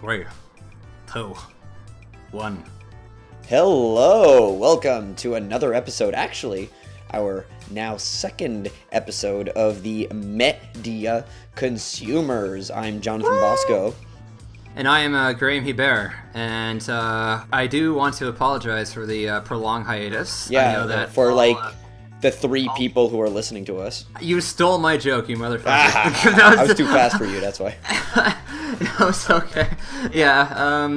3, 2, 1. Hello, welcome to another episode, actually, our now second episode of the MehDia Consumers. I'm Jonathan Bosco. And I am Graham Hebert, and I do want to apologize for the prolonged hiatus. Yeah, I know that for the three people who are listening to us. You stole my joke, you motherfucker. I was too fast for you, that's why. No, it's okay. Yeah,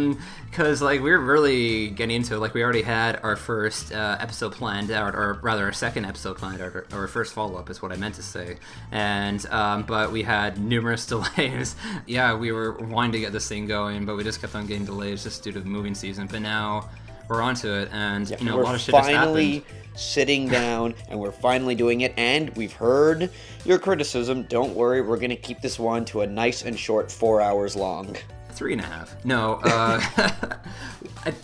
because we were really getting into it. We already had our first episode planned out, or rather our second episode planned out, or our first follow-up is what I meant to say. And but we had numerous delays. Yeah, we were wanting to get this thing going, but we just kept on getting delays just due to the moving season. But now we're onto it, and a lot of shit has happened. We're finally sitting down, and we're finally doing it, and we've heard your criticism. Don't worry, we're going to keep this one to a nice and short 4 hours long. 3.5. No,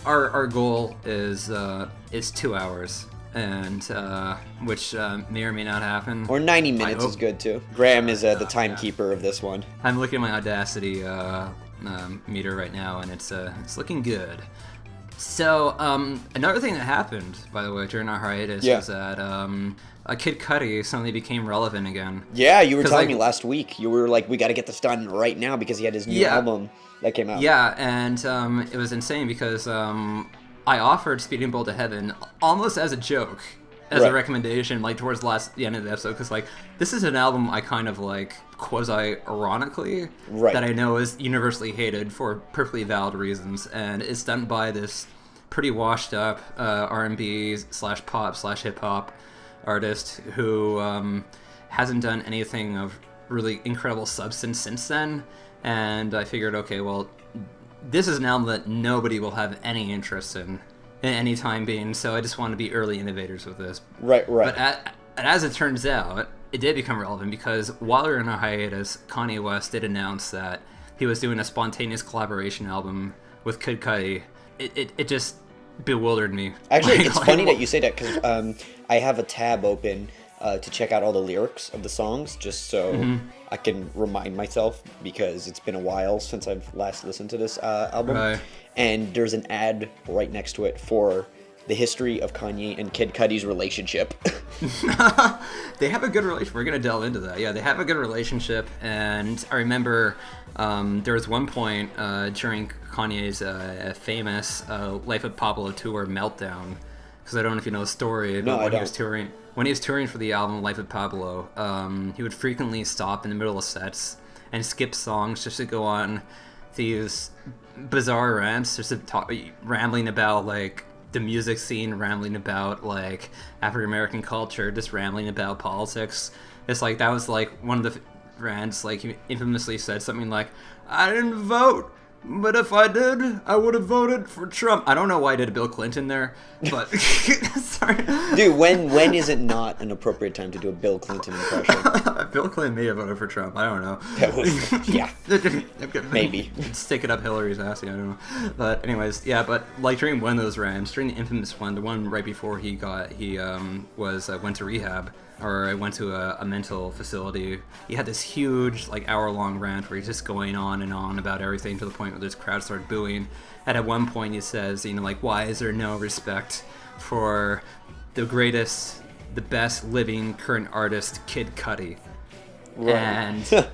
our goal is 2 hours, and which may or may not happen. Or 90 minutes is good too. Graham is the timekeeper of this one. I'm looking at my Audacity meter right now, and it's looking good. So another thing that happened, by the way, during our hiatus was that Kid Cudi suddenly became relevant again. Yeah, you were telling me last week. You were like, we got to get this done right now because he had his new album that came out. Yeah, and it was insane because I offered Speedin Bolt to Heaven almost as a joke, as a recommendation, towards the end of the episode, because this is an album I kind of quasi-ironically that I know is universally hated for perfectly valid reasons, and it's done by this pretty washed up R&B / pop / hip hop artist who hasn't done anything of really incredible substance since then. And I figured, okay, well, this is an album that nobody will have any interest in any time being, so I just want to be early innovators with this. Right. But as it turns out, it did become relevant because while we were in a hiatus, Kanye West did announce that he was doing a spontaneous collaboration album with Kid Cudi. It just bewildered me. Actually, it's funny that you say that because I have a tab open to check out all the lyrics of the songs, just so I can remind myself, because it's been a while since I've last listened to this album. Right. And there's an ad right next to it for the history of Kanye and Kid Cudi's relationship. They have a good relationship. We're going to delve into that. Yeah, they have a good relationship. And I remember there was one point during Kanye's famous Life of Pablo tour meltdown, because I don't know if you know the story, but when he was touring for the album Life of Pablo, he would frequently stop in the middle of sets and skip songs just to go on these bizarre rants, just to rambling about the music scene, rambling about African American culture, just rambling about politics. It's that was one of the rants. He infamously said something like, "I didn't vote, but if I did, I would have voted for Trump." I don't know why I did a Bill Clinton there, but sorry. Dude, when is it not an appropriate time to do a Bill Clinton impression? Bill Clinton may have voted for Trump. I don't know. Yeah. Maybe. Stick it up Hillary's ass. I don't know. But anyways, yeah. But during one of those rants, during the infamous one, the one right before he went to rehab. Or I went to a mental facility. He had this huge, hour-long rant where he's just going on and on about everything to the point where this crowd started booing. And at one point he says, why is there no respect for the greatest, the best living current artist, Kid Cudi? Right. And,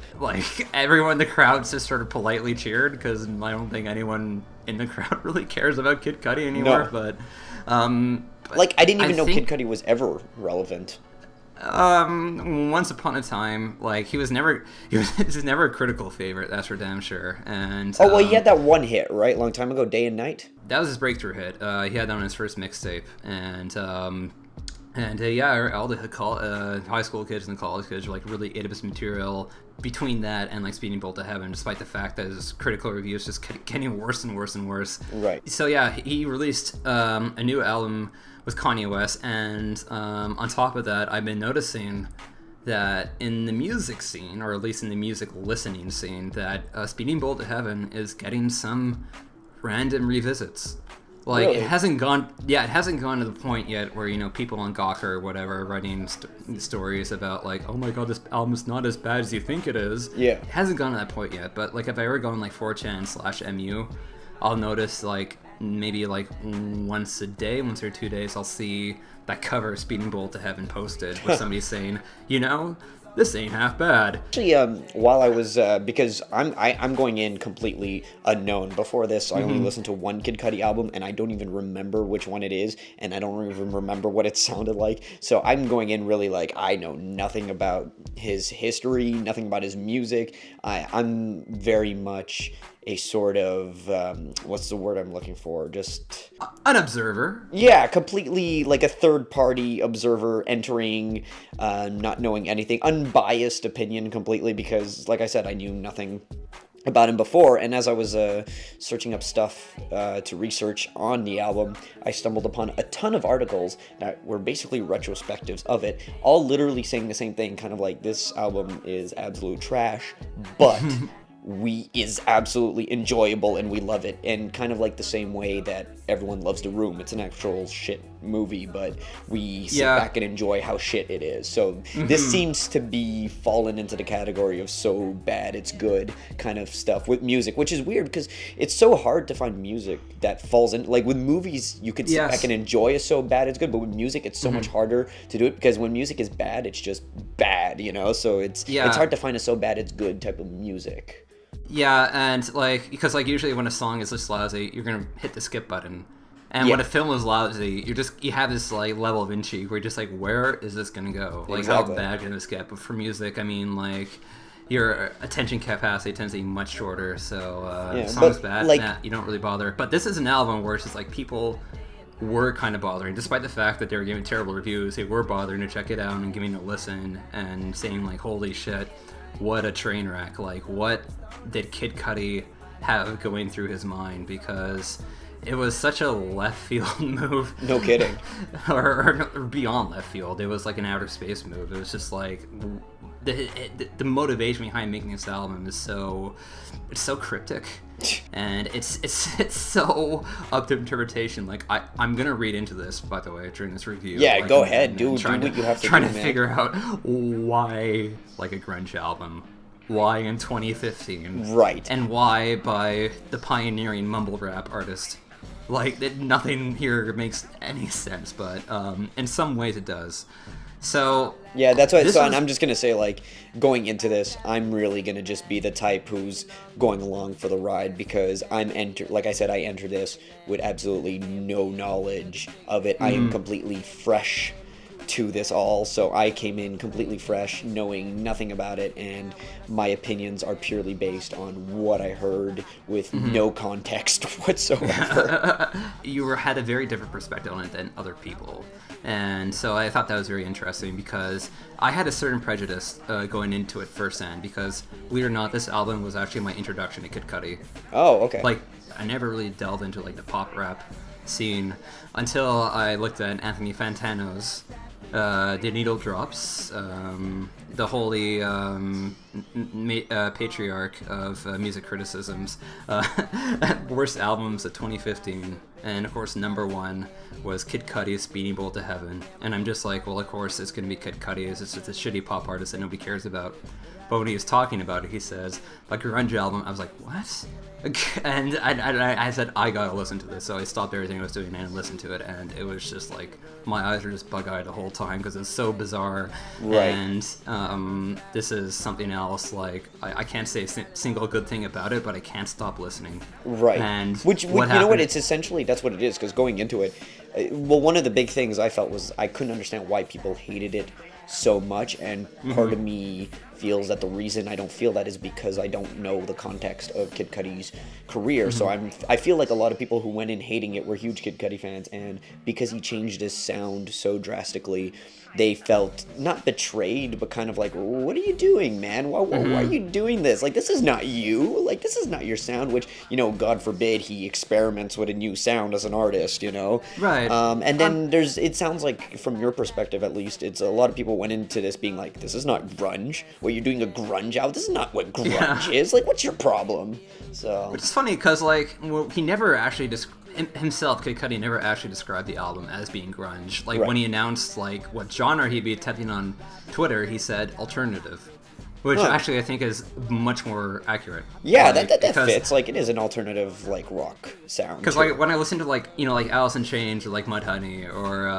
everyone in the crowd just sort of politely cheered, because I don't think anyone in the crowd really cares about Kid Cudi anymore. No. But I didn't even know Kid Cudi was ever relevant. Once upon a time, he was never a critical favorite, that's for damn sure. And he had that one hit, right? Long time ago, Day and Night? That was his breakthrough hit. He had that on his first mixtape. And all the high school kids and college kids were really ate up his material between that and Speedin Bolt to Heaven, despite the fact that his critical reviews just getting worse and worse and worse. Right. So yeah, he released a new album with Kanye West, and on top of that, I've been noticing that in the music scene, or at least in the music listening scene, that Speedin Bolt to Heaven is getting some random revisits. Like, Really? it hasn't gone to the point yet where, people on Gawker or whatever are writing stories about, like, oh my god, this album's not as bad as you think it is. Yeah. It hasn't gone to that point yet, but, like, if I ever go on, like, 4chan/MU, I'll notice, like, maybe, like, once or 2 days, I'll see that cover of Speedin Bolt to Heaven posted where somebody's saying, this ain't half bad. Actually, while I was, because I'm going in completely unknown before this, so I only listened to one Kid Cudi album, and I don't even remember which one it is, and I don't even remember what it sounded like, so I'm going in really like, I know nothing about his history, nothing about his music. I'm very much a sort of, what's the word I'm looking for, just... An observer. Yeah, completely like a third-party observer entering, not knowing anything, unbiased opinion completely, because, like I said, I knew nothing about him before, and as I was searching up stuff to research on the album, I stumbled upon a ton of articles that were basically retrospectives of it, all literally saying the same thing, kind of like, this album is absolute trash, but... is absolutely enjoyable and we love it, and kind of like the same way that everyone loves The Room. It's an actual shit movie, but we sit back and enjoy how shit it is. So this seems to be fallen into the category of so bad it's good kind of stuff with music, which is weird because it's so hard to find music that falls in. Like with movies, you could sit back and enjoy a so bad it's good, but with music, it's so much harder to do it because when music is bad, it's just bad, So it's hard to find a so bad it's good type of music. Yeah, and because usually when a song is just lousy, you're gonna hit the skip button, and when a film is lousy, you have this like level of intrigue where you're just like, where is this gonna go? Like how bad can this get? But for music, I mean, like your attention capacity tends to be much shorter, so if song's bad, you don't really bother. But this is an album where it's just like people were kind of bothering, despite the fact that they were giving terrible reviews. They were bothering to check it out and giving it a listen and saying like, holy shit, what a train wreck. Like, what did Kid Cudi have going through his mind? Because it was such a left field move. No kidding. or beyond left field. It was like an outer space move. It was just like the motivation behind making this album is so cryptic, and it's so up to interpretation. Like I'm gonna read into this, by the way, during this review. Yeah, like, go ahead, do what you have to trying do, to man. figure out why like a grunge album. Why in 2015? Right. And why by the pioneering mumble rap artist? Like, nothing here makes any sense, but in some ways it does. So yeah, that's what. So, and I'm just gonna say, like, going into this, I'm really gonna just be the type who's going along for the ride because like I said, I enter this with absolutely no knowledge of it. I am completely fresh to this all, so I came in completely fresh, knowing nothing about it, and my opinions are purely based on what I heard with no context whatsoever. You had a very different perspective on it than other people, and so I thought that was very interesting because I had a certain prejudice going into it firsthand because, believe it or not, this album was actually my introduction to Kid Cudi. Oh, okay. Like, I never really delved into like the pop rap scene until I looked at Anthony Fantano's The Needle Drops, the holy patriarch of music criticisms, worst albums of 2015, and of course number one was Kid Cudi's Speedin Bolt to Heaven, and I'm just like, well, of course it's gonna be Kid Cudi, it's just a shitty pop artist that nobody cares about. But when he was talking about it, he says, like, a grunge album. I was like, what? And I said, I gotta listen to this. So I stopped everything I was doing and listened to it. And it was just like, my eyes were just bug-eyed the whole time because it's so bizarre. Right. And this is something else. Like, I can't say a single good thing about it, but I can't stop listening. Right. And Which you know what? It's essentially, that's what it is. Because going into it, well, one of the big things I felt was I couldn't understand why people hated it so much, and part of me feels that the reason I don't feel that is because I don't know the context of Kid Cudi's career. So I feel like a lot of people who went in hating it were huge Kid Cudi fans, and because he changed his sound so drastically, they felt not betrayed, but kind of like, what are you doing, man? Why are you doing this? Like, this is not you. Like, this is not your sound, which, you know, God forbid he experiments with a new sound as an artist, you know? Right. And then it sounds like, from your perspective at least, it's a lot of people went into this being like, this is not grunge. What, you're doing a grunge album? This is not what grunge is. Like, what's your problem? So. Which is funny because, like, he never actually himself, Kid Cudi, never actually described the album as being grunge. Like, Right. when he announced, like, what genre he'd be attempting on Twitter, he said alternative. Which Huh. actually I think is much more accurate. Yeah, Like, that because- fits. Like, it is an alternative, like, rock sound. Because too. like when I listen to like like Alice in Chains or like Mudhoney or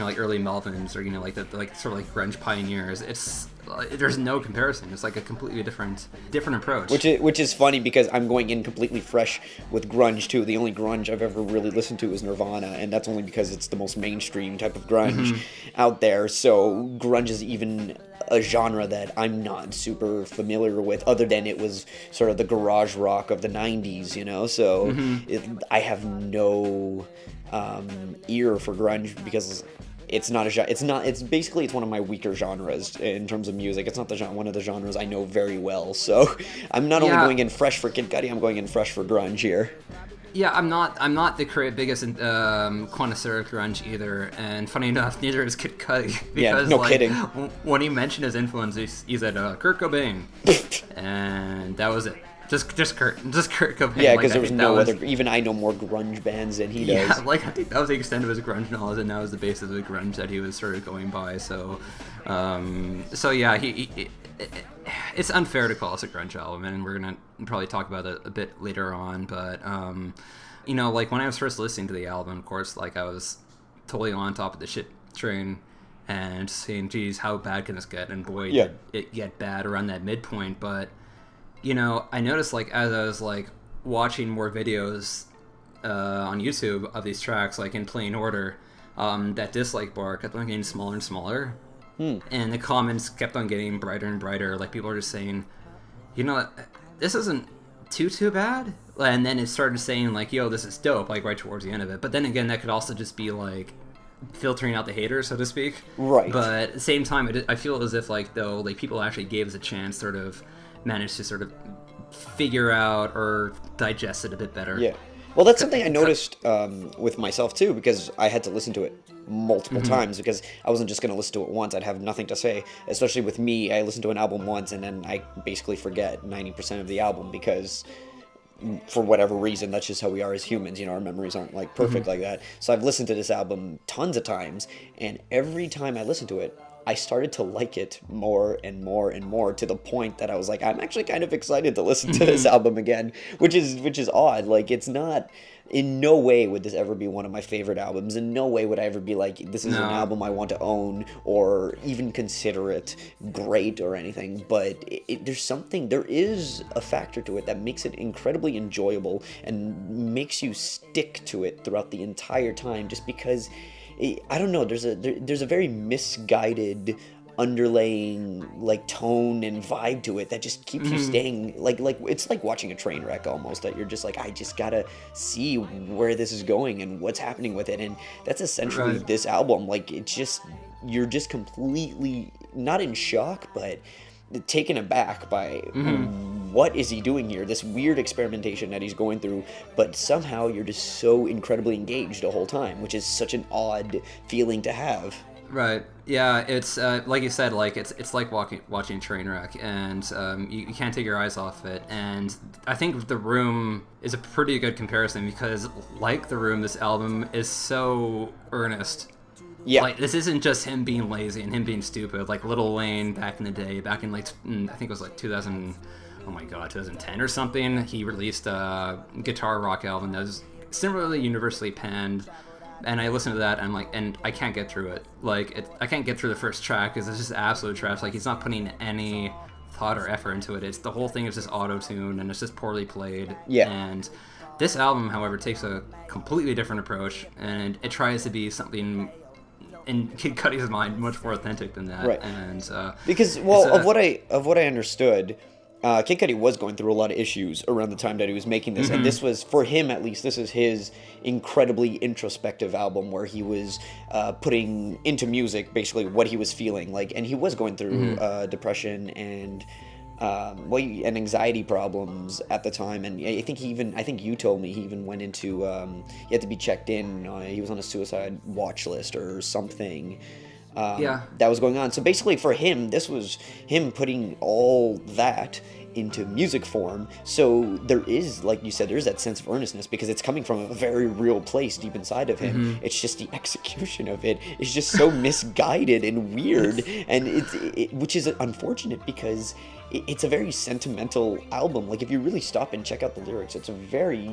like early Melvins or like the like sort of like grunge pioneers, it's there's no comparison. It's like a completely different approach. Which is funny because I'm going in completely fresh with grunge too. The only grunge I've ever really listened to is Nirvana, and that's only because it's the most mainstream type of grunge out there. So grunge is even a genre that I'm not super familiar with, other than it was sort of the garage rock of the 90s, you know? So I have no ear for grunge because it's not a genre. It's basically one of my weaker genres in terms of music. It's not one of the genres I know very well. So I'm not only going in fresh for Kid Cudi, I'm going in fresh for grunge here. Yeah, I'm not the biggest connoisseur of grunge either, and funny enough, neither is Kid Cudi. Because, Yeah, no kidding. When he mentioned his influences, he said Kurt Cobain, and that was it. Just Kurt Cobain. Yeah, Like, because I there was think no that other. Even I know more grunge bands than he does. Yeah, like I think that was the extent of his grunge knowledge, and that was the basis of the grunge that he was sort of going by. So, yeah, it's unfair to call us a grunge album, and we're gonna probably talk about it a bit later on. But like when I was first listening to the album, of course, like I was totally on top of the shit train and saying, "Geez, how bad can this get?" And boy, did it get bad around that midpoint. But I noticed like as I was like watching more videos on YouTube of these tracks, like in plain order, that dislike bar kept on getting smaller and smaller. And the comments kept on getting brighter and brighter. Like, people are just saying, this isn't too bad. And then it started saying, like, yo, this is dope, like, right towards the end of it. But then again, that could also just be, like, filtering out the haters, so to speak. Right. But at the same time, I feel as if, like, though, like, people actually gave us a chance, sort of managed to sort of figure out or digest it a bit better. Yeah. Well, that's something I noticed with myself, too, because I had to listen to it multiple times, because I wasn't just going to listen to it once. I'd have nothing to say, especially with me. I listen to an album once, and then I basically forget 90% of the album, because for whatever reason, that's just how we are as humans. Our memories aren't, like, perfect like that. So I've listened to this album tons of times, and every time I listen to it, I started to like it more and more and more, to the point that I was like, I'm actually kind of excited to listen to this album again, which is odd. Like, it's not, in no way would this ever be one of my favorite albums. In no way would I ever be like, this is an album I want to own or even consider it great or anything. But there is a factor to it that makes it incredibly enjoyable and makes you stick to it throughout the entire time, just because, I don't know, there's a very misguided underlaying, like, tone and vibe to it that just keeps you staying, like it's like watching a train wreck almost, that you're just like, I just gotta see where this is going and what's happening with it. And that's essentially this album. Like, you're just completely not in shock, but taken aback by what is he doing here, this weird experimentation that he's going through, but somehow you're just so incredibly engaged the whole time, which is such an odd feeling to have. Right. Yeah, it's like you said, like it's like watching a train wreck, and you can't take your eyes off it. And I think The Room is a pretty good comparison, because like The Room, this album is so earnest. Yeah. Like, this isn't just him being lazy and him being stupid. Like Lil Wayne back in the day, back in, like, I think it was like 2010 or something, he released a guitar rock album that was similarly universally panned. And I listened to that, and I'm like, and I can't get through it. Like, I can't get through the first track because it's just absolute trash. Like, he's not putting any thought or effort into it. It's the whole thing is just auto-tuned, and it's just poorly played. Yeah. And this album, however, takes a completely different approach, and it tries to be something, in Kid Cudi's mind, much more authentic than that. Right. And because, well, of what I understood, Kid Cudi was going through a lot of issues around the time that he was making this, and this was, for him at least, this is his incredibly introspective album where he was putting into music basically what he was feeling, like, and he was going through depression and and anxiety problems at the time, and I think you told me he even went into he had to be checked in. He was on a suicide watch list or something. That was going on. So basically, for him, this was him putting all that into music form. So there is, like you said, there's that sense of earnestness because it's coming from a very real place deep inside of him. It's just the execution of it is just so misguided and weird, and which is unfortunate because it's a very sentimental album. Like, if you really stop and check out the lyrics, it's a very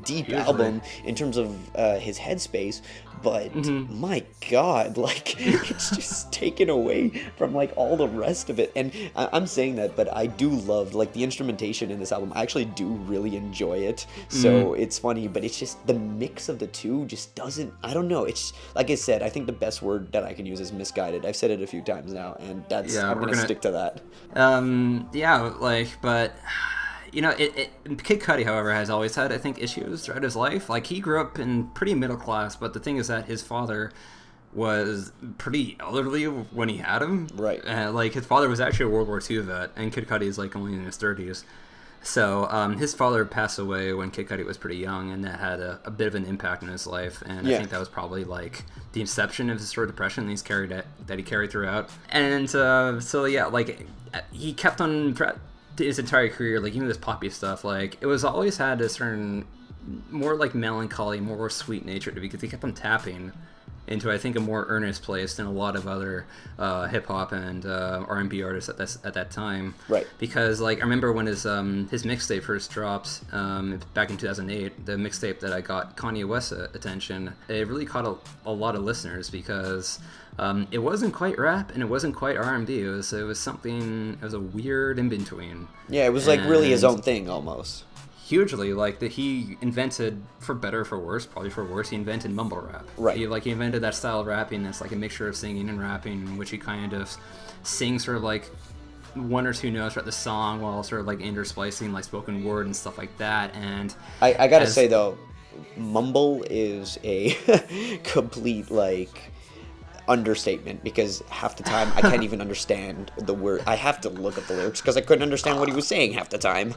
deep album in terms of his headspace, but my God, like, it's just taken away from, like, all the rest of it. And I'm saying that, but I do love, like, the instrumentation in this album. I actually do really enjoy it, so it's funny, but it's just the mix of the two just doesn't, I don't know, it's, like I said, I think the best word that I can use is misguided. I've said it a few times now, and that's, I'm gonna stick to that. Yeah, like, but, you know, Kid Cudi, however, has always had, I think, issues throughout his life. Like, he grew up in pretty middle class, but the thing is that his father was pretty elderly when he had him. Right. Like, his father was actually a World War II vet, and Kid Cudi is, like, only in his 30s. So, his father passed away when Kid Cudi was pretty young, and that had a bit of an impact on his life, and I think that was probably, like, the inception of his sort of depression that he carried throughout. And, so, yeah, like, he kept on, his entire career, like, even this poppy stuff, like, it was always had a certain, more, like, melancholy, more sweet nature to it, because he kept on tapping into, I think, a more earnest place than a lot of other hip-hop and R&B artists at that time. Right. Because, like, I remember when his mixtape first dropped back in 2008, the mixtape that I got Kanye West's attention, it really caught a lot of listeners because it wasn't quite rap and it wasn't quite R&B. It was something, it was a weird in-between. Yeah, it was, like, really his own thing, almost. Hugely, like, that he invented, for better or for worse, probably for worse, he invented mumble rap. Right. He invented that style of rapping that's like a mixture of singing and rapping, in which he kind of sings sort of like one or two notes throughout the song while sort of like intersplicing like spoken word and stuff like that. And I gotta say though, mumble is a complete, like, understatement, because half the time I can't even understand the word. I have to look at the lyrics because I couldn't understand what he was saying half the time.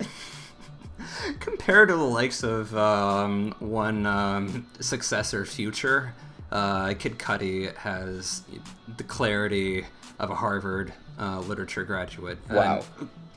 Compared to the likes of one successor, Future, Kid Cudi has the clarity of a Harvard literature graduate. Wow.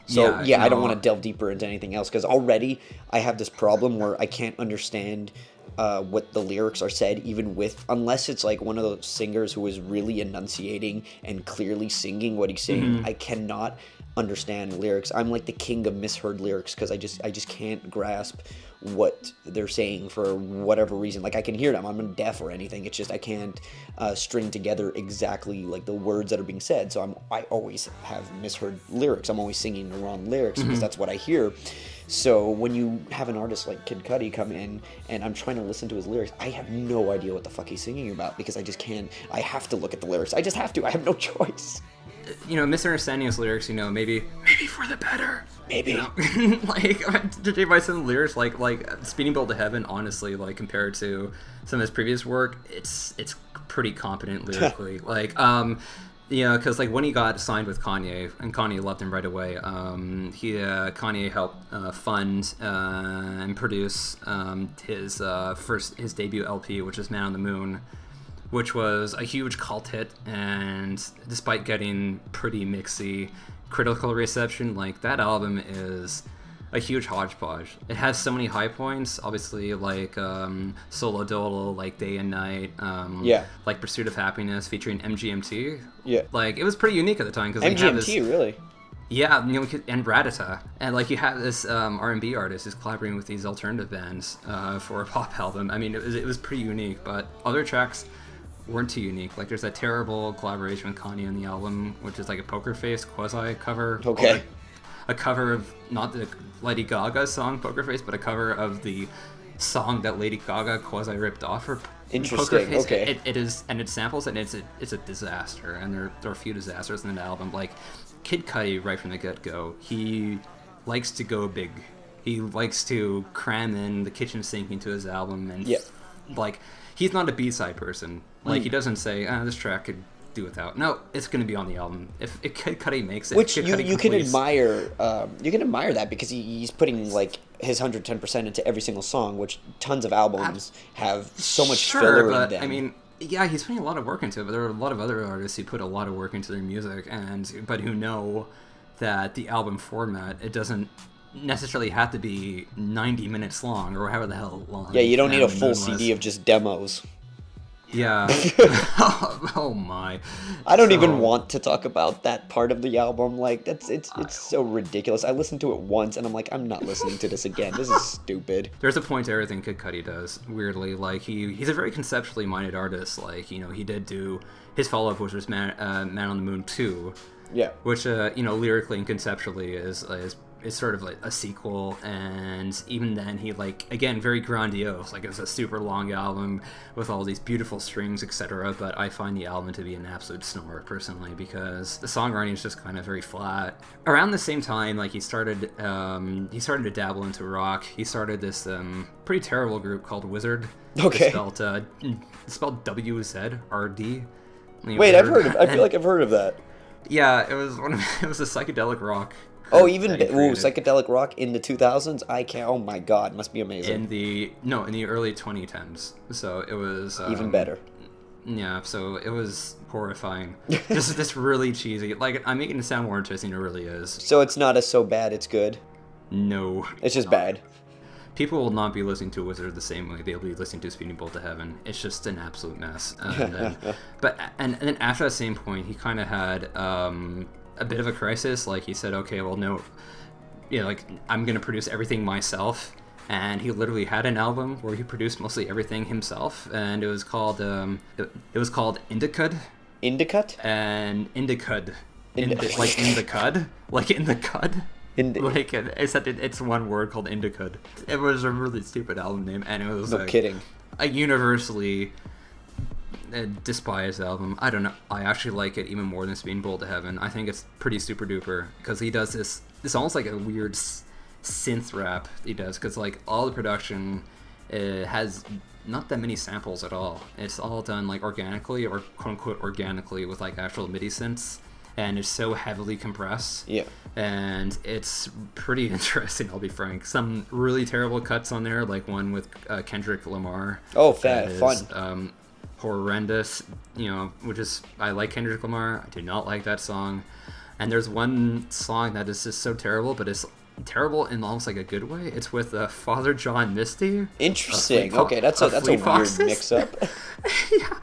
So, I don't want to delve deeper into anything else, because already I have this problem where I can't understand what the lyrics are said, even unless it's like one of those singers who is really enunciating and clearly singing what he's saying. I cannot understand lyrics. I'm like the king of misheard lyrics because I just can't grasp what they're saying for whatever reason. Like, I can hear them, I'm not deaf or anything, it's just I can't string together exactly like the words that are being said. So I always have misheard lyrics. I'm always singing the wrong lyrics because that's what I hear. So when you have an artist like Kid Cudi come in and I'm trying to listen to his lyrics, I have no idea what the fuck he's singing about because I just can't. I have to look at the lyrics. I just have to. I have no choice. You know, misunderstanding his lyrics, you know, maybe for the better. Maybe. You know? Like, judging by some lyrics, like Speedin' Built to Heaven, honestly, like, compared to some of his previous work, it's pretty competent lyrically. Like, you know, because, like, when he got signed with Kanye, and Kanye loved him right away, Kanye helped fund and produce his debut LP, which is Man on the Moon, which was a huge cult hit, and despite getting pretty mixy critical reception, like, that album is a huge hodgepodge. It has so many high points, obviously, like Solo Dolo, like Day and Night, like Pursuit of Happiness featuring MGMT. Yeah. Like, it was pretty unique at the time. Cause MGMT, really? Yeah, you know, and Ratata. And, like, you have this R&B artist who's collaborating with these alternative bands for a pop album. I mean, it was pretty unique, but other tracks weren't too unique. Like, there's that terrible collaboration with Kanye on the album, which is like a Poker Face quasi cover. Okay. A cover of not the Lady Gaga song Poker Face, but a cover of the song that Lady Gaga quasi ripped off her Poker Face. Okay. It is, and it samples, and it's a disaster. And there are a few disasters in the album. Like, Kid Cudi, right from the get-go, he likes to go big. He likes to cram in the kitchen sink into his album, and like, he's not a B-side person. Like, he doesn't say, this track could do without. No, it's going to be on the album. If Kid Cudi makes it, which you can admire. You can admire that because he's putting, like, his 110% into every single song, which tons of albums have so much filler in them. I mean, yeah, he's putting a lot of work into it, but there are a lot of other artists who put a lot of work into their music, but who know that the album format, it doesn't necessarily have to be 90 minutes long or however the hell long. Yeah, you don't need a full CD of just demos. Yeah. Oh my. I don't even want to talk about that part of the album. Like, it's so ridiculous. I listened to it once, and I'm like, I'm not listening to this again. This is stupid. There's a point to everything Kid Cudi does, weirdly. Like, he's a very conceptually minded artist. Like, you know, he did do his follow-up, which was Man on the Moon 2. Yeah. Which, you know, lyrically and conceptually is sort of like a sequel, and even then he, like, again, very grandiose. Like, it's a super long album with all these beautiful strings, etc. But I find the album to be an absolute snore, personally, because the songwriting is just kind of very flat. Around the same time, like, he started to dabble into rock. He started this pretty terrible group called Wizard. Okay. It's spelled WZRD. Wait, I feel like I've heard of that. Yeah, it was it was a psychedelic rock. Oh, even psychedelic rock in the 2000s. I can't. Oh my god, must be amazing. In the early 2010s. So it was even better. Yeah, so it was horrifying. This really cheesy. Like, I'm making it sound more interesting than it really is. So it's not so bad. It's good. No, it's just bad. People will not be listening to Wizard the same way they'll be listening to Speedin' Bolt to Heaven. It's just an absolute mess. And then after that same point, he kind of had a bit of a crisis. Like, he said, okay, well, no, you know, like, I'm gonna produce everything myself. And he literally had an album where he produced mostly everything himself, and it was called Indicud. Indicud? And Indicud. Like in the cud? Like in the cud? Like, it's one word called Indicud. It was a really stupid album name, and it was kidding. A universally despised album. I don't know. I actually like it even more than Speedin' Bolt to Heaven. I think it's pretty super duper, because he does this almost like a weird synth rap he does, because, like, all the production has not that many samples at all. It's all done, like, organically, or quote-unquote organically, with, like, actual MIDI synths, and it's so heavily compressed. Yeah. And it's pretty interesting, I'll be frank. Some really terrible cuts on there, like one with Kendrick Lamar. Oh, fun. Horrendous, you know, which is, I like Kendrick Lamar. I do not like that song. And there's one song that is just so terrible, but it's terrible in almost like a good way. It's with Father John Misty. Interesting. Okay, that's a weird mix-up. Yeah.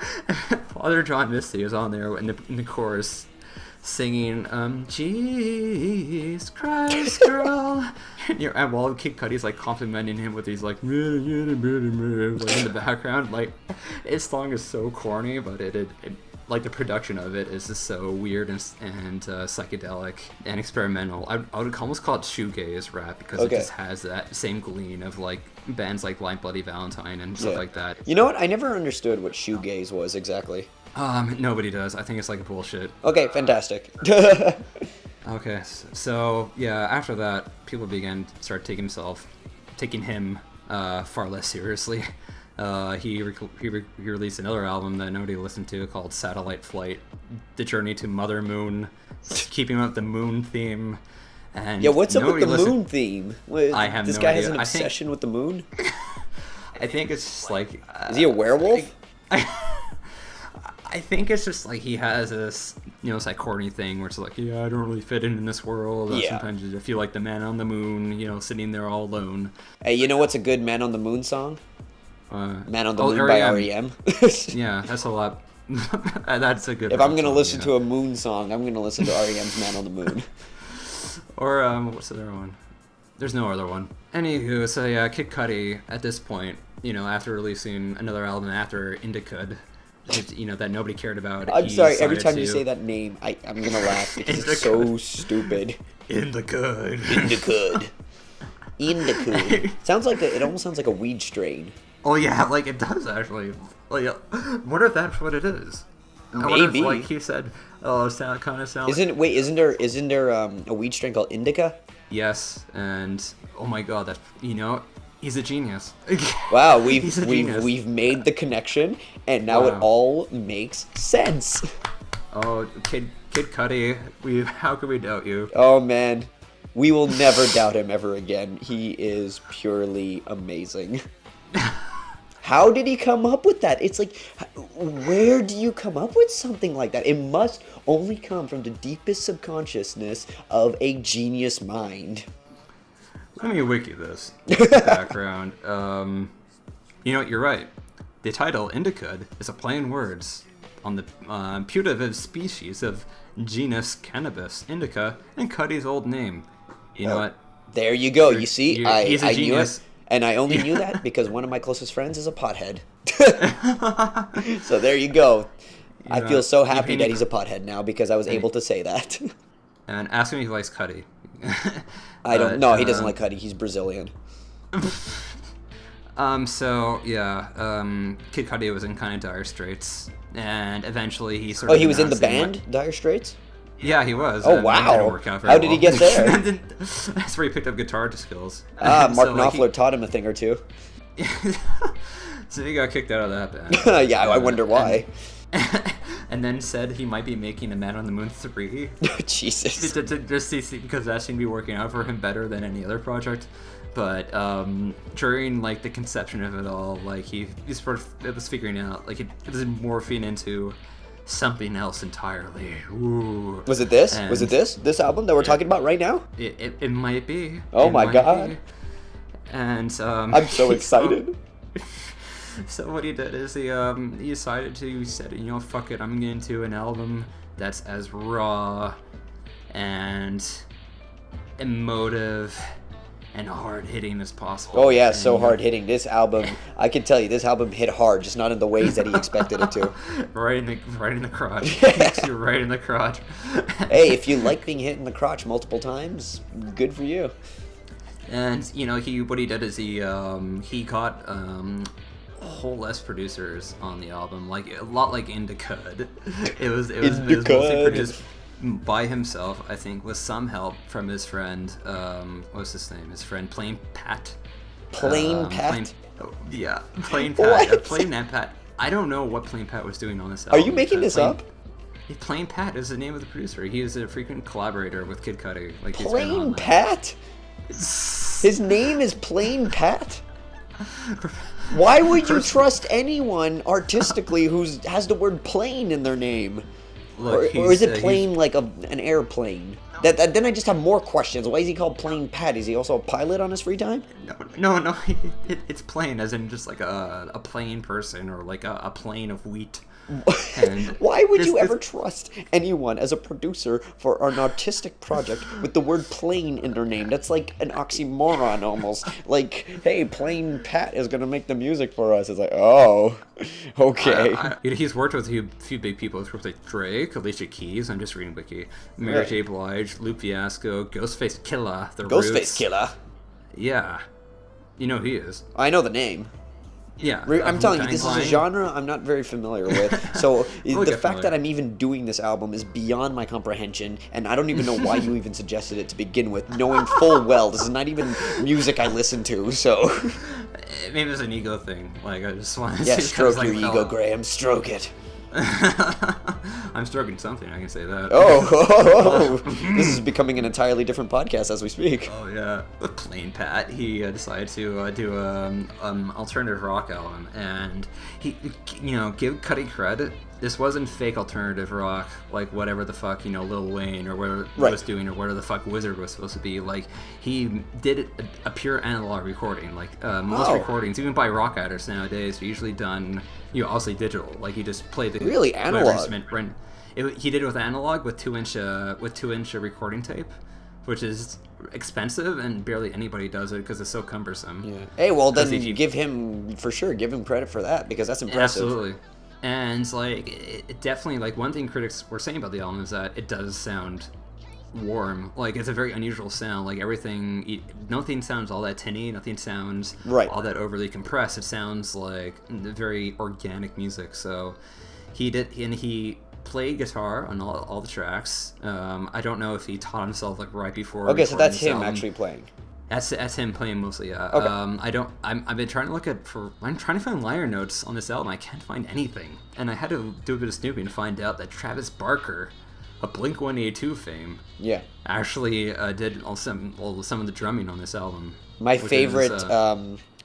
Father John Misty is on there in the chorus singing, Jesus Christ, girl. And while Kid Cudi's, like, complimenting him with these, like, like, in the background. Like, his song is so corny, but it like, the production of it is just so weird and psychedelic and experimental. I would almost call it shoegaze rap, because it just has that same gleam of, like, bands like Blind Bloody Valentine and stuff like that. You know what? I never understood what shoegaze was exactly. Nobody does. I think it's like bullshit. Okay, fantastic. Okay, so yeah, after that, people began to start taking him far less seriously. He released another album that nobody listened to called Satellite Flight, The Journey to Mother Moon, keeping up the moon theme. And yeah, what's up with the moon theme? I have no idea. This guy has an obsession with the moon? I think it's just like... is he a werewolf? I think it's just like he has this, you know, it's like corny thing where it's like, yeah, I don't really fit in this world. Yeah. Sometimes I feel like the man on the moon, you know, sitting there all alone. Hey, you know what's a good Man on the Moon song? Man on the Moon by R.E.M. Yeah, that's a lot. That's a good. If I'm gonna listen to a Moon song, I'm gonna listen to R.E.M.'s Man on the Moon. Or what's the other one? There's no other one. Anywho, so yeah, Kid Cudi at this point, you know, after releasing another album after Indicud, you know, that nobody cared about. I'm sorry, every time you say that name, I'm gonna laugh because it's so stupid. Indicud. Sounds like it almost sounds like a weed strain. Oh yeah, like it does actually. Like, I wonder if that's what it is. Maybe. Like he said, it kind of sounds. Isn't there a weed strain called indica? Yes, and oh my god, that, you know, he's a genius. Wow, we've made the connection, and now it all makes sense. Oh, Kid Cudi, how could we doubt you? Oh man, we will never doubt him ever again. He is purely amazing. How did he come up with that? It's like, where do you come up with something like that? It must only come from the deepest subconsciousness of a genius mind. Let me wiki this background. You're right. The title, Indica, is a play on words on the putative species of genus Cannabis indica and Kudi's old name. You know what? There you go. You see, he's a I knew genius. it. And I only knew that because one of my closest friends is a pothead. So there you go. I feel so happy that he's a pothead now because I was able to say that. And ask him if he likes Kudi. I don't know. He doesn't like Kudi. He's Brazilian. Kid Kudi was in kind of dire straits, and eventually he sort of. Oh, he was in the band, Dire Straits? Yeah, he was. Oh, wow. That didn't work out very How did he get there? That's where he picked up guitar skills. Mark Knopfler taught him a thing or two. So he got kicked out of that band. Yeah, I wonder why. And then said he might be making a Man on the Moon 3. Jesus. Just because that seemed to be working out for him better than any other project. But during like the conception of it all, like he sort of was figuring out like it was morphing into something else entirely. Ooh. Was it this? And was it this album that we're talking about right now? It might be. Oh my god. Be. And I'm so excited. So what he did is he decided to, he said, fuck it, I'm getting into an album that's as raw and emotive and hard-hitting as possible. Oh yeah, so hard-hitting. This album, I can tell you, this album hit hard, just not in the ways that he expected it to. Right in the crotch. Hits you right in the crotch. Hey, if you like being hit in the crotch multiple times, good for you. And what he did is he got whole less producers on the album, like a lot like Indica. It was mostly produced by himself, I think, with some help from his friend. What's his name? His friend Plain Pat. Plain Pat. Plain Pat. Plain Pat. I don't know what Plain Pat was doing on this album. Are you making this up? Plain Pat is the name of the producer. He is a frequent collaborator with Kid Cudi. Like Plain Pat. His name is Plain Pat. Why would you trust anyone artistically who has the word plane in their name? Look, or is it plane like an airplane? Then I just have more questions. Why is he called Plain Pat? Is he also a pilot on his free time? No. It's plain, as in just like a plain person or like a plane of wheat. And why would you ever trust anyone as a producer for an artistic project with the word plain in their name? That's like an oxymoron almost. Like, hey, Plain Pat is going to make the music for us. It's like, oh, okay. He's worked with a few big people. He's worked with Drake, Alicia Keys, I'm just reading Wiki, Mary J. Blige, Luke Fiasco, Ghostface Killah, The Roots. Ghostface Killah? Yeah. You know who he is. I know the name. Yeah, I'm telling you, this is a genre I'm not very familiar with. So the fact that I'm even doing this album is beyond my comprehension, and I don't even know why you even suggested it to begin with, knowing full well this is not even music I listen to. So maybe it's an ego thing. Like I just want to. Yeah, stroke your ego, Graham. Stroke it. I'm stroking something, I can say that. Oh. This is becoming an entirely different podcast as we speak. Oh yeah, with Plain Pat, he decided to do a alternative rock album, and he, give Kudi credit. This wasn't fake alternative rock, like whatever the fuck, Lil Wayne or whatever was doing, or whatever the fuck Wizard was supposed to be. Like, he did a pure analog recording. Like, most recordings, even by rock artists nowadays, are usually done, obviously digital. Like, he just played the really analog. He did it with analog with 2-inch recording tape, which is expensive, and barely anybody does it because it's so cumbersome. Yeah. Hey, well then give him credit for that, because that's impressive. Absolutely. And like it definitely, like, one thing critics were saying about the album is that it does sound warm. Like, it's a very unusual sound. Like, nothing sounds all that tinny, nothing sounds all that overly compressed. It sounds like very organic music. So he played guitar on all the tracks. I don't know if he taught himself like right before. Okay, so that's him actually playing. That's him playing mostly, yeah. Okay. I've been trying to I'm trying to find liner notes on this album. I can't find anything, and I had to do a bit of snooping to find out that Travis Barker, a Blink-182 fame, actually did some of the drumming on this album. My favorite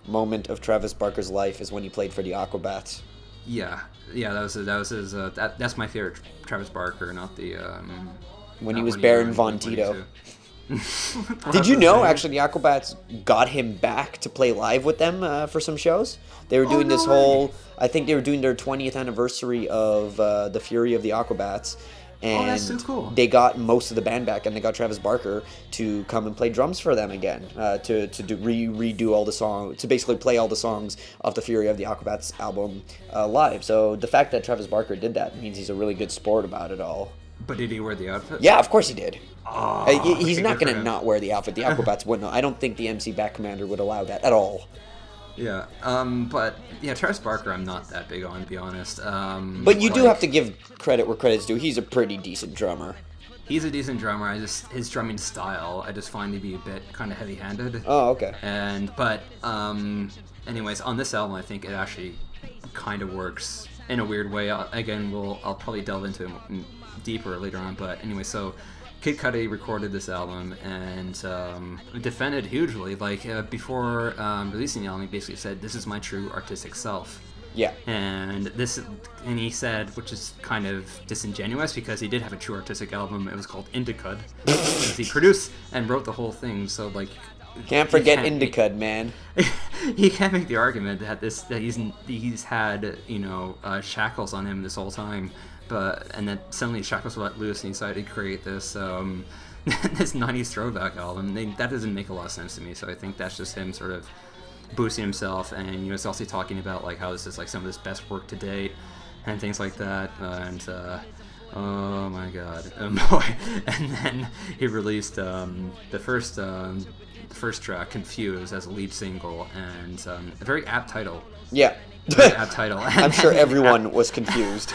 moment of Travis Barker's life is when he played for the Aquabats. Yeah, that was his. That's my favorite Travis Barker, not the. When he not was when Baron when Von Tito. 22. Did you know, actually, the Aquabats got him back to play live with them for some shows? They were doing this whole... I think they were doing their 20th anniversary of The Fury of the Aquabats. And that's so cool. they got most of the band back, and they got Travis Barker to come and play drums for them again, to redo all the songs, to basically play all the songs of the Fury of the Aquabats album live. So the fact that Travis Barker did that means he's a really good sport about it all. But did he wear the outfit? Yeah, of course he did. Oh, He's okay, not good going for to him. not wear the outfit. The Aquabats wouldn't. I don't think the MC Back Commander would allow that at all. Yeah. But yeah, Travis Barker, I'm not that big on, to be honest. But you do have to give credit where credit's due. He's a pretty decent drummer. He's a decent drummer. His drumming style, I just find to be a bit kind of heavy-handed. Oh, okay. Anyways, on this album, I think it actually kind of works in a weird way. I'll probably delve into it deeper later on. But anyway, so Kid Cudi recorded this album and defended hugely. Before releasing the album, he basically said, "This is my true artistic self." Yeah. And he said, which is kind of disingenuous because he did have a true artistic album. It was called Indicud. Because he produced and wrote the whole thing. So can't forget Indicud, man. He can't make the argument that he's had shackles on him this whole time, and then suddenly shackles were let loose and he decided to create this this 90s throwback album. That doesn't make a lot of sense to me. So I think that's just him sort of boosting himself, and he was also talking about how this is some of his best work to date and things like that. Oh my god, boy! And then he released the first track, "Confused," as a lead single, and a very apt title. Yeah. Very apt title. I'm sure everyone was confused.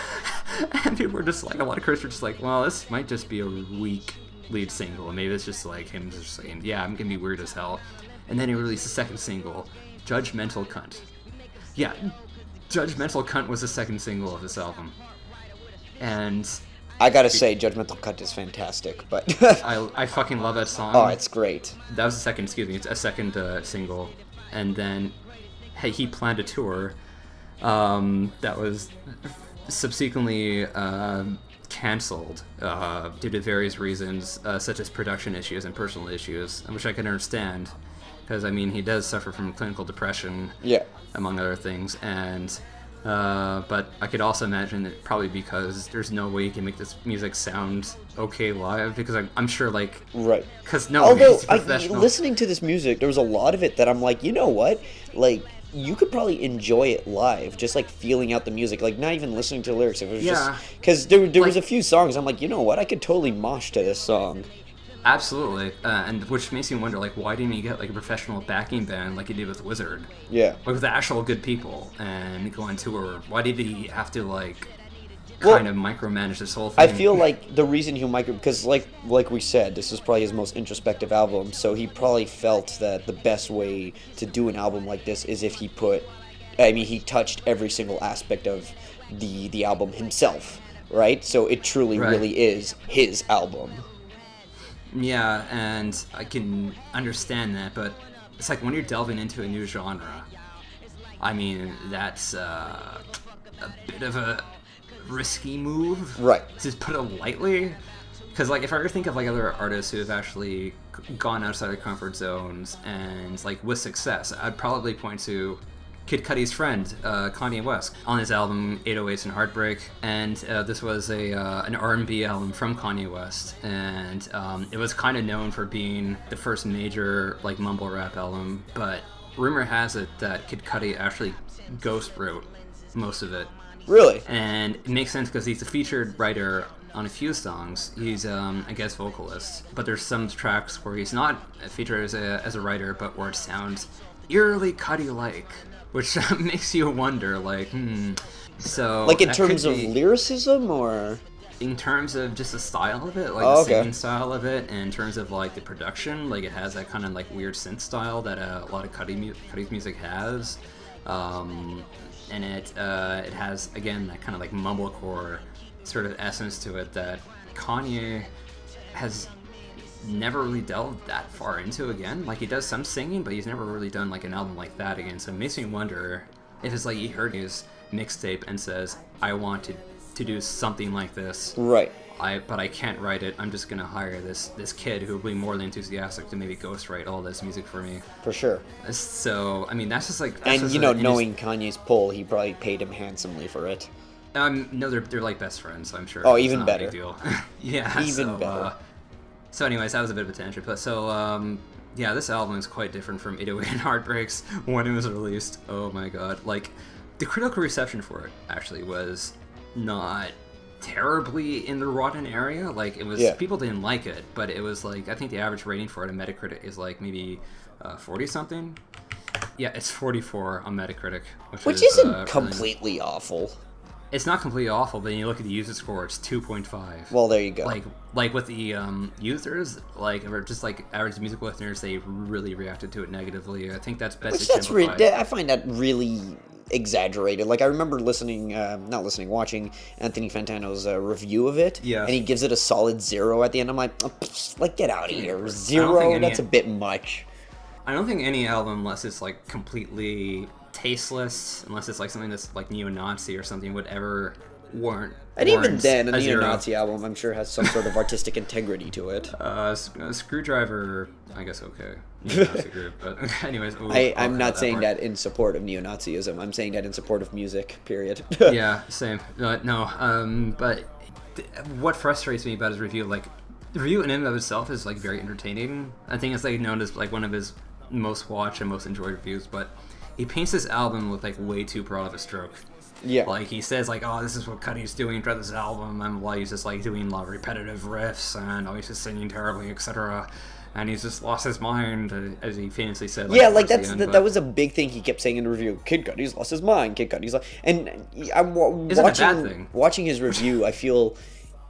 And people were just a lot of critics were just well, this might just be a weak lead single, and maybe it's just him just saying, yeah, I'm gonna be weird as hell. And then he released the second single, "Judgemental Cunt." Yeah, "Judgemental Cunt" was the second single of this album. And I gotta say, Judgemental Cunt is fantastic, but... I fucking love that song. Oh, it's great. That was it's a second single. And then he planned a tour that was subsequently canceled due to various reasons, such as production issues and personal issues, which I can understand, because he does suffer from clinical depression, yeah, among other things, and but I could also imagine that probably because there's no way you can make this music sound okay live, because I'm sure right, because no, although professional. Listening to this music, there was a lot of it that I'm you know what, you could probably enjoy it live, just feeling out the music, not even listening to the lyrics. It was just because there was a few songs I'm you know what, I could totally mosh to this song. Absolutely, and which makes me wonder, why didn't he get a professional backing band like he did with Wizard? Yeah, with actual good people and go on tour. Why did he have to kind of micromanage this whole thing? I feel the reason he because like we said, this is probably his most introspective album, so he probably felt that the best way to do an album like this is if he he touched every single aspect of the album himself, right? So it truly really is his album. Yeah, and I can understand that, but it's when you're delving into a new genre, that's a bit of a risky move, right? To put it lightly, because if I ever think of other artists who have actually gone outside their comfort zones and with success, I'd probably point to Kid Cudi's friend, Kanye West, on his album 808s and Heartbreak, and this was an R&B album from Kanye West, and it was kind of known for being the first major mumble rap album, but rumor has it that Kid Cudi actually ghost wrote most of it. Really? And it makes sense because he's a featured writer on a few songs. He's a guest vocalist, but there's some tracks where he's not featured as a writer, but where it sounds eerily Cudi-like, which makes you wonder, so... in terms of lyricism, or...? In terms of just the style of it, the singing style of it, and in terms of, the production, it has that kind of, weird synth style that a lot of Cudi's music has. And it has, again, that kind of, mumblecore sort of essence to it that Kanye has never really delved that far into again. Like, he does some singing, but he's never really done like an album like that again. So it makes me wonder if it's like he heard his mixtape and says, I want to do something like this. Right. But I can't write it. I'm just gonna hire this kid who will be more than enthusiastic to maybe ghostwrite all this music for me. For sure. So I mean, that's just like. And just knowing Kanye's pull, he probably paid him handsomely for it. No, they're like best friends. So I'm sure. Oh, even better. A big deal. Yeah. Even better. So, anyways, that was a bit of a tangent. But so, yeah, this album is quite different from 808 and Heartbreaks when it was released. Oh my god! Like, the critical reception for it actually was not terribly in the rotten area. Like, it was, people didn't like it, but it was like, I think the average rating for it on Metacritic is like maybe 40 something. Yeah, it's 44 on Metacritic, which isn't completely awful. It's not completely awful, but when you look at the user score, it's 2.5. Well, there you go. Like with the users, like, or just like average music listeners, they really reacted to it negatively. I think that's best exemplified. I find that really exaggerated. Like, I remember watching Anthony Fantano's review of it, and he gives it a solid 0 at the end. I'm like, get out of here. 0? That's a bit much. I don't think any album, unless it's like completely tasteless, unless it's like something that's like neo-Nazi or something, would ever warrant. And even then, a neo-Nazi album, I'm sure, has some sort of artistic integrity to it. Screwdriver, I guess, okay. Neo-Nazi group, but anyways. I'm not saying that in support of neo-Nazism. I'm saying that in support of music, period. Yeah, same. No, but what frustrates me about his review, like, the review in and of itself is, like, very entertaining. I think it's, like, known as, like, one of his most watched and most enjoyed reviews, but he paints this album with, like, way too broad of a stroke. Yeah. Like, he says, like, oh, this is what Kudi's doing throughout this album, and while he's just, like, doing a lot of repetitive riffs, and he's just singing terribly, etc., and he's just lost his mind, as he famously said. Like, yeah, like, that was a big thing he kept saying in the review. Kid Cudi's lost his mind, Kid Cudi's lost... And I'm watching his review, I feel...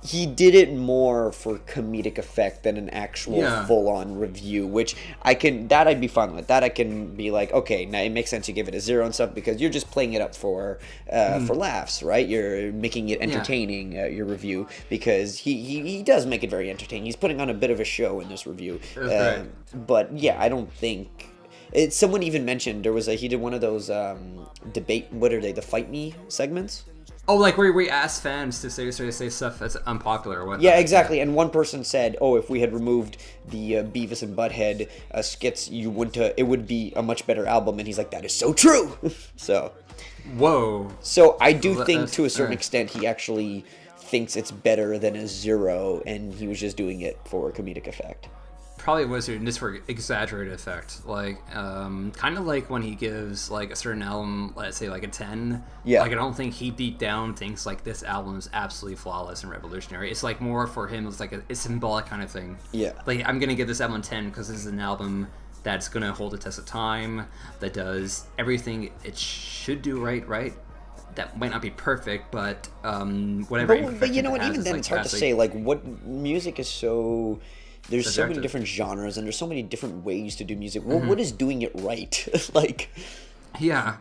He did it more for comedic effect than an actual full-on review, which I'd be fine with. That I can be like, okay, now it makes sense you give it a 0 and stuff because you're just playing it up for laughs, right? You're making it entertaining, your review, because he does make it very entertaining. He's putting on a bit of a show in this review. But yeah, I don't think... someone even mentioned he did one of those debate, what are they, the Fight Me segments? Oh, like where we ask fans to say stuff that's unpopular or whatnot. Yeah, exactly. And one person said, "Oh, if we had removed the Beavis and Butthead skits, it would be a much better album." And he's like, "That is so true." So, whoa. So I do think, to a certain extent, he actually thinks it's better than a 0, and he was just doing it for comedic effect. Probably was doing this for exaggerated effect, like kind of like when he gives like a certain album, let's say like a 10. Yeah. Like, I don't think he deep down thinks like this album is absolutely flawless and revolutionary. It's like more for him, it's like a symbolic kind of thing. Yeah. Like, I'm gonna give this album a 10 because this is an album that's gonna hold the test of time, that does everything it should do right. That might not be perfect, but whatever. But you know what? Even then, it's hard to say. Like, what music is so. There's so many different genres, and there's so many different ways to do music. Mm-hmm. What is doing it right? Like, yeah,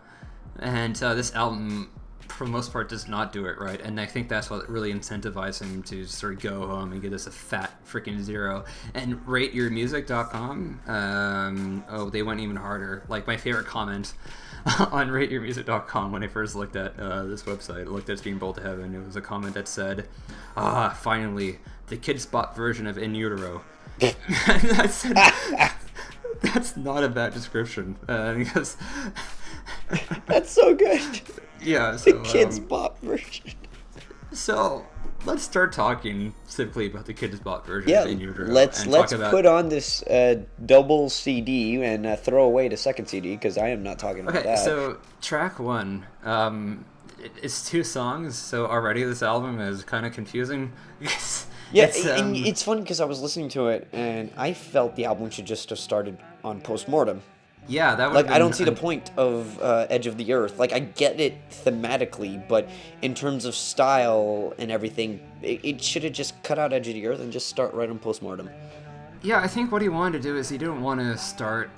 and this album, for the most part, does not do it right, and I think that's what really incentivized him to sort of go home and give this a fat freaking 0. And RateYourMusic.com, they went even harder. Like, my favorite comment on RateYourMusic.com when I first looked at this website, looked at Being Bold to Heaven, it was a comment that said, finally, the Kid Spot version of In Utero. I said, that's not a bad description, because... That's so good. Yeah, so... The Kid's Bop version. So, let's start talking simply about the Kid's Bop version of In Utero. Let's put on this double CD and throw away the second CD, because I am not talking about that. Okay, so, track 1, it's 2 songs, so already this album is kind of confusing. Yeah, and it's fun because I was listening to it, and I felt the album should just have started on Mortem. Yeah, that would like, I don't see the point of Edge of the Earth. Like, I get it thematically, but in terms of style and everything, it should have just cut out Edge of the Earth and just start right on Mortem. Yeah, I think what he wanted to do is he didn't want to start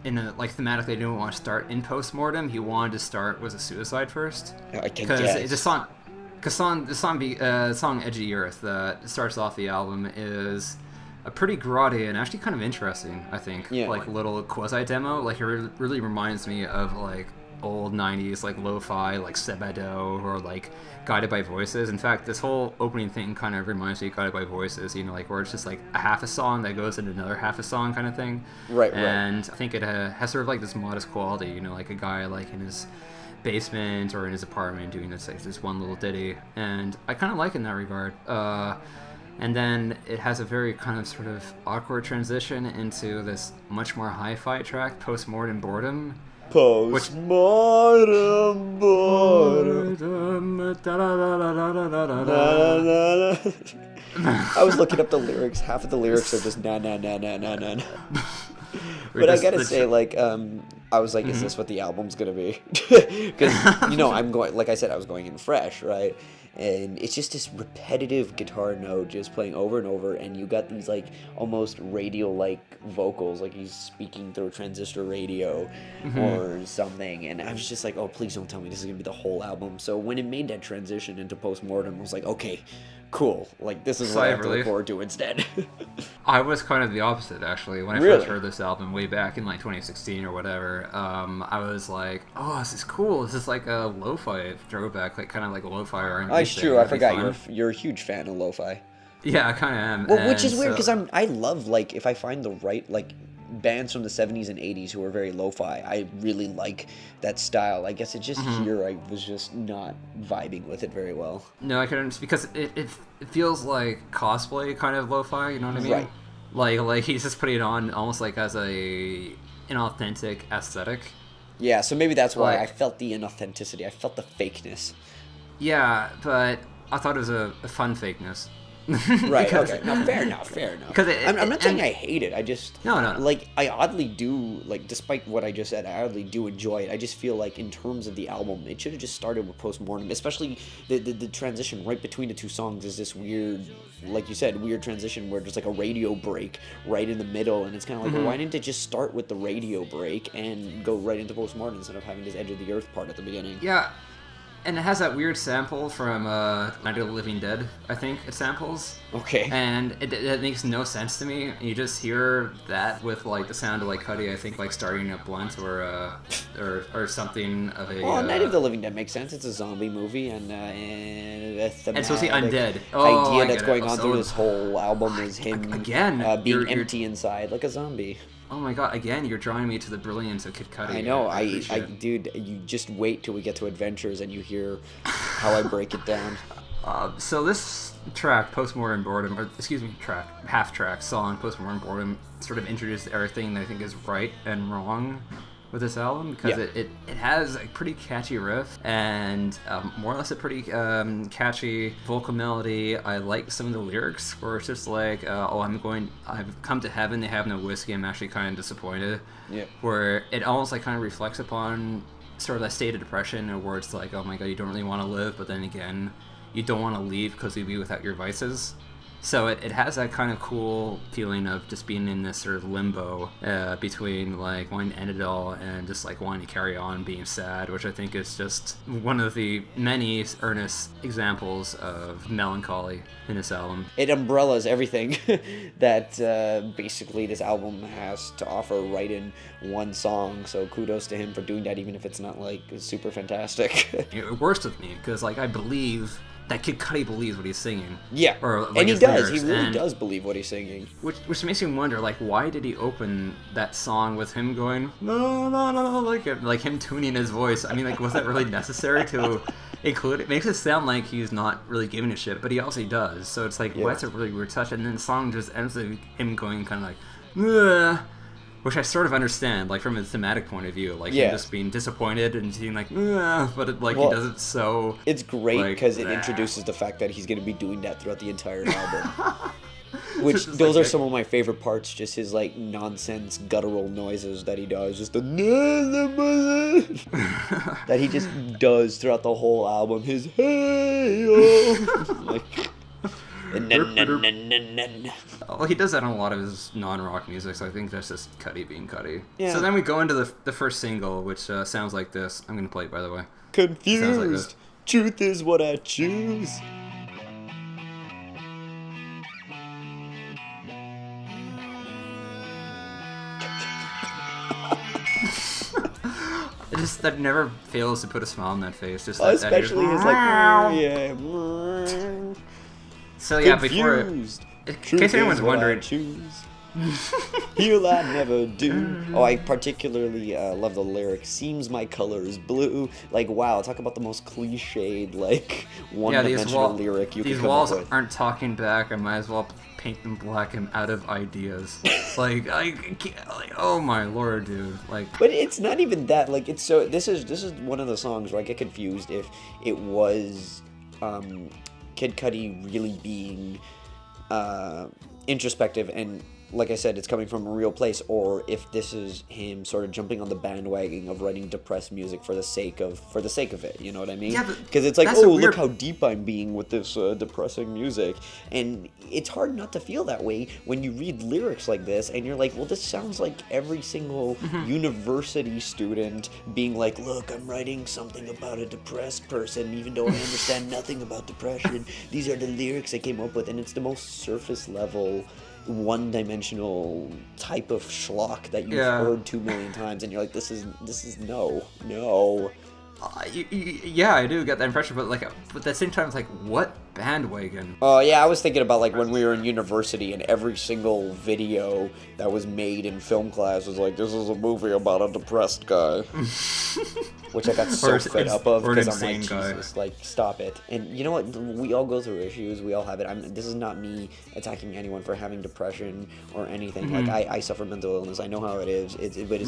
in a, like, thematically, he didn't want to start in Mortem. He wanted to start with a suicide first. I can guess. Because the song Edge of the Earth that starts off the album is a pretty grotty and actually kind of interesting, I think. Yeah. Like little quasi demo. Like it really reminds me of like old 90s like lo-fi like Sabbath or like Guided by Voices. In fact, this whole opening thing kind of reminds me of Guided by Voices, you know, like where it's just like a half a song that goes into another half a song kind of thing. Right. And I think it has sort of like this modest quality, you know, like a guy like in his basement or in his apartment doing this like this one little ditty, and I kind of like it in that regard. And then it has a very kind of sort of awkward transition into this much more hi-fi track, Postmortem Boredom. Postmortem Boredom. I was looking up the lyrics. Half of the lyrics are just na na na na na na. But I gotta say, like, I was like, is this what the album's gonna be? Because, you know, I'm going, like I said, I was going in fresh, right? And it's just this repetitive guitar note just playing over and over, and you got these, like, almost radio-like vocals, like he's speaking through a transistor radio or something, and I was just like, oh, please don't tell me this is gonna be the whole album. So when it made that transition into Postmortem, I was like, okay, cool, like this is what I have to look forward to instead. I was kind of the opposite, actually. When I first heard this album way back in like 2016 or whatever, I was like, oh, this is cool. This is like a lo-fi throwback, like kind of like a lo-fi R&B. Oh, it's true. I forgot you're a huge fan of lo-fi. Yeah, I kind of am. Well, which is weird because I love, like, if I find the right, like, bands from the 70s and 80s who are very lo-fi, I really like that style. I guess it's just here I was just not vibing with it very well. No, I couldn't, because it feels like cosplay kind of lo-fi, you know what I mean? Right. Like he's just putting it on almost like as an authentic aesthetic. Yeah, so maybe that's why I felt the inauthenticity. I felt the fakeness. Yeah, but I thought it was a fun fakeness. Right, okay. No, fair enough. Because I'm not saying I hate it. I just... No. Like, I oddly do, like, despite what I just said, I oddly do enjoy it. I just feel like, in terms of the album, it should have just started with Postmortem. Especially the transition right between the two songs is this weird, like you said, weird transition where there's, like, a radio break right in the middle. And it's kind of like, well, why didn't it just start with the radio break and go right into Postmortem instead of having this Edge of the Earth part at the beginning? Yeah. And it has that weird sample from Night of the Living Dead, I think it samples. Okay. And it makes no sense to me. You just hear that with like the sound of like Kudi, I think, like starting a blunt or something of a. Well, Night of the Living Dead makes sense. It's a zombie movie, and it's supposed to be undead. Idea that's going on through this whole album is him again being empty inside like a zombie. Oh my god, again, you're drawing me to the brilliance of Kid Cudi. I know, dude, you just wait till we get to Adventures and you hear how I break it down. So this track, Postmortem Boredom, half track song, Postmortem Boredom, sort of introduced everything that I think is right and wrong with this album, because it has a pretty catchy riff and more or less a pretty catchy vocal melody. I like some of the lyrics where it's just like, I've come to heaven, they have no whiskey, I'm actually kind of disappointed. Yeah. Where it almost like kind of reflects upon sort of that state of depression where it's like, oh my god, you don't really want to live, but then again, you don't want to leave because you'll be without your vices. So it has that kind of cool feeling of just being in this sort of limbo between like wanting to end it all and just like wanting to carry on being sad, which I think is just one of the many earnest examples of melancholy in this album. It umbrellas everything that basically this album has to offer right in one song, so kudos to him for doing that, even if it's not like super fantastic. It works with me because like I believe that Kid Cudi believes what he's singing. Yeah, or, like, and he does. Lyrics. He really does believe what he's singing. Which makes me wonder, like, why did he open that song with him going, no, no, no, like him tuning his voice? I mean, like, was that really necessary to include it? It makes it sound like he's not really giving a shit, but he also does. So it's like, well, that's a really weird touch. And then the song just ends with him going kind of like, ugh. Which I sort of understand, like, from a thematic point of view, like, him just being disappointed and being like, but it, like, he does it so... It's great because it introduces the fact that he's going to be doing that throughout the entire album. Which, those are some of my favorite parts, just his, like, nonsense guttural noises that he does, just the... that he just does throughout the whole album, his hey-oh! Like... Well, he does that on a lot of his non-rock music, so I think that's just Cudi being Cudi. Yeah. So then we go into the first single, which sounds like this. I'm going to play it, by the way. Confused. Like truth is what I choose. that never fails to put a smile on that face. Just especially his like, yeah. So yeah, Confused. in case anyone's wondering, Heal I never do. Oh, I particularly love the lyric. Seems my color is blue. Like, wow, talk about the most cliched, like, one-dimensional lyric you can come up with. These walls aren't talking back. I might as well paint them black. I'm out of ideas. like, oh my lord, dude. Like, but it's not even that. Like, it's so. This is one of the songs where I get confused if it was Kid Cudi really being introspective and, like I said, it's coming from a real place, or if this is him sort of jumping on the bandwagon of writing depressed music for the sake of it. You know what I mean? Yeah, because it's like, oh, look how deep I'm being with this depressing music, and it's hard not to feel that way when you read lyrics like this, and you're like, well, this sounds like every single university student being like, look, I'm writing something about a depressed person, even though I understand nothing about depression. These are the lyrics I came up with, and it's the most surface level, one-dimensional type of schlock that you've heard 2 million times, and you're like, this is no. Yeah, I do get that impression, but at the same time, it's like, what bandwagon? Oh yeah, I was thinking about like when we were in university, and every single video that was made in film class was like, this is a movie about a depressed guy. Which I got so fed up of, because I'm like, Jesus, like, stop it. And you know what? We all go through issues. We all have it. This is not me attacking anyone for having depression or anything. Like, I suffer mental illness. I know how it is. But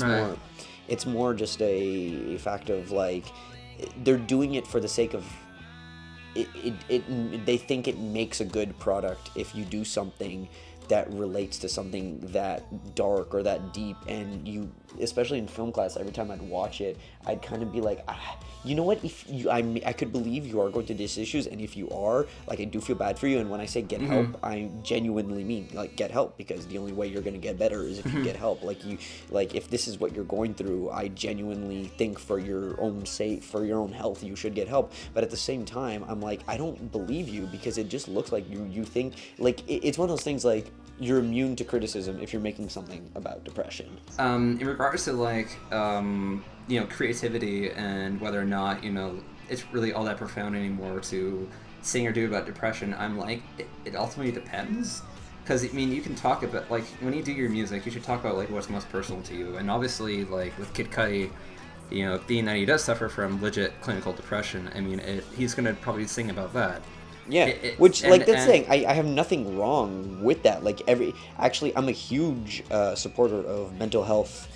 it's more just a fact of, like, they're doing it for the sake of it. They think it makes a good product if you do something that relates to something that dark or that deep, and you, especially in film class, every time I'd watch it, I'd kind of be like, you know what, if you, I could believe you are going through these issues, and if you are, like, I do feel bad for you, and when I say get help, I genuinely mean, like, get help, because the only way you're going to get better is if you get help. Like, if this is what you're going through, I genuinely think for your own health, you should get help. But at the same time, I'm like, I don't believe you, because it just looks like you think, like, it's one of those things, like, you're immune to criticism if you're making something about depression. In regards to, like, creativity and whether or not, it's really all that profound anymore to sing or do about depression, I'm like, it ultimately depends. Because, I mean, you can talk about, like, when you do your music, you should talk about, like, what's most personal to you. And obviously, like, with Kid Cudi, being that he does suffer from legit clinical depression, I mean, he's going to probably sing about that. Yeah, I have nothing wrong with that. Like, actually, I'm a huge supporter of mental health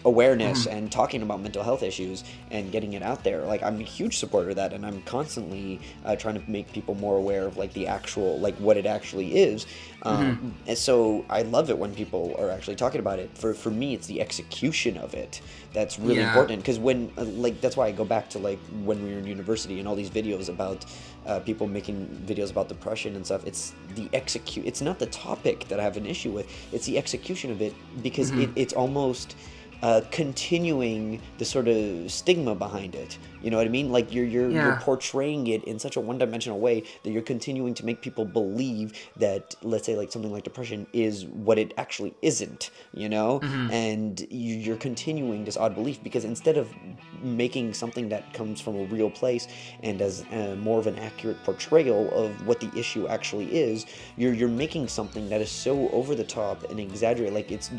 awareness and talking about mental health issues and getting it out there. Like, I'm a huge supporter of that, and I'm constantly trying to make people more aware of, like, the actual, like, what it actually is. And so I love it when people are actually talking about it. For me, it's the execution of it that's really important, because when, like, that's why I go back to, like, when we were in university and all these videos about people making videos about depression and stuff. It's the it's not the topic that I have an issue with, it's the execution of it, because it's almost continuing the sort of stigma behind it. You know what I mean? Like, you're portraying it in such a one-dimensional way that you're continuing to make people believe that, let's say, like, something like depression is what it actually isn't, and you're continuing this odd belief, because instead of making something that comes from a real place and as more of an accurate portrayal of what the issue actually is, you're making something that is so over the top and exaggerated. Like, it's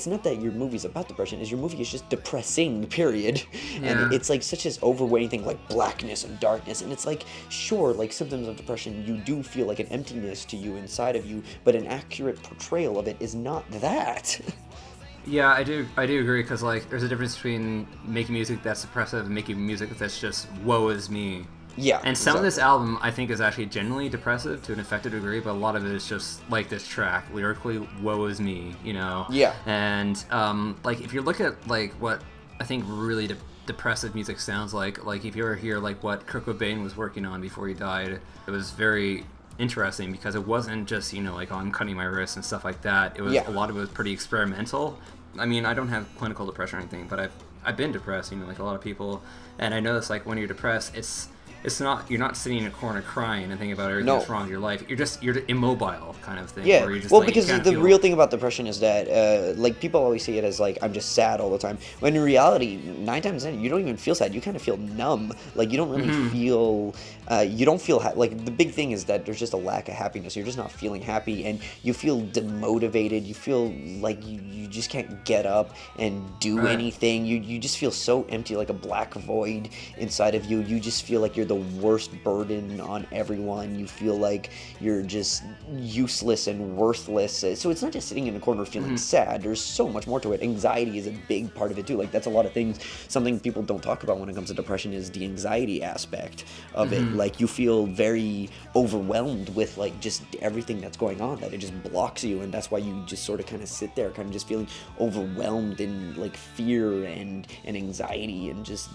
not that your movie's about depression, is your movie is just depressing, period. And it's like such as overweighting thing, like blackness and darkness, and it's like, sure, like, symptoms of depression, you do feel like an emptiness to you inside of you, but an accurate portrayal of it is not that. Yeah, I do agree, because, like, there's a difference between making music that's depressive and making music that's just woe is me. Yeah, and some of this album, I think, is actually genuinely depressive to an effective degree, but a lot of it is just, like, this track, lyrically, woe is me, Yeah. And, like, if you look at, like, what I think really depressive music sounds like if you ever hear, like, what Kurt Cobain was working on before he died, it was very interesting, because it wasn't just, like, oh, I'm cutting my wrists and stuff like that. It was a lot of it was pretty experimental. I mean, I don't have clinical depression or anything, but I've been depressed, like a lot of people, and I know it's like when you're depressed, it's it's not, you're not sitting in a corner crying and thinking about everything that's wrong in your life. You're immobile kind of thing. Yeah, where you're just, well, like, because the real thing about depression is that, like, people always see it as, like, I'm just sad all the time. When in reality, 9 times 10, you don't even feel sad. You kind of feel numb. Like, you don't really feel, like, the big thing is that there's just a lack of happiness. You're just not feeling happy, and you feel demotivated. You feel like you just can't get up and do anything. You just feel so empty, like a black void inside of you. You just feel like you're the worst burden on everyone. You feel like you're just useless and worthless. So it's not just sitting in a corner feeling sad. There's so much more to it. Anxiety is a big part of it too. Like, that's a lot of things. Something people don't talk about when it comes to depression is the anxiety aspect of it. Like, you feel very overwhelmed with, like, just everything that's going on, that it just blocks you, and that's why you just sort of kind of sit there kind of just feeling overwhelmed in, like, fear and anxiety and just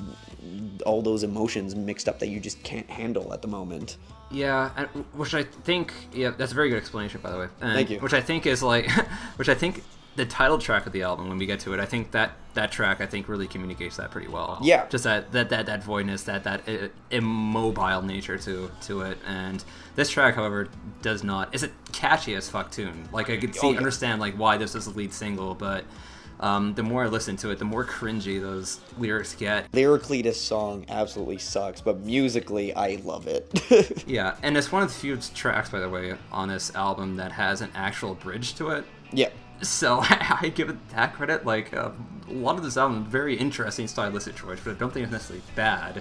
all those emotions mixed up that you just can't handle at the moment. Yeah, and which I think, that's a very good explanation, by the way. And Thank you. Which I think is like, which I think the title track of the album, when we get to it, I think that track, I think, really communicates that pretty well. Yeah. Just that voidness, that immobile nature to it. And this track, however, does not. It's a catchy as fuck tune. Like, I could understand, like, why this is the lead single, but the more I listen to it, the more cringy those lyrics get. Lyrically, this song absolutely sucks, but musically, I love it. Yeah, and it's one of the few tracks, by the way, on this album that has an actual bridge to it. Yeah. So I give it that credit. Like, a lot of this album is very interesting stylistic choice, but I don't think it's necessarily bad.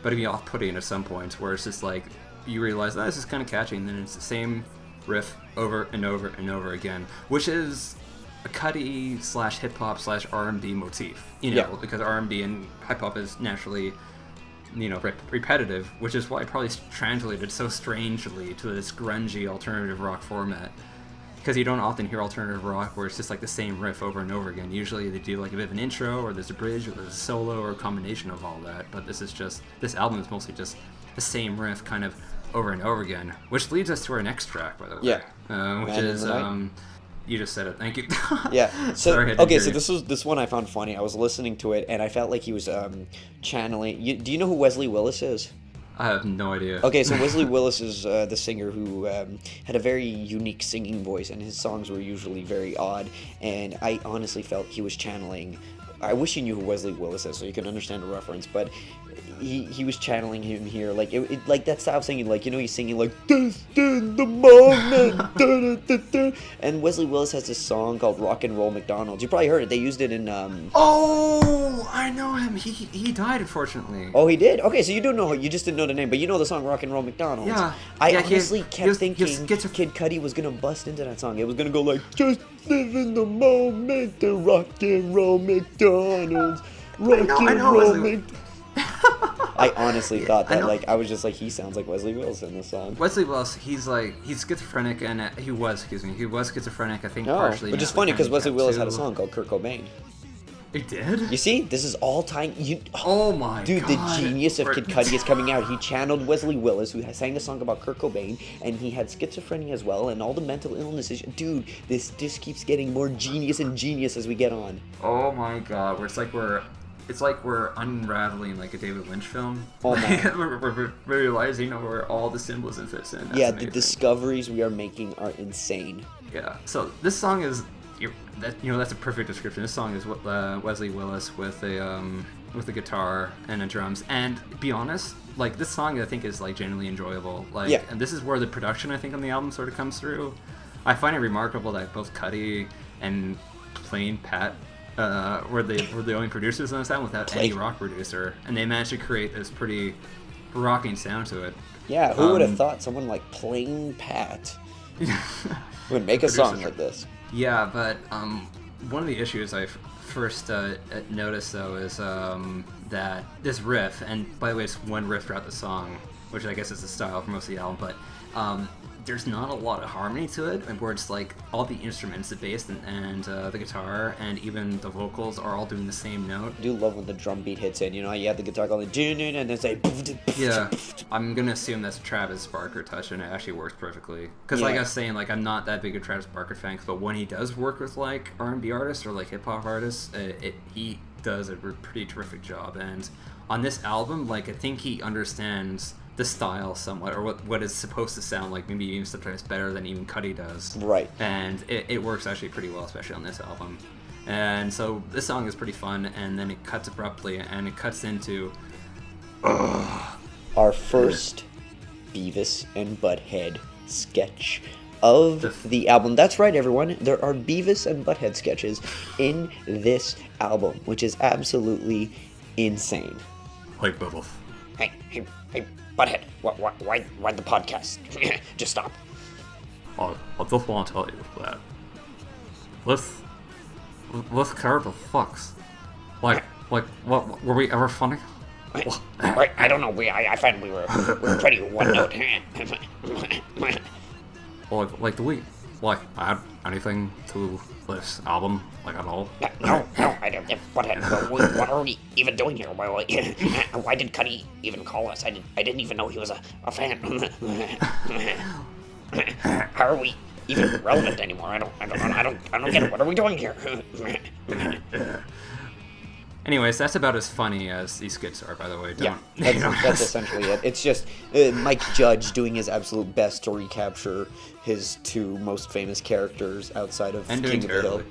But it'd be off-putting at some points where it's just like, you realize, this is kind of catchy, and then it's the same riff over and over and over again, which is a Kudi / hip-hop / R&B motif, because R&B and hip-hop is naturally, repetitive, which is why it probably translated so strangely to this grungy alternative rock format. Because you don't often hear alternative rock where it's just like the same riff over and over again. Usually they do like a bit of an intro, or there's a bridge, or there's a solo, or a combination of all that. But this album is mostly just the same riff kind of over and over again. Which leads us to our next track, by the way. Yeah. Which is, you just said it, thank you. Yeah. So, sorry, this one I found funny. I was listening to it, and I felt like he was channeling. Do you know who Wesley Willis is? I have no idea. Okay, so Wesley Willis is the singer who had a very unique singing voice, and his songs were usually very odd, and I honestly felt he was channeling. I wish you knew who Wesley Willis is so you could understand the reference, but he was channeling him here, like it like that style of singing, like, he's singing like this in the moment, da, da, da, da. And Wesley Willis has this song called Rock and Roll McDonald's. You probably heard it. They used it in Oh, I know him. He died, unfortunately. Oh, he did? Okay, so you do know, you just didn't know the name, but you know the song Rock and Roll McDonald's. Yeah. I honestly kept thinking Kid Cudi was gonna bust into that song. It was gonna go like, just live in the moment and rock and roll McDonald's. Rock and roll McDonald's. I honestly thought that, like, I was just like, he sounds like Wesley Willis in this song. Wesley Willis, he's schizophrenic, and he was schizophrenic, I think, partially. Which is funny, because Wesley Willis had a song called Kurt Cobain. He did? You see? This is all time. Oh my dude, god. Dude, the genius of Kid Cudi is coming out. He channeled Wesley Willis, who sang a song about Kurt Cobain, and he had schizophrenia as well, and all the mental illnesses. Dude, this just keeps getting more genius and genius as we get on. Oh my god, it's like we're unraveling like a David Lynch film. Oh man. we're realizing where all the symbolism fits in. That's amazing. The discoveries we are making are insane. Yeah. So this song is, that's a perfect description. This song is Wesley Willis with a guitar and a drums. And to be honest, like, this song I think is like genuinely enjoyable. Like, yeah. And this is where the production I think on the album sort of comes through. I find it remarkable that both Kudi and Plain Pat were the only producers on this album without any rock producer, and they managed to create this pretty rocking sound to it. Yeah, who would have thought someone like Plain Pat would make a song like this? Yeah, but one of the issues I first noticed, though, is that this riff, and by the way, it's one riff throughout the song, which I guess is the style for most of the album, but there's not a lot of harmony to it, where it's like all the instruments, the bass and the guitar and even the vocals are all doing the same note. I do love when the drum beat hits in, you have the guitar going and it's like... Yeah, I'm gonna assume that's a Travis Barker touch, and it actually works perfectly. Because like I was saying, like, I'm not that big a Travis Barker fan, but when he does work with like R&B artists or like hip-hop artists, he does a pretty terrific job. And on this album, like, I think he understands the style somewhat, or what it's supposed to sound like, maybe even sometimes better than even Kudi does. Right. And it works actually pretty well, especially on this album. And so this song is pretty fun, and then it cuts abruptly, and it cuts into our first Beavis and Butthead sketch of the album. That's right, everyone. There are Beavis and Butthead sketches in this album, which is absolutely insane. Like Bubbles. Hey, Butthead, why the podcast? Just stop. I just want to tell you that this character fucks. Like, what, were we ever funny? I don't know. I find we were pretty one note. Like, do we, like, add anything to this album, like, at all? No, I don't. Butthead, what are we even doing here? Why did Kudi even call us? I didn't even know he was a fan. How are we even relevant anymore? I don't get it. What are we doing here? Anyways, that's about as funny as these skits are, by the way. That's essentially it. It's just Mike Judge doing his absolute best to recapture his two most famous characters outside of King of the Hill.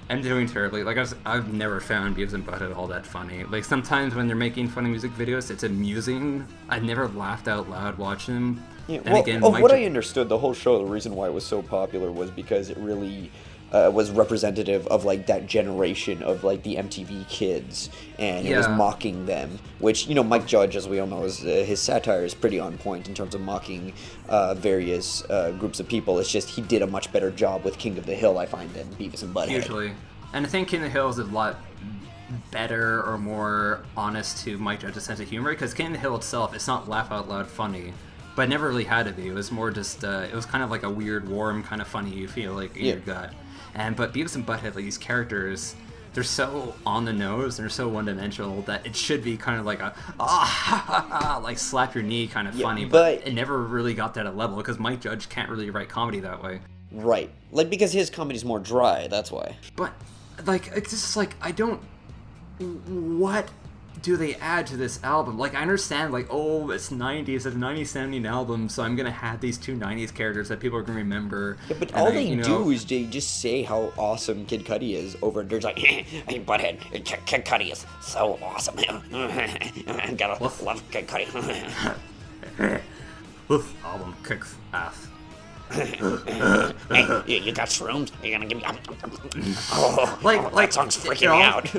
And doing terribly. Like, I've never found Beavis and Butthead all that funny. Like, sometimes when they're making funny music videos, it's amusing. I've never laughed out loud watching them. Yeah, I understood, the whole show, the reason why it was so popular was because it really was representative of, like, that generation of, like, the MTV kids, and it was mocking them, which, you know, Mike Judge, as we all know, his satire is pretty on point in terms of mocking various groups of people. It's just he did a much better job with King of the Hill, I find, than Beavis and Butthead. Usually. And I think King of the Hill is a lot better or more honest to Mike Judge's sense of humor, because King of the Hill itself, it's not laugh out loud funny, but it never really had to be. It was more just, it was kind of like a weird, warm kind of funny you feel like in your gut. But Beavis and Butthead, like, these characters, they're so on the nose, they're so one-dimensional that it should be kind of like a like slap your knee kind of funny, but it never really got that at level because Mike Judge can't really write comedy that way. Right, like, because his comedy's more dry, that's why. But like, it's just like, I don't. What do they add to this album? Like, I understand, like, oh, it's 90s, it's a 90s sounding album, so I'm gonna have these two 90s characters that people are gonna remember. Yeah, but all they do is they just say how awesome Kid Cudi is over and there's like, hey, Butthead, Kid Cudi is so awesome. I gotta love Kid Cudi. This album kicks ass. Hey, you got shrooms? Are you gonna give me? That song's freaking me out.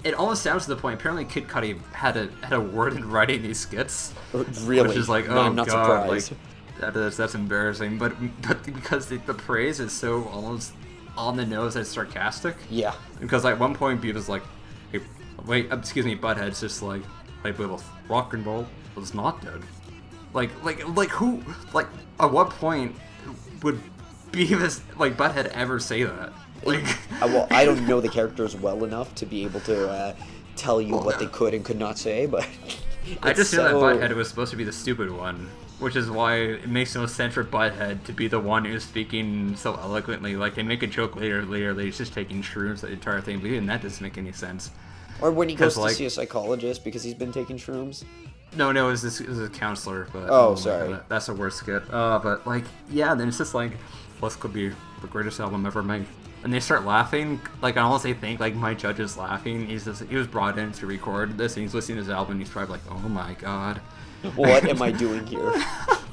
It almost sounds to the point. Apparently, Kid Cudi had a word in writing these skits. Really? Which is like, no, oh I'm not god, surprised. like that's embarrassing. But because the praise is so almost on the nose and sarcastic. Yeah. Because at one point, Beavis like, hey, Butthead's just like, hey, Beavis, rock and roll was not dead. Like who? Like, at what point would Beavis, like, Butthead ever say that? Like, well, I don't know the characters well enough to be able to tell you what they could and could not say, but I just feel that Butthead was supposed to be the stupid one, which is why it makes no sense for Butthead to be the one who's speaking so eloquently. Like, they make a joke later that he's just taking shrooms the entire thing, but even that doesn't make any sense. Or when he goes to see a psychologist because he's been taking shrooms. No, it was a counselor. But oh, sorry. That's a worse skit. But, like, yeah, then it's just like, this could be the greatest album ever made. And they start laughing, like, unless they think, like, Mike Judge is laughing. He was brought in to record this, and he's listening to his album, and he's probably like, oh my god. What am I doing here?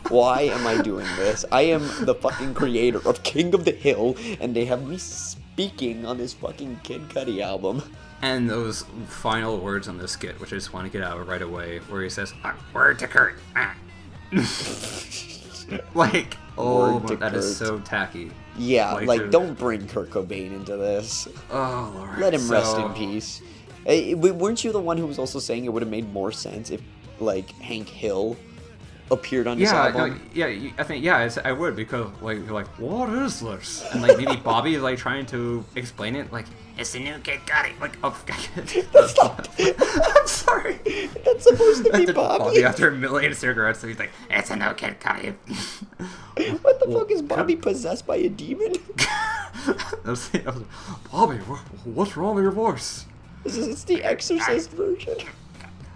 Why am I doing this? I am the fucking creator of King of the Hill, and they have me speaking on this fucking Kid Cudi album. And those final words on the skit, which I just want to get out right away, where he says, word to Kurt. Like, oh, that is so tacky. Yeah, like don't bring Kurt Cobain into this. Oh, Lord. Let him rest in peace. Weren't you the one who was also saying it would have made more sense if, like, Hank Hill appeared on this album? I think I would, because, like, you're like, what is this? And, like, maybe Bobby is, like, trying to explain it, like, it's the new Kid Cudi. Like, oh, that's not. I'm sorry. That's supposed to be Bobby. After a million cigarettes, so he's like, it's a new Kid Cudi. What the fuck, is Bobby possessed by a demon? Bobby, what's wrong with your voice? It's the Exorcist version.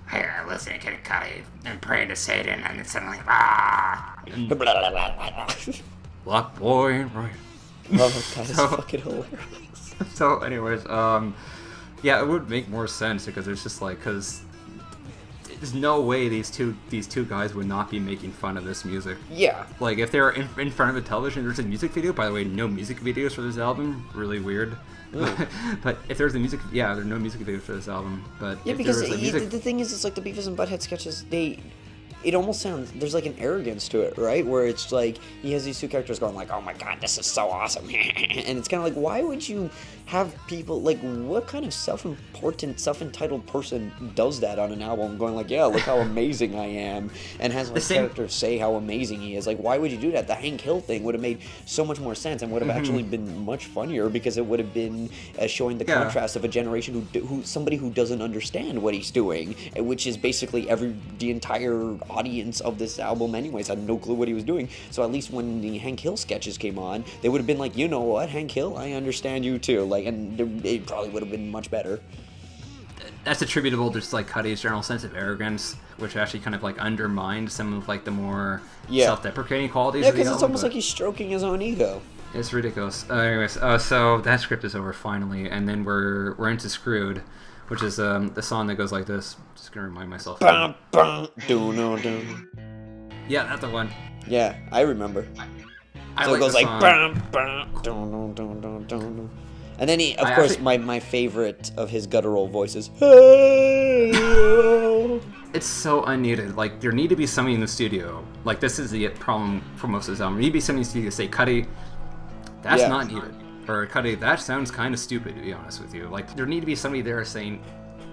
Hey, listening to Kudi and praying to Satan, and it's suddenly, ah! Black boy, right? Oh, that is fucking hilarious. So, anyways, yeah, it would make more sense because it's just like, because there's no way these two guys would not be making fun of this music. Yeah. Like, if they were in front of a television, there's a music video. By the way, no music videos for this album. Really weird. But if there's a music, yeah, there's no music video for this album. But Yeah, if because there was a music... the thing is, it's like the Beavis and Butthead sketches, it almost sounds, there's like an arrogance to it, right? Where it's like, he has these two characters going like, oh my god, this is so awesome. And it's kind of like, why would you have people, like, what kind of self-important, self-entitled person does that on an album, going like, yeah, look how amazing I am, and has like characters say how amazing he is? Like, why would you do that? The Hank Hill thing would have made so much more sense and would have actually been much funnier, because it would have been showing the contrast of a generation who somebody who doesn't understand what he's doing, which is basically the entire audience of this album anyways had no clue what he was doing. So at least when the Hank Hill sketches came on, they would have been like, you know what, Hank Hill, I understand you too. Like, and it probably would have been much better. That's attributable to just like Kudi's general sense of arrogance, which actually kind of like undermined some of like the more self-deprecating qualities. Yeah, of the because it's album, almost like he's stroking his own ego. It's ridiculous. Anyways, so that script is over finally, and then we're into Screwed, which is the song that goes like this. Just gonna remind myself. Yeah, that's the one. Yeah, I remember. I so like it goes the like song. And then he, of I course, actually- my favorite of his guttural voices. Hey, It's so unneeded. Like, there need to be somebody in the studio. Like, this is the problem for most of this album. There need to be somebody in the studio to say, Kudi, that's not needed. Or, Kudi, that sounds kind of stupid, to be honest with you. Like, there need to be somebody there saying,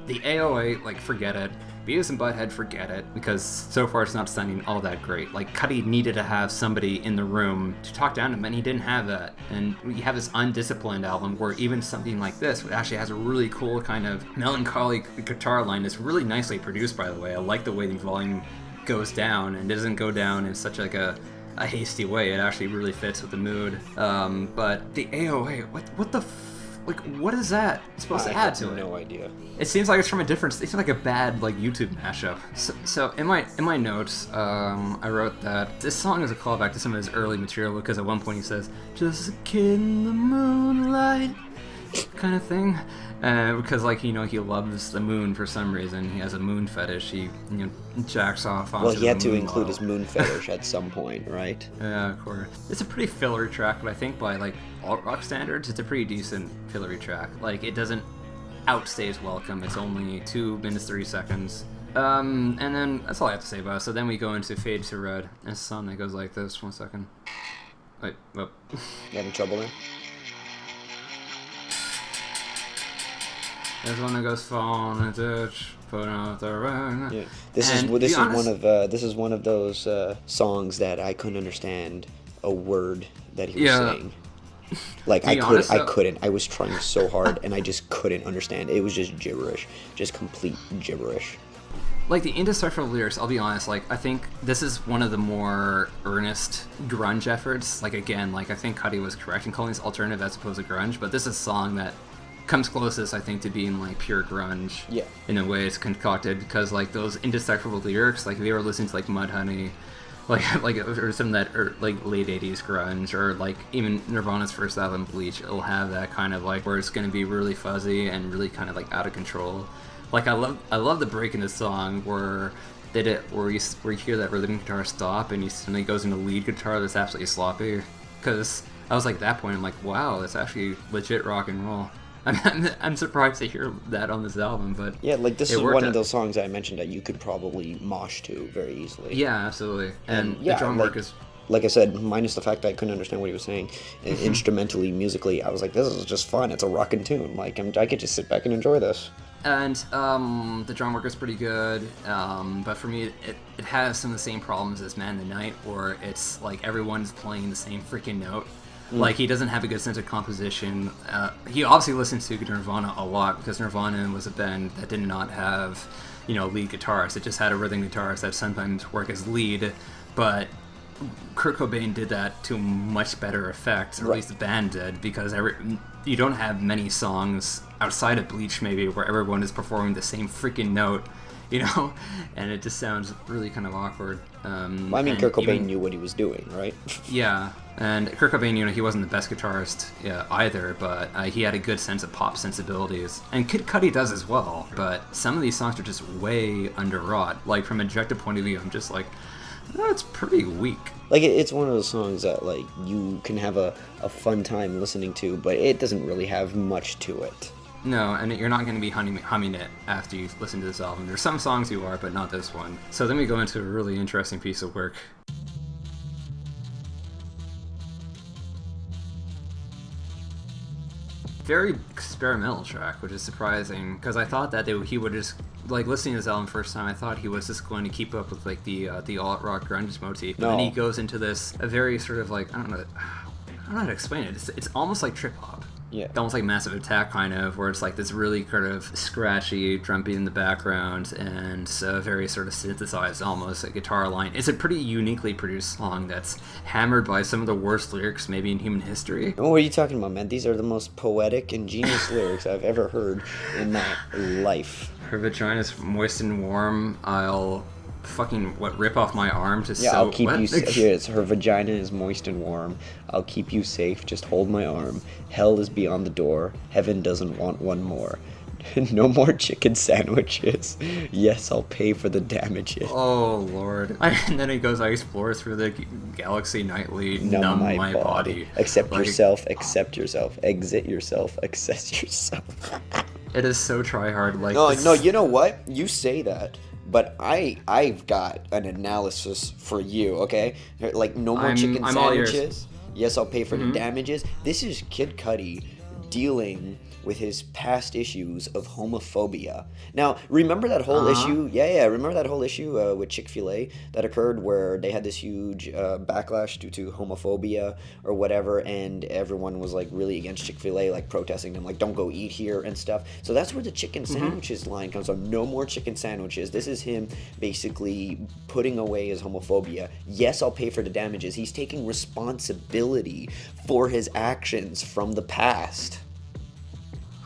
the AOA, like, forget it. Beavis and Butthead, forget it. Because so far it's not sounding all that great. Like, Kudi needed to have somebody in the room to talk down to him, and he didn't have that. And we have this undisciplined album where even something like this, which actually has a really cool kind of melancholy guitar line that's really nicely produced, by the way. I like the way the volume goes down, and doesn't go down in such like a hasty way. It actually really fits with the mood. But the AOA, what the like, what is that supposed to add to it? I have no idea. It seems like it's from a different. It seems like a bad like YouTube mashup. So in my notes, I wrote that this song is a callback to some of his early material, because at one point he says, "Just a kid in the moonlight," kind of thing. Because like, you know, he loves the moon for some reason. He has a moon fetish. He, you know, jacks off onto the moon. Well, he had to include model. his moon fetish at some point, right? Yeah, of course. It's a pretty fillery track, but I think by like alt rock standards, it's a pretty decent fillery track. Like, it doesn't outstay its welcome. It's only 2 minutes 30 seconds. And then that's all I have to say about it. So then we go into Fade to Red. It's a song that goes like this. 1 second. Wait, whoop. You having trouble there? There's one that goes fall in the ditch, put out the rain. Yeah. This is one of those songs that I couldn't understand a word that he was saying. Like, I couldn't. I was trying so hard, and I just couldn't understand. It was just gibberish, just complete gibberish. Like, the indestructible lyrics, I'll be honest, like, I think this is one of the more earnest grunge efforts. Like, again, like, I think Kudi was correct in calling this alternative as opposed to grunge, but this is a song that comes closest, I think, to being like pure grunge. Yeah. In a way it's concocted, because like those indestructible lyrics, like they were listening to like Mudhoney, like or some of that like late 80s grunge, or like even Nirvana's first album Bleach. It'll have that kind of like where it's going to be really fuzzy and really kind of like out of control. Like, I love the break in the song where you hear that rhythm guitar stop and he suddenly goes into lead guitar that's absolutely sloppy. Because I was like, at that point I'm like, wow, that's actually legit rock and roll. I'm surprised to hear that on this album, but yeah, like this is one of those songs I mentioned that you could probably mosh to very easily. Yeah, absolutely. And the drum work is, like I said, minus the fact that I couldn't understand what he was saying, instrumentally, musically, I was like, this is just fun. It's a rockin' tune. Like, I could just sit back and enjoy this. And the drum work is pretty good, but for me, it has some of the same problems as Man in the Night, where it's like everyone's playing the same freaking note. Like, he doesn't have a good sense of composition. He obviously listens to Nirvana a lot, because Nirvana was a band that did not have, you know, lead guitarists. It just had a rhythm guitarist that sometimes work as lead, but Kurt Cobain did that to much better effect, or at least the band did, because you don't have many songs outside of Bleach, maybe, where everyone is performing the same freaking note you know, and it just sounds really kind of awkward. Well, I mean, Kurt Cobain knew what he was doing, right? Yeah, and Kurt Cobain, you know, he wasn't the best guitarist either, but he had a good sense of pop sensibilities, and Kid Cudi does as well. But some of these songs are just way underwrought. Like from an objective point of view, I'm just like, oh, it's pretty weak. Like, it's one of those songs that, like, you can have a fun time listening to, but it doesn't really have much to it. No, and you're not going to be humming it after you listen to this album. There's some songs you are, but not this one. So then we go into a really interesting piece of work. Very experimental track, which is surprising, because I thought that he would just, like, listening to this album first time, I thought he was just going to keep up with, like, the alt-rock grunge motif. But then he goes into this, a very sort of, like, I don't know how to explain it. It's almost like trip-hop. Yeah. Almost like Massive Attack, kind of, where it's like this really kind of scratchy drum beat in the background and very sort of synthesized, almost a guitar line. It's a pretty uniquely produced song that's hammered by some of the worst lyrics maybe in human history. What are you talking about, man? These are the most poetic and genius lyrics I've ever heard in my life. Her vagina's moist and warm. I'll fucking rip off my arm to Yeah, sew. I'll keep you. Here, it's her vagina is moist and warm. I'll keep you safe. Just hold my arm. Hell is beyond the door. Heaven doesn't want one more. No more chicken sandwiches. Yes, I'll pay for the damages. Oh Lord! And then he goes, I explore through the galaxy nightly, numb my body. Accept Like, yourself. Accept yourself. Exit yourself. Access yourself. It is so try hard. Like No, you know what? You say that. But I've got an analysis for you, okay? Like, no more chicken I'm all ears. sandwiches. Yes, I'll pay for the damages. This is Kid Cudi dealing with his past issues of homophobia. Now, remember that whole issue? Yeah, remember that whole issue with Chick-fil-A that occurred where they had this huge backlash due to homophobia or whatever, and everyone was, like, really against Chick-fil-A, like, protesting them, like, don't go eat here and stuff. So that's where the chicken sandwiches line comes from. No more chicken sandwiches. This is him basically putting away his homophobia. Yes, I'll pay for the damages. He's taking responsibility for his actions from the past.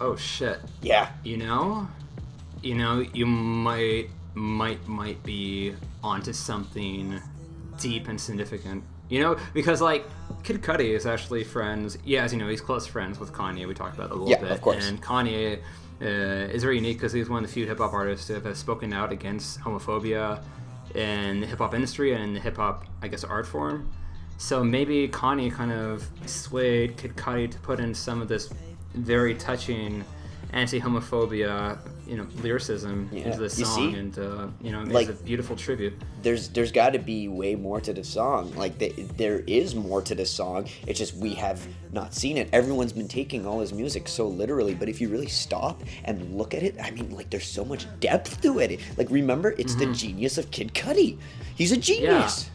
Oh shit. Yeah. You know, you might be onto something deep and significant. You know, because like Kid Cudi is actually friends. Yeah, as you know, he's close friends with Kanye. We talked about it a little bit. Yeah, of course. And Kanye is very unique because he's one of the few hip hop artists that have spoken out against homophobia in the hip hop industry and in the hip hop, I guess, art form. So maybe Kanye kind of swayed Kid Cudi to put in some of this very touching anti-homophobia, lyricism into the song, and it makes a beautiful tribute. There's got to be way more to the song. Like there is more to this song. It's just we have not seen it. Everyone's been taking all his music so literally, but if you really stop and look at it, I mean, like there's so much depth to it. Like remember, it's the genius of Kid Cudi. He's a genius.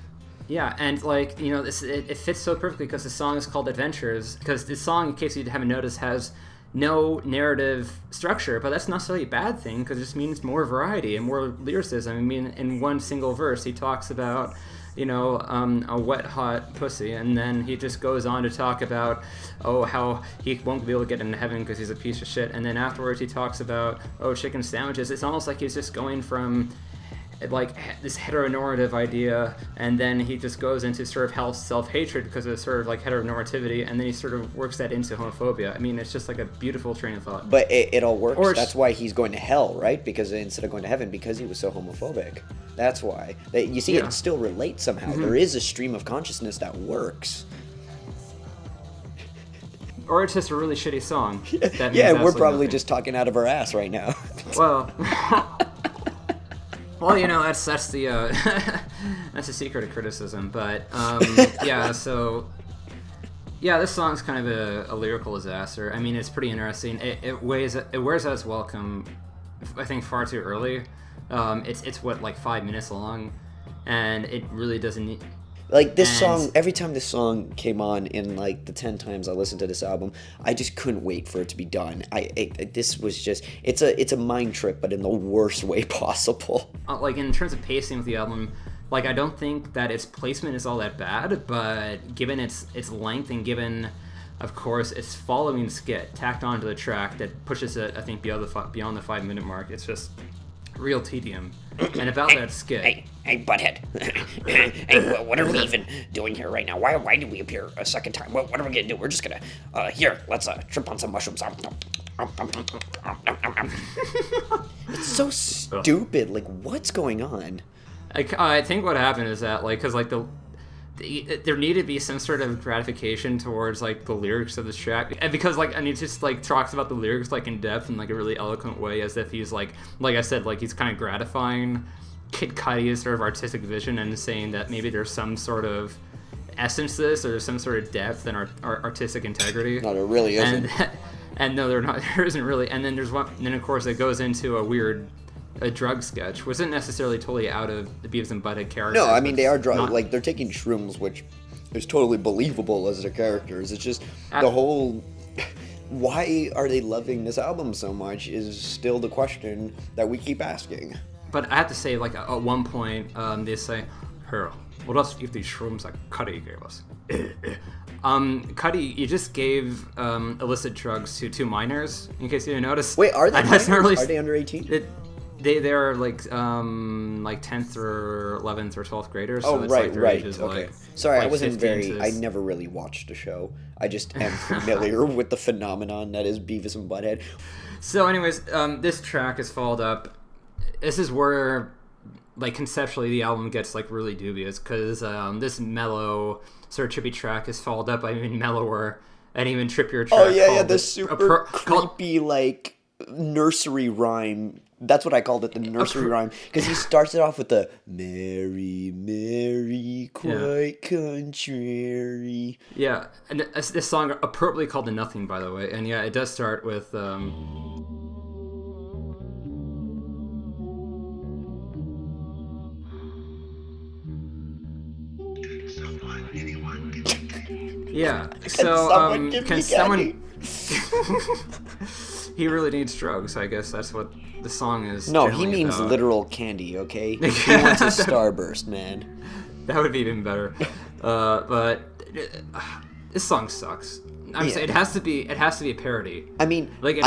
Yeah, and like, it fits so perfectly because the song is called Adventures, because this song, in case you haven't noticed, has no narrative structure, but that's not necessarily a bad thing because it just means more variety and more lyricism. I mean, in one single verse, he talks about, a wet, hot pussy, and then he just goes on to talk about, how he won't be able to get into heaven because he's a piece of shit, and then afterwards he talks about, chicken sandwiches. It's almost like he's just going from like this heteronormative idea, and then he just goes into sort of self-hatred because of sort of like heteronormativity, and then he sort of works that into homophobia. I mean, it's just like a beautiful train of thought. But it all works. That's why he's going to hell, right? Because instead of going to heaven, because he was so homophobic. That's why. You see, it still relates somehow. There is a stream of consciousness that works. Or it's just a really shitty song. Yeah, we're probably just talking out of our ass right now. Well... Well, that's the that's the secret of criticism. But this song's kind of a lyrical disaster. I mean, it's pretty interesting. It wears out its welcome, I think, far too early. It's like 5 minutes long, and it really doesn't. Like this song, every time this song came on in like the 10 times I listened to this album, I just couldn't wait for it to be done. This was just, it's a mind trip, but in the worst way possible. Like in terms of pacing with the album, like I don't think that its placement is all that bad, but given its length and given, of course, its following skit tacked onto the track that pushes it, I think, beyond the 5 minute mark, it's just real tedium. And about that skit. Hey, Butthead. Hey, what are we even doing here right now? Why did we appear a second time? What are we gonna do? We're just gonna, here, let's trip on some mushrooms. It's so stupid. Like, what's going on? I think what happened is that, like, because, like, there needed to be some sort of gratification towards, like, the lyrics of this track. And because, like, and he just, like, talks about the lyrics, like, in depth in, like, a really eloquent way, as if he's, like I said, like, he's kind of gratifying Kid Cudi's sort of artistic vision and saying that maybe there's some sort of essence to this, or there's some sort of depth and artistic integrity. No, there really isn't. And no, there isn't really. And then there's one. And then of course it goes into a drug sketch, which isn't necessarily totally out of the Beavis and Butthead character. No, I mean they are like they're taking shrooms, which is totally believable as their characters. It's just the whole. Why are they loving this album so much is still the question that we keep asking. But I have to say, like, at one point, they say, "Here, what else if these shrooms like Kudi gave us?" Kudi, you just gave illicit drugs to 2 minors, in case you didn't notice. Wait, are they minors? Really, are they under 18? They're like 10th or 11th or 12th graders. So Oh, it's right, like their right. ages, Okay. like, Sorry, like I wasn't 15 I never really watched the show. I just am familiar with the phenomenon that is Beavis and Butthead. So anyways, this track is followed up. This is where, like, conceptually the album gets, like, really dubious, because this mellow sort of trippy track is followed up by an even mellower and even trippier track. Oh yeah, the super creepy like nursery rhyme. That's what I called it, the nursery rhyme, because he starts it off with the "Mary, Mary, quite contrary." Yeah, and this song appropriately called "The Nothing," by the way, and yeah, it does start with. Yeah, so can someone? He really needs drugs. I guess that's what the song is. No, he means about. Literal candy. Okay, he wants a starburst, man. That would be even better. But this song sucks. I'm saying it has to be a parody. I mean, like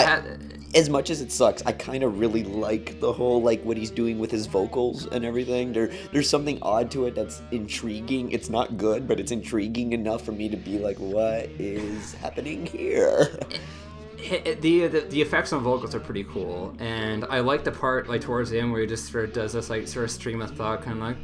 as much as it sucks, I kind of really like the whole, like, what he's doing with his vocals and everything. There's something odd to it that's intriguing. It's not good, but it's intriguing enough for me to be like, what is happening here? The effects on vocals are pretty cool, and I like the part, like, towards the end where he just sort of does this, like, sort of stream of thought, kind of like,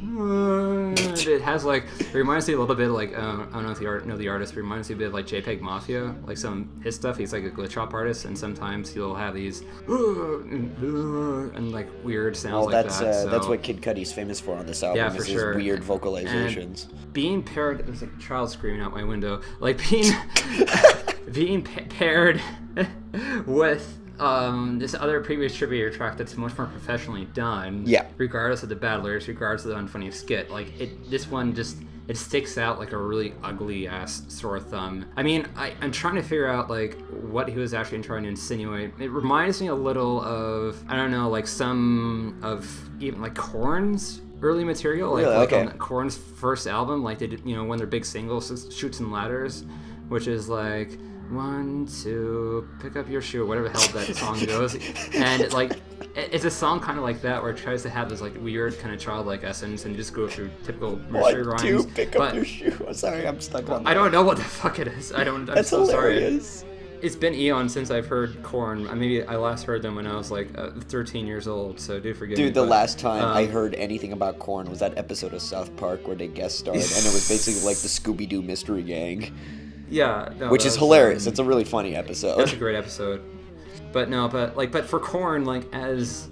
it has, like, it reminds me a little bit, like, I don't know if you know the artist, but it reminds me a bit of, like, JPEG Mafia, like, his stuff. He's, like, a glitch hop artist, and sometimes he'll have these and, like, weird sounds like that. Well, that's what Kid Cudi's famous for on this album, yeah, for is sure. his weird vocalizations. And being paired, there's, like, a child screaming out my window, like, being paired with this other previous tribute track that's much more professionally done. Yeah. Regardless of the bad lyrics, regardless of the unfunny skit, like this one just sticks out like a really ugly ass sore thumb. I mean, I'm trying to figure out like what he was actually trying to insinuate. It reminds me a little of, I don't know, like some of even like Korn's early material, like, really? Okay. On Korn's first album, like they did, you know, one of their big singles, Chutes and Ladders, which is like 1, 2, pick up your shoe, whatever the hell that song goes. And like it's a song kind of like that where it tries to have this like weird kind of childlike essence and just go through typical nursery rhymes. 1, 2, pick up your shoe. Sorry, I'm stuck on that. I don't know what the fuck it is. I'm That's so hilarious. Sorry. It's been eons since I've heard Korn. Maybe I last heard them when I was like 13 years old, so do forgive me. Dude, the last time I heard anything about Korn was that episode of South Park where they guest starred, and it was basically like the Scooby-Doo Mystery Gang. Yeah, no, which is hilarious. It's a really funny episode. That's a great episode. But for Korn, like as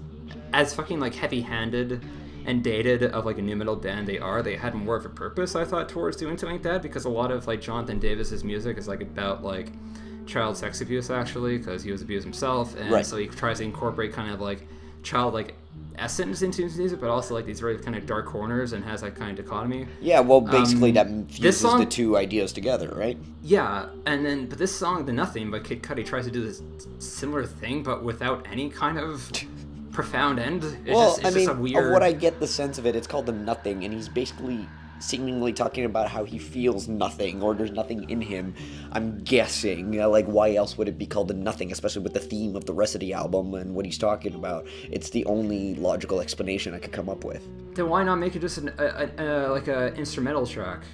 fucking like heavy-handed and dated of like a new metal band they had more of a purpose, I thought, towards doing something like that, because a lot of like Jonathan Davis's music is like about like child sex abuse, actually, because he was abused himself, and so he tries to incorporate kind of like childlike essence into his music, but also like these very kind of dark corners, and has that kind of dichotomy. Yeah, well, basically that fuses song, the two ideas together, right? Yeah, but this song, The Nothing by Kid Cudi, tries to do this similar thing, but without any kind of profound end. It's just a weird... of what I get the sense of it, it's called The Nothing, and he's basically seemingly talking about how he feels nothing or there's nothing in him. I'm guessing, like, why else would it be called a nothing, especially with the theme of the rest of the album and what he's talking about? It's the only logical explanation I could come up with. Then why not make it just like a instrumental track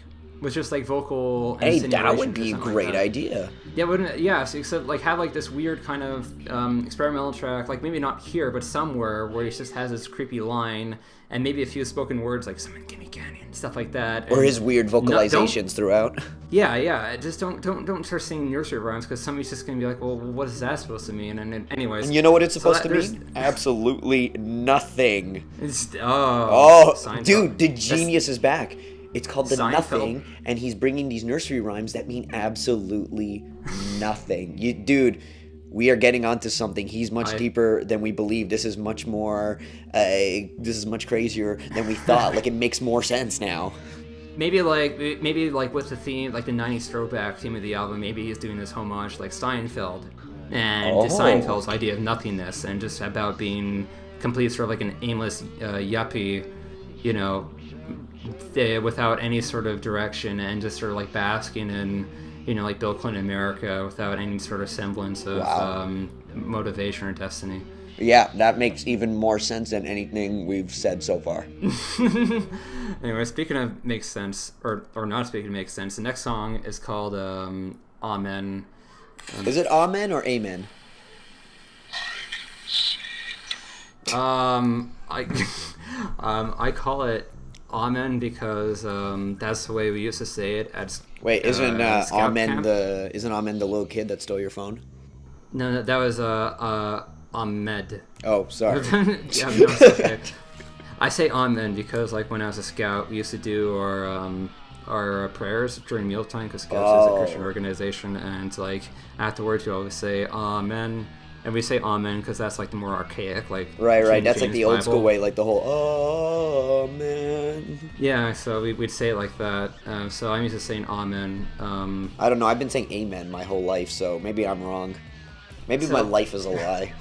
with just like vocal? Hey, that would be a great idea. Yeah, wouldn't it? Yeah, so except like have like this weird kind of experimental track, like maybe not here, but somewhere where he just has this creepy line and maybe a few spoken words like "Someone give me canyon," stuff like that. Or his weird vocalizations throughout. Yeah. Just don't start singing nursery rhymes because somebody's just gonna be like, well, what is that supposed to mean? And anyways, And you know what it's supposed to mean? Absolutely nothing. Oh, dude, the genius is back. It's called the Seinfeld. Nothing, and he's bringing these nursery rhymes that mean absolutely nothing. Dude, we are getting onto something. He's much deeper than we believe. This is much more. This is much crazier than we thought. Like, it makes more sense now. Maybe like with the theme, like the '90s throwback theme of the album, maybe he's doing this homage like Seinfeld, and to Seinfeld's idea of nothingness and just about being complete sort of like an aimless yuppie, you know, without any sort of direction and just sort of like basking in, you know, like Bill Clinton America without any sort of semblance of motivation or destiny. Yeah, that makes even more sense than anything we've said so far. Anyway, speaking of makes sense, or not speaking of makes sense, the next song is called Amen. Is it Amen or Amen? I call it Amen because that's the way we used to say it at. Wait, isn't Amen camp. isn't Amen the little kid that stole your phone? No, that was Ahmed. Oh, sorry. Yeah, no, it's okay. I say Amen because like when I was a scout, we used to do our prayers during mealtime because Scouts is a Christian organization, and like afterwards you always say Amen. And we say Amen because that's like the more archaic, like right. King That's James like the old Bible. school way, like the whole Amen. Yeah, so we'd say it like that. So I'm used to saying Amen. I don't know. I've been saying Amen my whole life, so maybe I'm wrong. Maybe my life is a lie.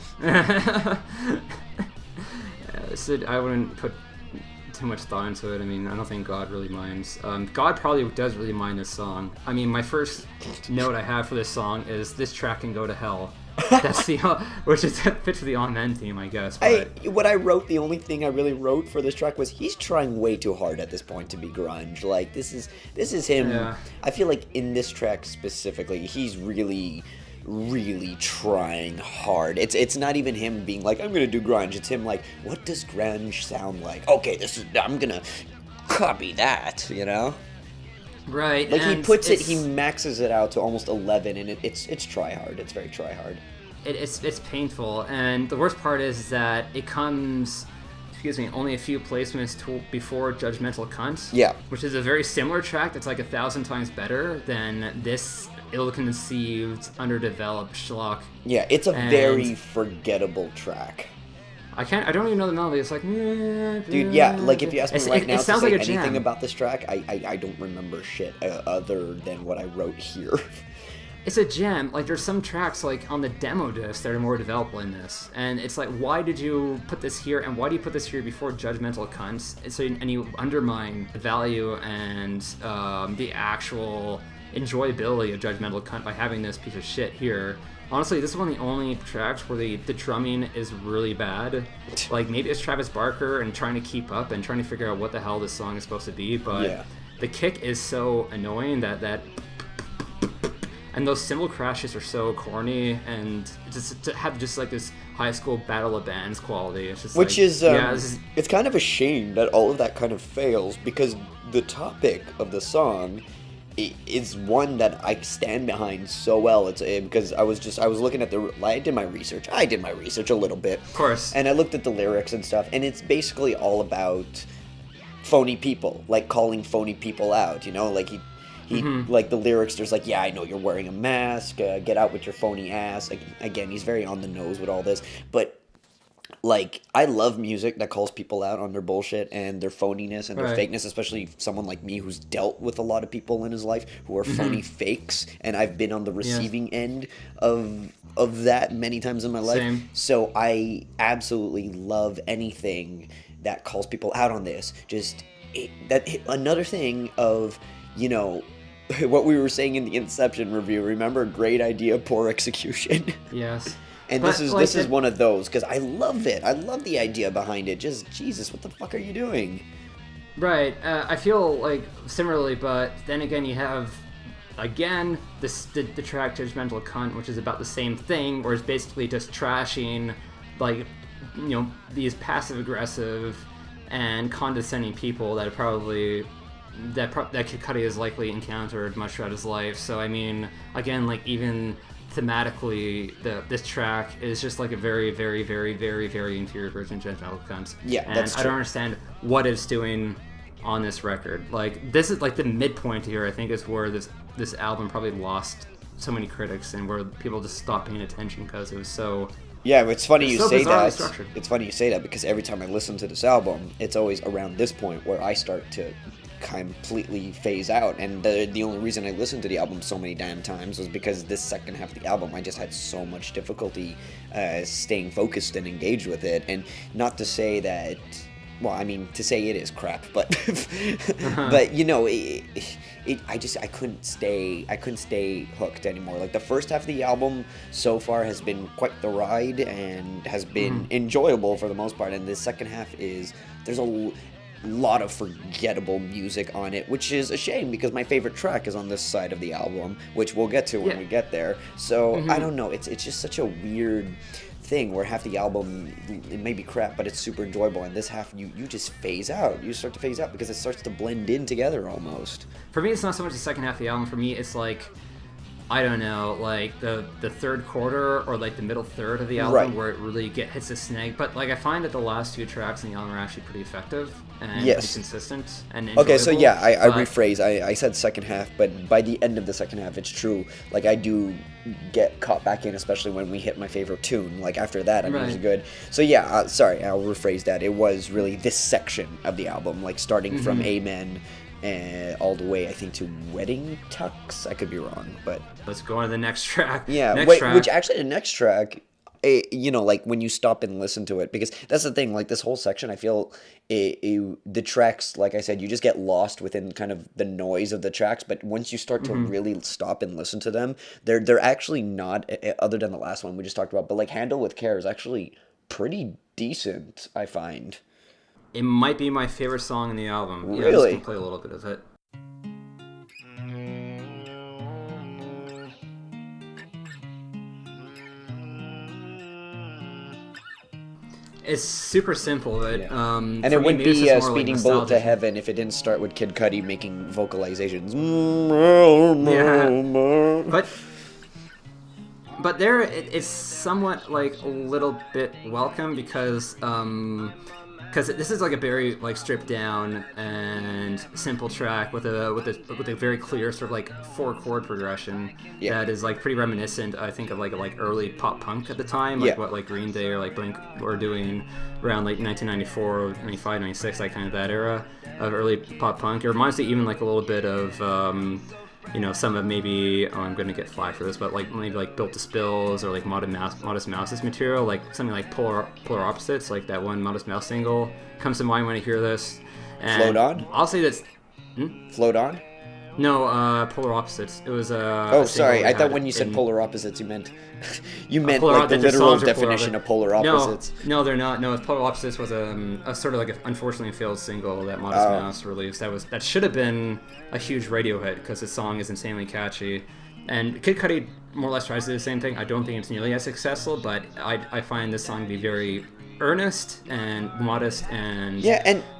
So I wouldn't put too much thought into it. I mean, I don't think God really minds. God probably does really mind this song. I mean, my first note I have for this song is this track can go to hell. That's the which is fits the Amen theme, I guess. But The only thing I really wrote for this track was he's trying way too hard at this point to be grunge. Like this is him. Yeah. I feel like in this track specifically, he's really trying hard. It's not even him being like, I'm gonna do grunge. It's him like, what does grunge sound like? Okay, I'm gonna copy that, you know? right, Like, and he puts it, he maxes it out to almost 11, and it's try hard. It's very try hard. It's painful, and the worst part is that it comes, only a few placements before Judgemental Cunt. Yeah. Which is a very similar track that's like 1,000 times better than this ill-conceived, underdeveloped schlock. Yeah, it's a very forgettable track. I don't even know the melody. It's like, dude. Yeah, like if you ask me right now to sounds say like a anything jam. about this track, I don't remember shit other than what I wrote here. It's a jam. Like there's some tracks like on the demo disc that are more developed than this, and it's like, why did you put this here, and why do you put this here before Judgemental Cunts? And you undermine the value and the actual enjoyability of Judgemental Cunt by having this piece of shit here. Honestly, this is one of the only tracks where the drumming is really bad. Like, maybe it's Travis Barker and trying to keep up and trying to figure out what the hell this song is supposed to be, but the kick is so annoying that and those cymbal crashes are so corny, and just to have just like this high school battle of bands quality. It's just it's kind of a shame that all of that kind of fails, because the topic of the song is one that I stand behind so well. It's because I was looking at I did my research a little bit, of course, and I looked at the lyrics and stuff, and it's basically all about phony people, like calling phony people out, you know, like he like the lyrics, there's like, yeah, I know you're wearing a mask, get out with your phony ass. Again, he's very on the nose with all this, but like, I love music that calls people out on their bullshit and their phoniness and their fakeness, especially someone like me who's dealt with a lot of people in his life who are phony fakes, and I've been on the receiving end of that many times in my life. Same. So I absolutely love anything that calls people out on this. Just another thing of, what we were saying in the Inception review. Remember, great idea, poor execution. Yes. And But, this is one of those, because I love it. I love the idea behind it. Just, Jesus, what the fuck are you doing? Right. I feel like similarly, but then again, you have, again, the track Judgemental Cunt, which is about the same thing, where it's basically just trashing, like, these passive-aggressive and condescending people that probably... that Kid Cudi has likely encountered much throughout his life. So, I mean, again, like, even thematically, this track is just like a very, very, very, very, very inferior version of Judgemental Cunt. Yeah, and that's true. I don't understand what it's doing on this record. Like, this is like the midpoint here, I think, is where this album probably lost so many critics and where people just stopped paying attention because it was so... Yeah, it's funny you say that. Structured. It's funny you say that because every time I listen to this album, it's always around this point where I start to completely phase out. And the only reason I listened to the album so many damn times was because this second half of the album, I just had so much difficulty staying focused and engaged with it. And not to say that... Well, I mean, to say it is crap, but but I couldn't stay hooked anymore. Like, the first half of the album so far has been quite the ride and has been enjoyable for the most part, and the second half there's a lot of forgettable music on it, which is a shame because my favorite track is on this side of the album, which we'll get to when we get there. So I don't know, it's just such a weird thing where half the album, it may be crap, but it's super enjoyable, and this half you just phase out. You start to phase out because it starts to blend in together almost. For me, it's not so much the second half of the album. For me, it's like, I don't know, like the third quarter or like the middle third of the album where it really hits a snag. But like, I find that the last two tracks in the album are actually pretty effective and pretty consistent and enjoyable. Okay, so yeah, I rephrase. I said second half, but by the end of the second half, it's true. Like, I do get caught back in, especially when we hit my favorite tune. Like, after that, I'm usually good. So yeah, sorry, I'll rephrase that. It was really this section of the album, like starting from Amen all the way, I think, to Wedding Tux. I could be wrong, but let's go on to the next track. Yeah, which actually the next track, like when you stop and listen to it, because that's the thing. Like, this whole section, I feel the tracks, like I said, you just get lost within kind of the noise of the tracks. But once you start to really stop and listen to them, they're actually not, other than the last one we just talked about. But like, Handle with Care is actually pretty decent, I find. It might be my favorite song in the album. Really? Yeah, I'm just gonna play a little bit of it. It's super simple, but and it wouldn't be Speeding Bullet to Heaven if it didn't start with Kid Cudi making vocalizations. Yeah. But there, it's somewhat like a little bit welcome because this is like a very like stripped down and simple track with a very clear sort of like 4-chord progression that is like pretty reminiscent, I think, of like early pop punk at the time, like what like Green Day or like Blink were doing around like 1994, 95, 96, like kind of that era of early pop punk. It reminds me even like a little bit of some of maybe, I'm going to get flack for this, but like maybe like Built to Spills or like Modest Mouse's material, like something like Polar Opposites, like that one Modest Mouse single comes to mind when I hear this. And Float On? I'll say that's... Float On? No, Polar Opposites. It was oh, sorry. I thought when you said Polar Opposites, you meant like the literal definition of Polar Opposites. No, they're not. No, Polar Opposites was a sort of like an unfortunately failed single that Modest Mouse released. That should have been a huge radio hit because the song is insanely catchy. And Kid Cudi more or less tries to do the same thing. I don't think it's nearly as successful, but I find this song to be very earnest and modest and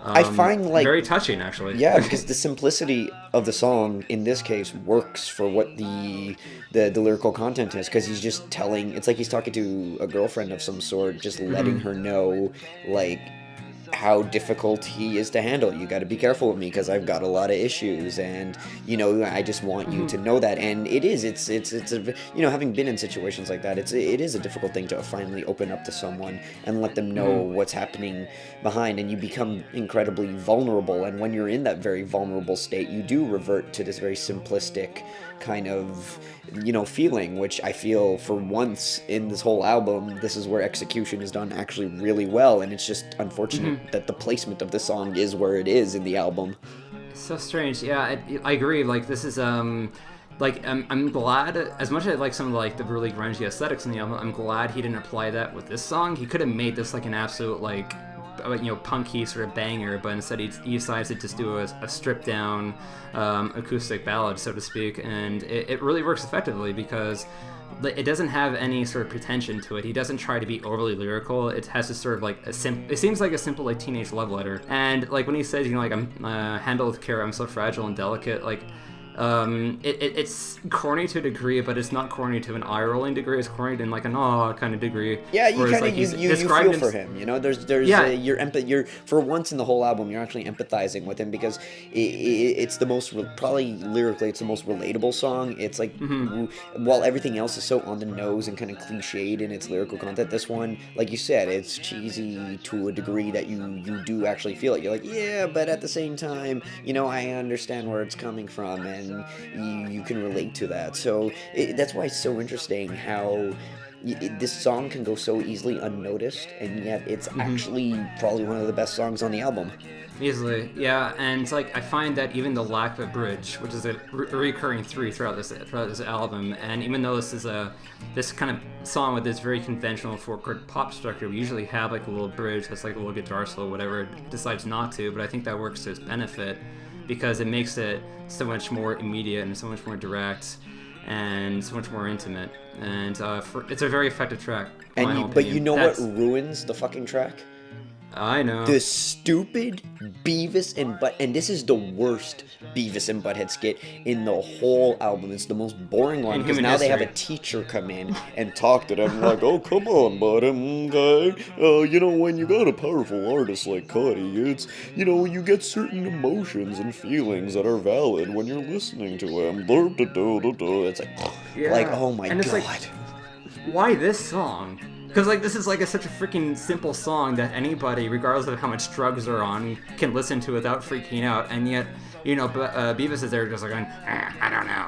I find like very touching, actually. Yeah, because the simplicity of the song in this case works for what the lyrical content is, because he's just telling, it's like he's talking to a girlfriend of some sort, just letting her know like how difficult he is to handle. You got to be careful with me because I've got a lot of issues, and I just want you to know that. And it's having been in situations like that, it is a difficult thing to finally open up to someone and let them know what's happening behind, and you become incredibly vulnerable. And when you're in that very vulnerable state, you do revert to this very simplistic kind of feeling, which I feel for once in this whole album, this is where execution is done actually really well. And it's just unfortunate that the placement of the song is where it is in the album. It's so strange. Yeah, I agree. Like, this is like I'm glad, as much as I like some of like the really grungy aesthetics in the album, I'm glad he didn't apply that with this song. He could have made this like an absolute like punky sort of banger, but instead he decides to just do a stripped down acoustic ballad, so to speak, and it really works effectively because it doesn't have any sort of pretension to it. He doesn't try to be overly lyrical. It has this sort of like it seems like a simple like teenage love letter. And like when he says, like, I'm handled with care, I'm so fragile and delicate, like it's corny to a degree, but it's not corny to an eye-rolling degree. It's corny in like an aw kind of degree. Yeah, you kind of you feel for him. You're for once in the whole album, you're actually empathizing with him because it's the most probably lyrically, it's the most relatable song. It's like while everything else is so on the nose and kind of cliched in its lyrical content, this one, like you said, it's cheesy to a degree that you do actually feel it. You're like, yeah, but at the same time, I understand where it's coming from, and you can relate to that. So that's why it's so interesting how this song can go so easily unnoticed, and yet it's actually probably one of the best songs on the album. Easily, yeah, and like I find that even the lack of a bridge, which is a recurring throughout this album, and even though this is this kind of song with this very conventional 4-chord pop structure, we usually have like a little bridge that's like a little guitar solo, whatever it decides not to, but I think that works to its benefit, because it makes it so much more immediate and so much more direct and so much more intimate, and it's a very effective track. But you know what ruins the fucking track? I know. The stupid Beavis and this is the worst Beavis and Butthead skit in the whole album. It's the most boring one because now they have a teacher come in and talk to them like, oh, come on, Mortem, guy. When you got a powerful artist like Kudi, it's, you get certain emotions and feelings that are valid when you're listening to him. It's like, oh my God. Like, why this song? Because like this is like such a freaking simple song that anybody, regardless of how much drugs they're on, can listen to without freaking out. And yet, Beavis is there just like going, I don't know,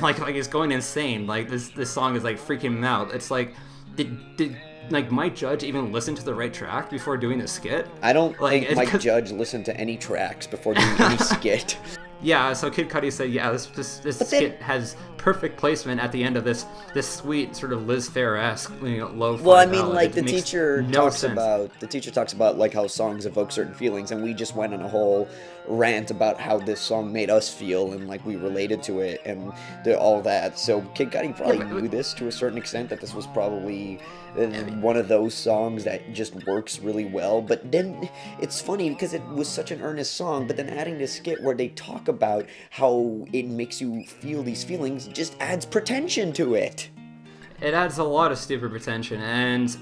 like he's going insane. Like this song is like freaking him out. It's like, did like Mike Judge even listen to the right track before doing the skit? I don't think Mike Judge listened to any tracks before doing any skit. Yeah, so Kid Cudi said, yeah, this skit has perfect placement at the end of this sweet sort of Liz Phair-esque, lo-fi. Well, I mean, like the teacher talks about like how songs evoke certain feelings, and we just went on a whole rant about how this song made us feel and like we related to it and all that. So Kid Cudi probably knew this to a certain extent, that this was probably one of those songs that just works really well. But then it's funny because it was such an earnest song, but then adding this skit where they talk about how it makes you feel these feelings just adds pretension to it. It adds a lot of stupid pretension, and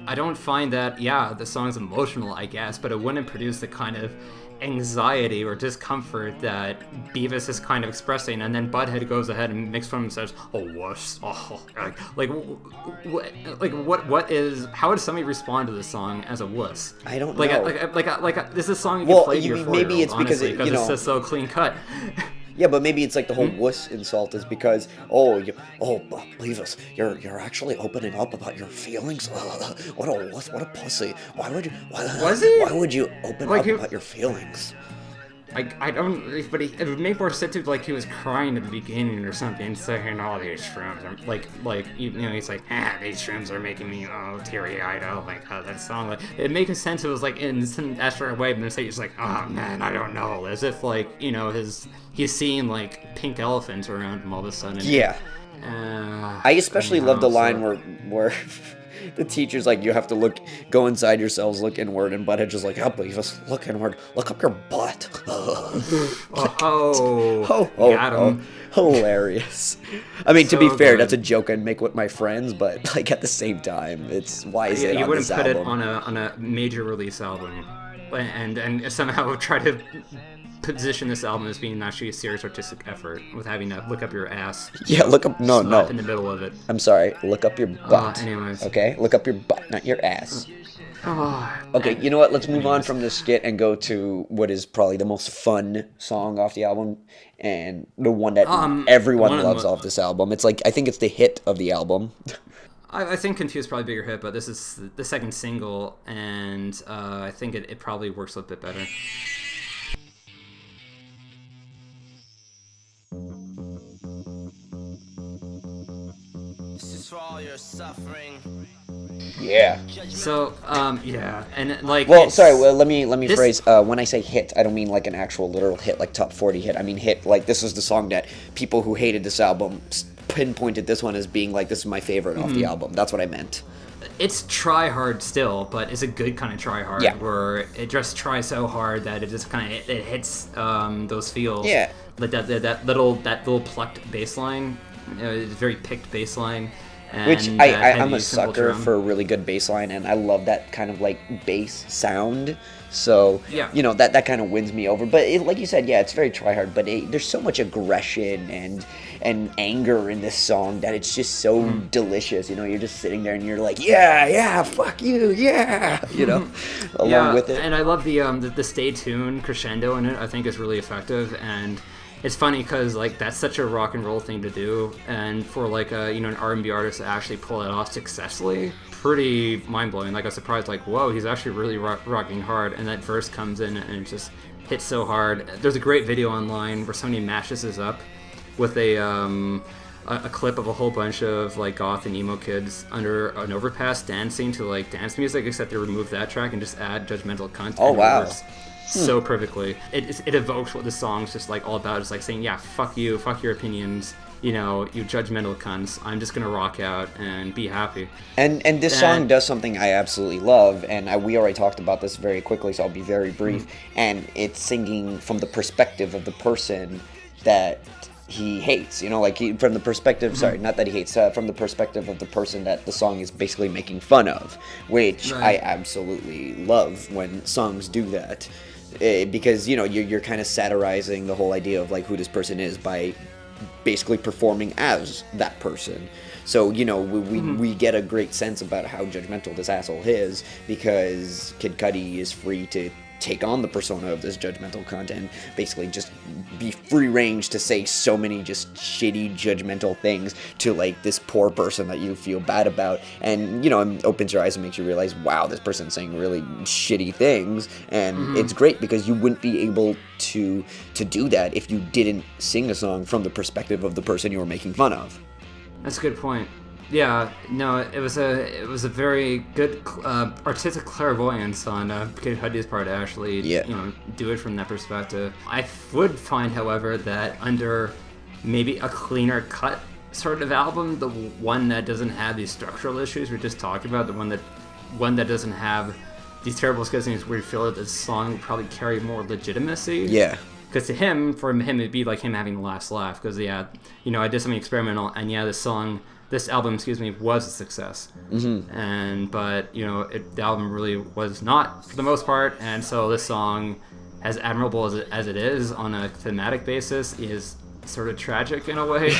I don't find that, the song's emotional, I guess, but it wouldn't produce the kind of anxiety or discomfort that Beavis is kind of expressing, and then Butthead goes ahead and makes fun of him and says, "Oh, wuss." Oh, what is? How would somebody respond to this song as a wuss? I don't know. This is a song you can play to your 4-year-old, maybe it's because honestly, it's just so clean cut. Yeah, but maybe it's like the whole wuss insult is because, Beavis, you're actually opening up about your feelings? What a wuss, what a pussy. Why would you... Why would you open up about your feelings? I don't, but it would make more sense if like he was crying at the beginning or something, saying all these shrooms are he's like, these shrooms are making me teary-eyed. Oh my God, that song. Like, it makes sense. It was like in some abstract way, but instead he's like, oh man, I don't know, as if like he's seeing like pink elephants around him all of a sudden. Yeah. I especially love the line where the teacher's like, you have to go inside yourselves, look inward, and Butthead just like, Beavis, look inward, look up your butt. Got him. Hilarious. I mean, to be fair, that's a joke I'd make with my friends, but like at the same time, it's why is it on this album? You wouldn't put it on a major release album, and somehow try to position this album as being actually a serious artistic effort with having to look up your ass. Yeah, look up no in the middle of it. I'm sorry, look up your butt. Anyways. Okay, look up your butt, not your ass. Okay, you know what? Let's move on from this skit and go to what is probably the most fun song off the album, and the one that everyone loves off this album. It's like, I think it's the hit of the album. I think Confused is probably a bigger hit, but this is the second single, and I think it probably works a little bit better. This is for all your suffering. Yeah. So, yeah, and like. Well, sorry. Well, let me this- phrase. When I say hit, I don't mean like an actual literal hit, like top 40 hit. I mean hit. Like this was the song that people who hated this album pinpointed this one as being like, this is my favorite off the album. That's what I meant. It's try hard still, but it's a good kind of try hard. Yeah. Where it just tries so hard that it just kind of it hits those feels. Yeah. Like that little plucked bass line, it's very picked bass line. Which And I'm heavy, a simple sucker drum. for a really good bass line, and I love that kind of like bass sound. So, Yeah. you know, that kind of wins me over. But like you said, yeah, it's very try hard, but there's so much aggression and anger in this song that it's just so delicious. You know, you're just sitting there and you're like, yeah, fuck you, yeah, you know, along with it. And I love the stay tuned crescendo in it. I think is really effective, and it's funny because like that's such a rock and roll thing to do, and for like an R&B artist to actually pull it off successfully, pretty mind blowing. Like I was surprised, like whoa, he's actually really rocking hard, and that verse comes in and it just hits so hard. There's a great video online where somebody mashes this up with a clip of a whole bunch of like goth and emo kids under an overpass dancing to like dance music, except they remove that track and just add Judgemental Cunt. Oh, and it wow. works so perfectly. It evokes what the song's just like all about. It's like saying, yeah, fuck you, fuck your opinions, you know, you judgmental cunts. I'm just gonna rock out and be happy. And this song does something I absolutely love, and we already talked about this very quickly, so I'll be very brief. And it's singing from the perspective of the person that he hates, you know, like from the perspective, sorry, not that he hates, from the perspective of the person that the song is basically making fun of, which I absolutely love when songs do that. Because, you know, you're kind of satirizing the whole idea of like who this person is by basically performing as that person. So, you know, we get a great sense about how judgmental this asshole is, because Kid Cudi is free to take on the persona of this judgmental cunt and basically just be free range to say so many just shitty judgmental things to like this poor person that you feel bad about, and you know, it opens your eyes and makes you realize, wow, this person's saying really shitty things. And it's great because you wouldn't be able to do that if you didn't sing a song from the perspective of the person you were making fun of. That's a good point. Yeah, no, it was a very good artistic clairvoyance on Kid Cudi's part to actually do it from that perspective. I would find, however, that under maybe a cleaner cut sort of album, the one that doesn't have these structural issues we just talked about, the one that doesn't have these terrible scheduling where you feel that this song would probably carry more legitimacy. Yeah. Because for him, it'd be like him having the last laugh. Because I did something experimental, and this album, was a success. But the album really was not for the most part, and so this song, as admirable as it is on a thematic basis, is sort of tragic in a way,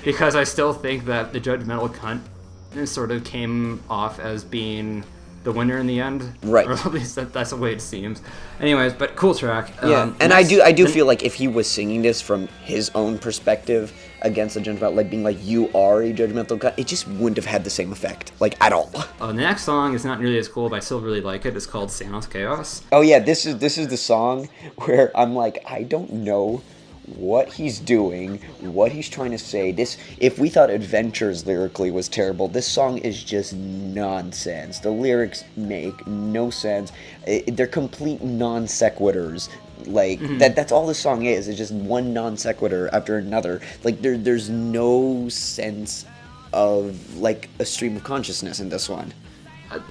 because I still think that the Judgemental Cunt sort of came off as being the winner in the end, right? Or at least that's the way it seems. Anyways, but cool track. Yeah, and I do feel like if he was singing this from his own perspective against the judgmental, like being like, you are a judgmental cunt, it just wouldn't have had the same effect, like at all. The next song is not nearly as cool, but I still really like it. It's called Séance Chaos. Oh yeah, this is the song where I'm like, I don't know what he's doing, what he's trying to say. This, if we thought Adventures lyrically was terrible, this song is just nonsense. The lyrics make no sense. They're complete non sequiturs. Like that's all this song is. It's just one non sequitur after another. Like there's no sense of like a stream of consciousness in this one.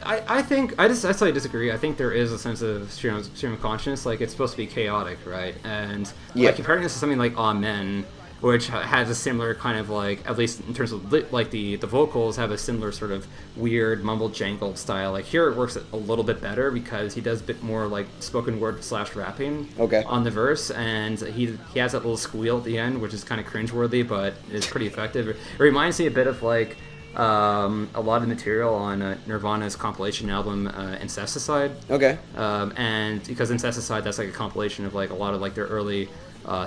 I think I slightly disagree. I think there is a sense of stream of consciousness. Like, it's supposed to be chaotic, right? And like comparing this to something like Amen, which has a similar kind of like, at least in terms of like the vocals have a similar sort of weird mumble jangled style. Like here it works a little bit better because he does a bit more like spoken word / rapping on the verse, and he has that little squeal at the end, which is kind of cringeworthy, but is pretty effective. It reminds me a bit of like a lot of material on Nirvana's compilation album Incesticide. Okay. And because Incesticide, that's like a compilation of like a lot of like their early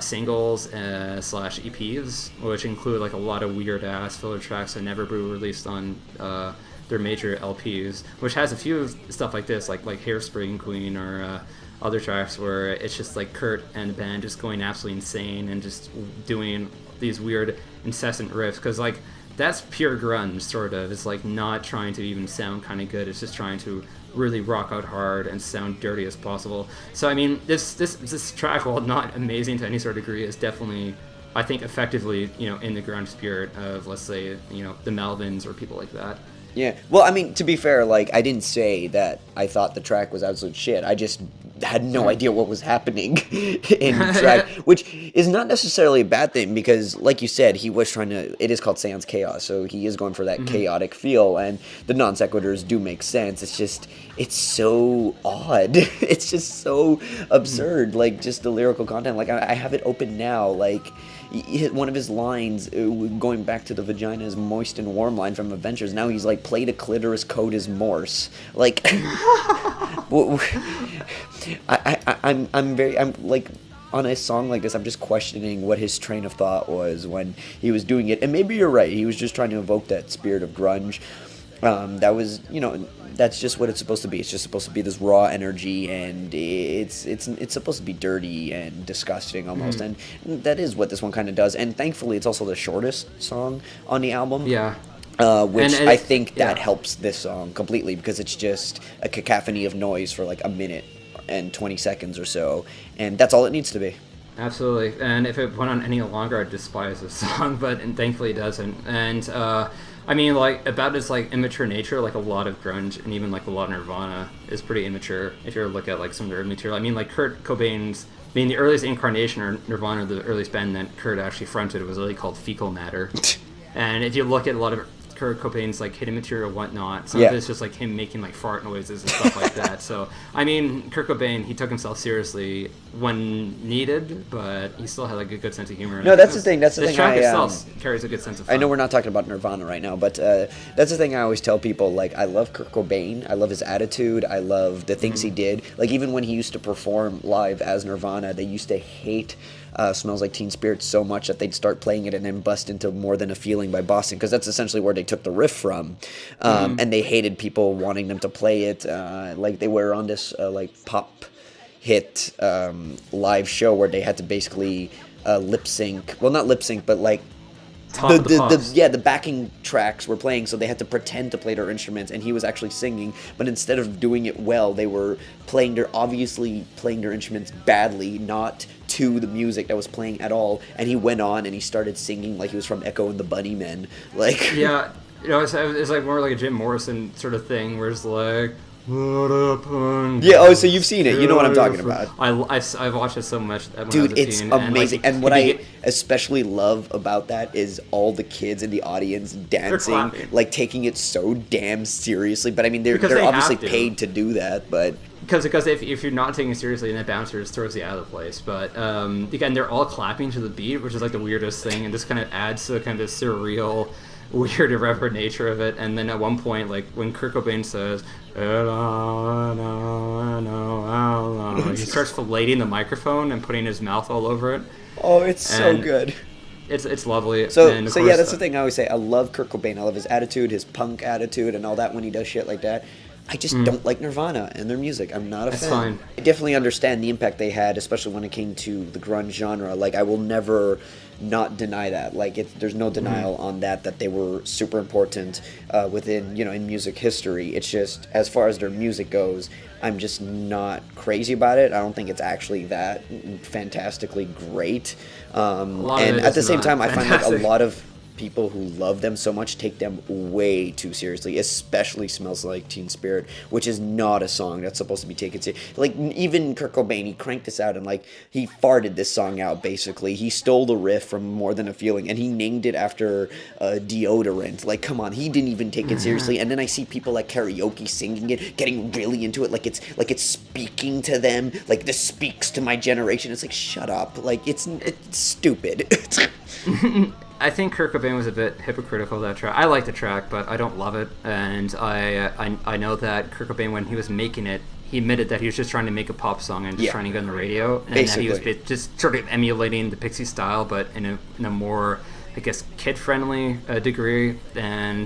singles slash EPs, which include like a lot of weird ass filler tracks that never were released on their major LPs, which has a few stuff like this, like Hairspray Queen or other tracks where it's just like Kurt and the band just going absolutely insane and just doing these weird incessant riffs, because like that's pure grunge sort of. It's like not trying to even sound kind of good, it's just trying to really rock out hard and sound dirty as possible. So I mean, this track, while not amazing to any sort of degree, is definitely, I think, effectively, in the grunge spirit of, let's say, the Melvins or people like that. Yeah. Well, I mean, to be fair, like, I didn't say that I thought the track was absolute shit. I just had no idea what was happening in the track, which is not necessarily a bad thing because, like you said, he was trying to, it is called Séance Chaos, so he is going for that chaotic feel, and the non sequiturs do make sense. It's just, it's so odd. It's just so absurd, like, just the lyrical content. Like, I have it open now, like, one of his lines, going back to the vagina is moist and warm line from Adventures, now he's like, played a clitoris code is Morse. Like, I'm like, on a song like this, I'm just questioning what his train of thought was when he was doing it. And maybe you're right, he was just trying to evoke that spirit of grunge. That was, that's just what it's supposed to be. It's just supposed to be this raw energy, and it's supposed to be dirty and disgusting almost, and that is what this one kind of does. And thankfully, it's also the shortest song on the album. Yeah. Which I think that helps this song completely, because it's just a cacophony of noise for like a minute and 20 seconds or so, and that's all it needs to be. Absolutely. And if it went on any longer, I'd despise this song, but thankfully it doesn't. And I mean, like, about its like immature nature, like a lot of grunge and even like a lot of Nirvana is pretty immature if you look at like some of their material. I mean, like Kurt Cobain's, the earliest incarnation of Nirvana, the earliest band that Kurt actually fronted, was really called Fecal Matter. And if you look at a lot of Kurt Cobain's like hidden material and whatnot, some of it's just like him making like fart noises and stuff like that. So I mean, Kurt Cobain, he took himself seriously when needed, but he still had like a good sense of humor. No, that's the thing. That's the thing. The track itself carries a good sense of fun. I know we're not talking about Nirvana right now, but that's the thing I always tell people. Like, I love Kurt Cobain. I love his attitude. I love the things he did. Like, even when he used to perform live as Nirvana, they used to hate Smells Like Teen Spirit so much that they'd start playing it and then bust into More Than a Feeling by Boston, because that's essentially where they took the riff from. And they hated people wanting them to play it. Like, they were on this like pop hit live show where they had to basically lip sync. Well, not lip sync, but like the backing tracks were playing, so they had to pretend to play their instruments, and he was actually singing, but instead of doing it well, they were obviously playing their instruments badly, not to the music that was playing at all. And he went on and he started singing like he was from Echo and the Bunnymen. Like, yeah, it's like more like a Jim Morrison sort of thing, where it's like, yeah, oh, so you've seen it. You know what I'm talking about. I've watched it so much. Dude, it's amazing. And what I especially love about that is all the kids in the audience dancing, like taking it so damn seriously. But I mean, they're obviously paid to do that, but... Because if you're not taking it seriously, then the bouncer just throws you out of the place. But again, they're all clapping to the beat, which is like the weirdest thing, and just kind of adds to kind of this surreal, weird, irreverent nature of it. And then at one point, like when Kurt Cobain says, he starts filleting the microphone and putting his mouth all over it. Oh, it's so good. It's lovely. So yeah, that's the thing I always say. I love Kurt Cobain. I love his attitude, his punk attitude, and all that when he does shit like that. I just don't like Nirvana and their music. I'm not a fan. Fine. I definitely understand the impact they had, especially when it came to the grunge genre. Like, I will never not deny that. Like, there's no denial on that they were super important within, in music history. It's just, as far as their music goes, I'm just not crazy about it. I don't think it's actually that fantastically great. And at the same time, I find like a lot of people who love them so much take them way too seriously, especially Smells Like Teen Spirit, which is not a song that's supposed to be taken seriously. Like, even Kurt Cobain, he cranked this out and like he farted this song out. Basically, he stole the riff from More Than a Feeling and he named it after deodorant. Like, come on, he didn't even take it seriously. And then I see people like karaoke singing it, getting really into it, like it's speaking to them, like this speaks to my generation. It's like, shut up, like it's stupid. I think Kurt Cobain was a bit hypocritical of that track. I like the track, but I don't love it. And I know that Kurt Cobain, when he was making it, he admitted that he was just trying to make a pop song and just trying to get on the radio. And Basically. that he was just sort of emulating the Pixies style, but in a more, I guess, kid-friendly degree. And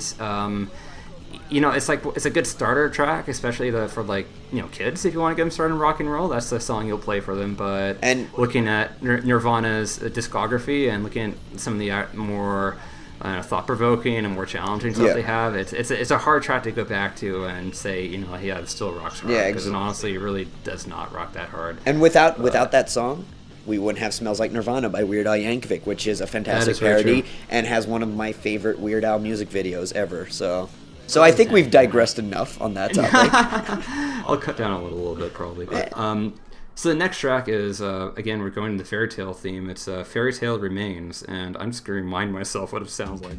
it's a good starter track, especially for kids. If you want to get them started in rock and roll, that's the song you'll play for them. But looking at Nirvana's discography and looking at some of the more thought-provoking and more challenging stuff they have, it's a hard track to go back to and say, it's still rocks hard, because it honestly really does not rock that hard. And without that song, we wouldn't have Smells Like Nirvana by Weird Al Yankovic, which is a fantastic parody and has one of my favorite Weird Al music videos ever. So I think we've digressed enough on that topic. I'll cut down a little bit probably. But, so the next track is, again, we're going to the fairy tale theme. It's Fairy Tale Remains, and I'm just going to remind myself what it sounds like.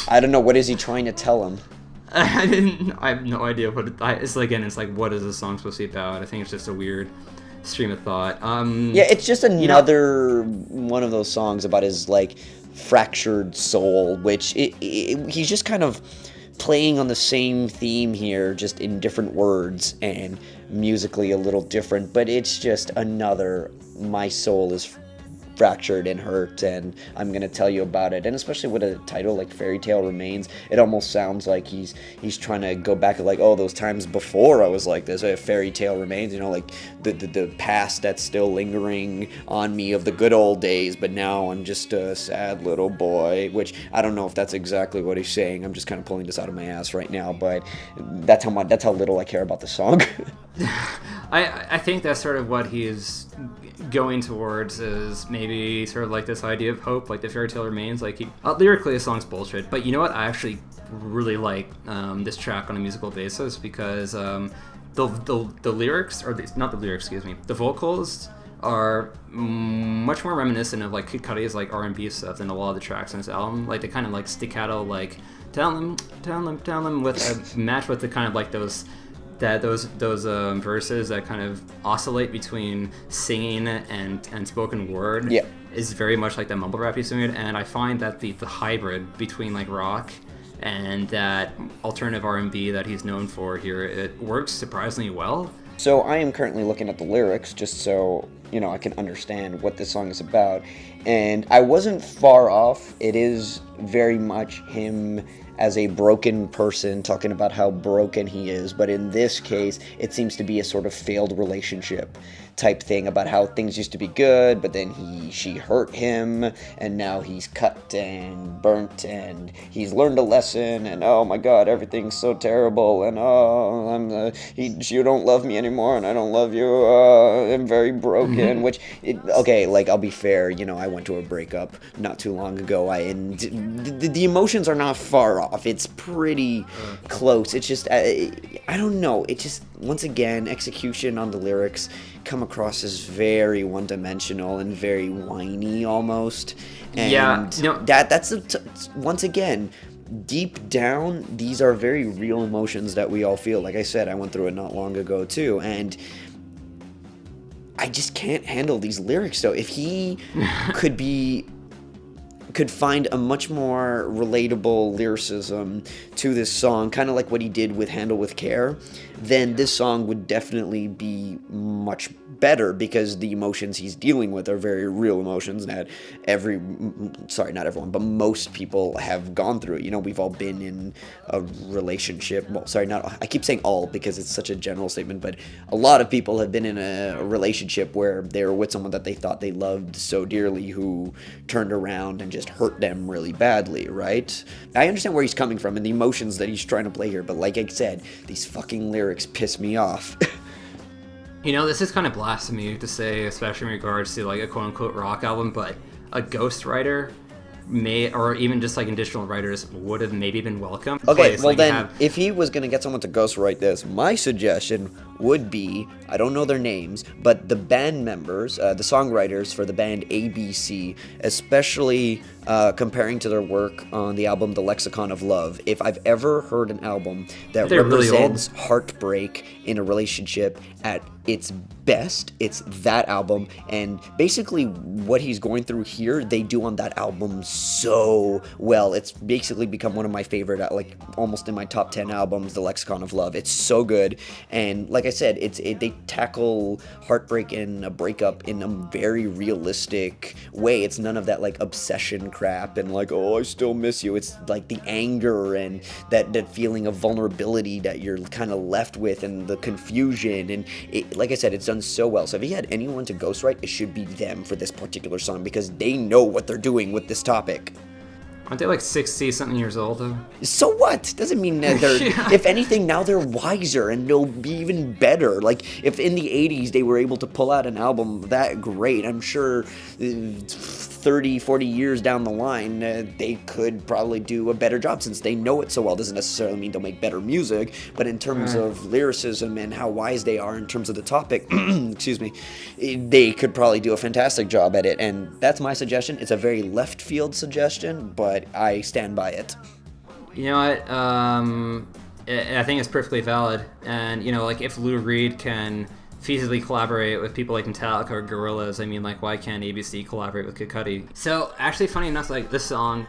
I don't know, what is he trying to tell him? I have no idea what it's like what is this song supposed to be about? I think it's just a weird stream of thought. It's just another one of those songs about his fractured soul, which he's just kind of playing on the same theme here, just in different words and musically a little different, but it's just another my soul is fractured and hurt, and I'm gonna tell you about it. And especially with a title like Fairy Tale Remains, it almost sounds like he's trying to go back to those times before I was like this. A fairy tale remains, the past that's still lingering on me of the good old days, but now I'm just a sad little boy, which I don't know if that's exactly what he's saying. I'm just kind of pulling this out of my ass right now, but that's how little I care about the song. I think that's sort of what he's going towards, is maybe sort of this idea of hope, like the Fairy Tale Remains. Lyrically, the song's bullshit, but you know what? I actually really like this track on a musical basis, because the lyrics, or not the lyrics, excuse me, the vocals are much more reminiscent of Kid Cudi's R&B stuff than a lot of the tracks on this album. They kind of staccato, tell them with a match with the kind of those verses that kind of oscillate between singing and spoken word is very much like that mumble rap he's doing. And I find that the hybrid between rock and that alternative R&B that he's known for here, it works surprisingly well. So I am currently looking at the lyrics just so I can understand what this song is about, and I wasn't far off. It is very much him as a broken person talking about how broken he is, but in this case it seems to be a sort of failed relationship type thing about how things used to be good, but then she hurt him, and now he's cut and burnt, and he's learned a lesson, and oh my god, everything's so terrible, and you don't love me anymore, and I don't love you, I'm very broken. Which I'll be fair, I went to a breakup not too long ago, and the emotions are not far off. It's pretty close. It's just I don't know, it just, once again, execution on the lyrics come across as very one-dimensional and very whiny almost, and that's once again, deep down, these are very real emotions that we all feel. Like I said, I went through it not long ago too, and I just can't handle these lyrics. So if he could find a much more relatable lyricism to this song, kind of like what he did with Handle With Care, then this song would definitely be much better, because the emotions he's dealing with are very real emotions that not everyone, but most people have gone through. We've all been in a relationship. I keep saying all because it's such a general statement, but a lot of people have been in a relationship where they were with someone that they thought they loved so dearly, who turned around and just hurt them really badly, right? I understand where he's coming from and the emotions that he's trying to play here, but like I said, these fucking lyrics piss me off. This is kind of blasphemy to say, especially in regards to a quote-unquote rock album, but a ghostwriter or even just additional writers would have maybe been welcome. Okay, well then, if he was going to get someone to ghostwrite this, my suggestion would be, I don't know their names, but the band members, the songwriters for the band ABC, especially comparing to their work on the album The Lexicon of Love. If I've ever heard an album that represents heartbreak in a relationship at its best, it's that album. And basically what he's going through here, they do on that album so well. It's basically become one of my favorite, like almost in my top 10 albums, The Lexicon of Love. It's so good. And like I said, they tackle heartbreak and a breakup in a very realistic way. It's none of that like obsession crap and like, oh, I still miss you. It's like the anger and that feeling of vulnerability that you're kind of left with, and the confusion. And like I said, it's done so well. So if he had anyone to ghostwrite, it should be them for this particular song, because they know what they're doing with this topic. Aren't they like 60-something years old, though? So what? Doesn't mean that they're... Yeah. If anything, now they're wiser and they'll be even better. Like, if in the 80s they were able to pull out an album that great, I'm sure 30, 40 years down the line, they could probably do a better job since they know it so well. Doesn't necessarily mean they'll make better music, but in terms of lyricism and how wise they are in terms of the topic, excuse me, they could probably do a fantastic job at it. And that's my suggestion. It's a very left field suggestion, but I stand by it. You know what? I think it's perfectly valid. And, you know, like, if Lou Reed can feasibly collaborate with people like Metallica or Gorillaz, I mean, like, why can't ABC collaborate with Kudi? So, actually, funny enough, like, this song,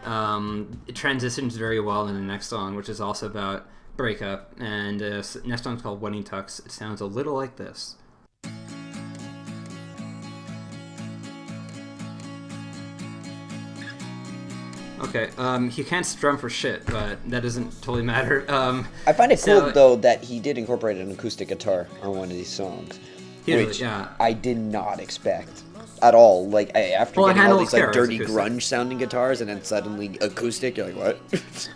it transitions very well in the next song, which is also about breakup. And next song's called Wedding Tux. It sounds a little like this. Okay, he can't strum for shit, but that doesn't totally matter. I find it cool, though, that he did incorporate an acoustic guitar on one of these songs, which I did not expect at all. Like, after getting all these like dirty grunge-sounding guitars, and then suddenly acoustic, you're like, what?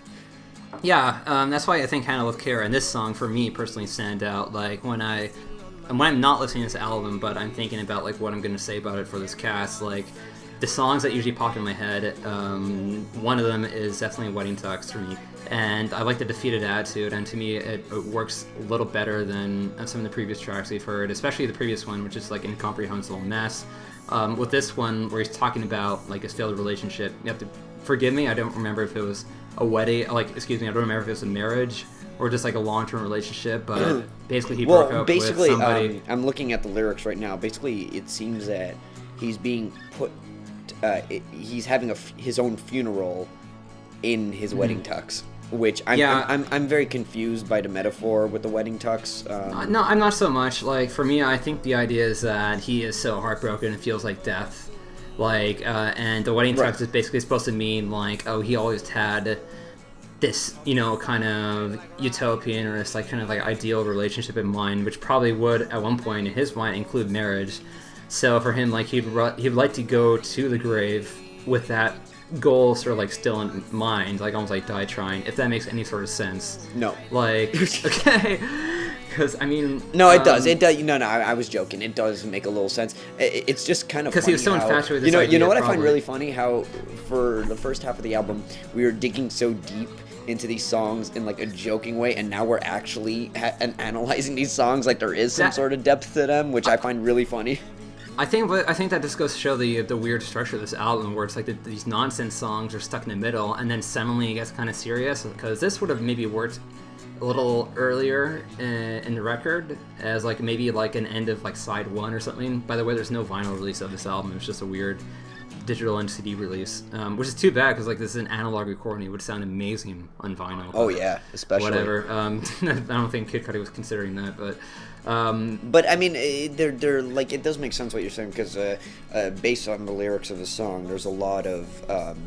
Yeah, that's why I think Handle with Care and this song, for me, personally stand out. Like, when I'm not listening to this album, but I'm thinking about, like, what I'm going to say about it for this cast, like, the songs that usually pop in my head, one of them is definitely Wedding Tux for me. And I like the Defeated attitude, and to me it works a little better than some of the previous tracks we've heard, especially the previous one, which is like Incomprehensible Mess. With this one, where he's talking about like his failed relationship, you have to forgive me, I don't remember if it was a wedding, I don't remember if it was a marriage or just like a long-term relationship, but basically he broke up with somebody. I'm looking at the lyrics right now. Basically, it seems that he's being put... he's having his own funeral in his wedding tux, which I'm very confused by the metaphor with the wedding tux. No, I'm not so much. Like, for me, I think the idea is that he is so heartbroken it feels like death. Like, and the wedding tux is basically supposed to mean like, oh, he always had this, you know, kind of utopian or this like kind of like ideal relationship in mind, which probably would at one point in his mind include marriage. So for him, like, he'd like to go to the grave with that goal sort of like still in mind, like almost like die trying, if that makes any sort of sense. No. Like, okay, because I mean. No, it does. It does. No, I was joking. It does make a little sense. It's just kind of funny. Because he was so infatuated with this idea, you know what I find really funny? How for the first half of the album, we were digging so deep into these songs in like a joking way, and now we're actually analyzing these songs like there is some sort of depth to them, which I find really funny. I think that just goes to show the weird structure of this album, where it's like these nonsense songs are stuck in the middle, and then suddenly it gets kind of serious. Because this would have maybe worked a little earlier in the record, as like maybe like an end of like side one or something. By the way, there's no vinyl release of this album. It's just a weird digital and CD release, which is too bad because like this is an analog recording. It would sound amazing on vinyl. Oh yeah, especially. Whatever. I don't think Kid Cudi was considering that, but. But I mean, they're like, it does make sense what you're saying, because based on the lyrics of the song, there's a lot of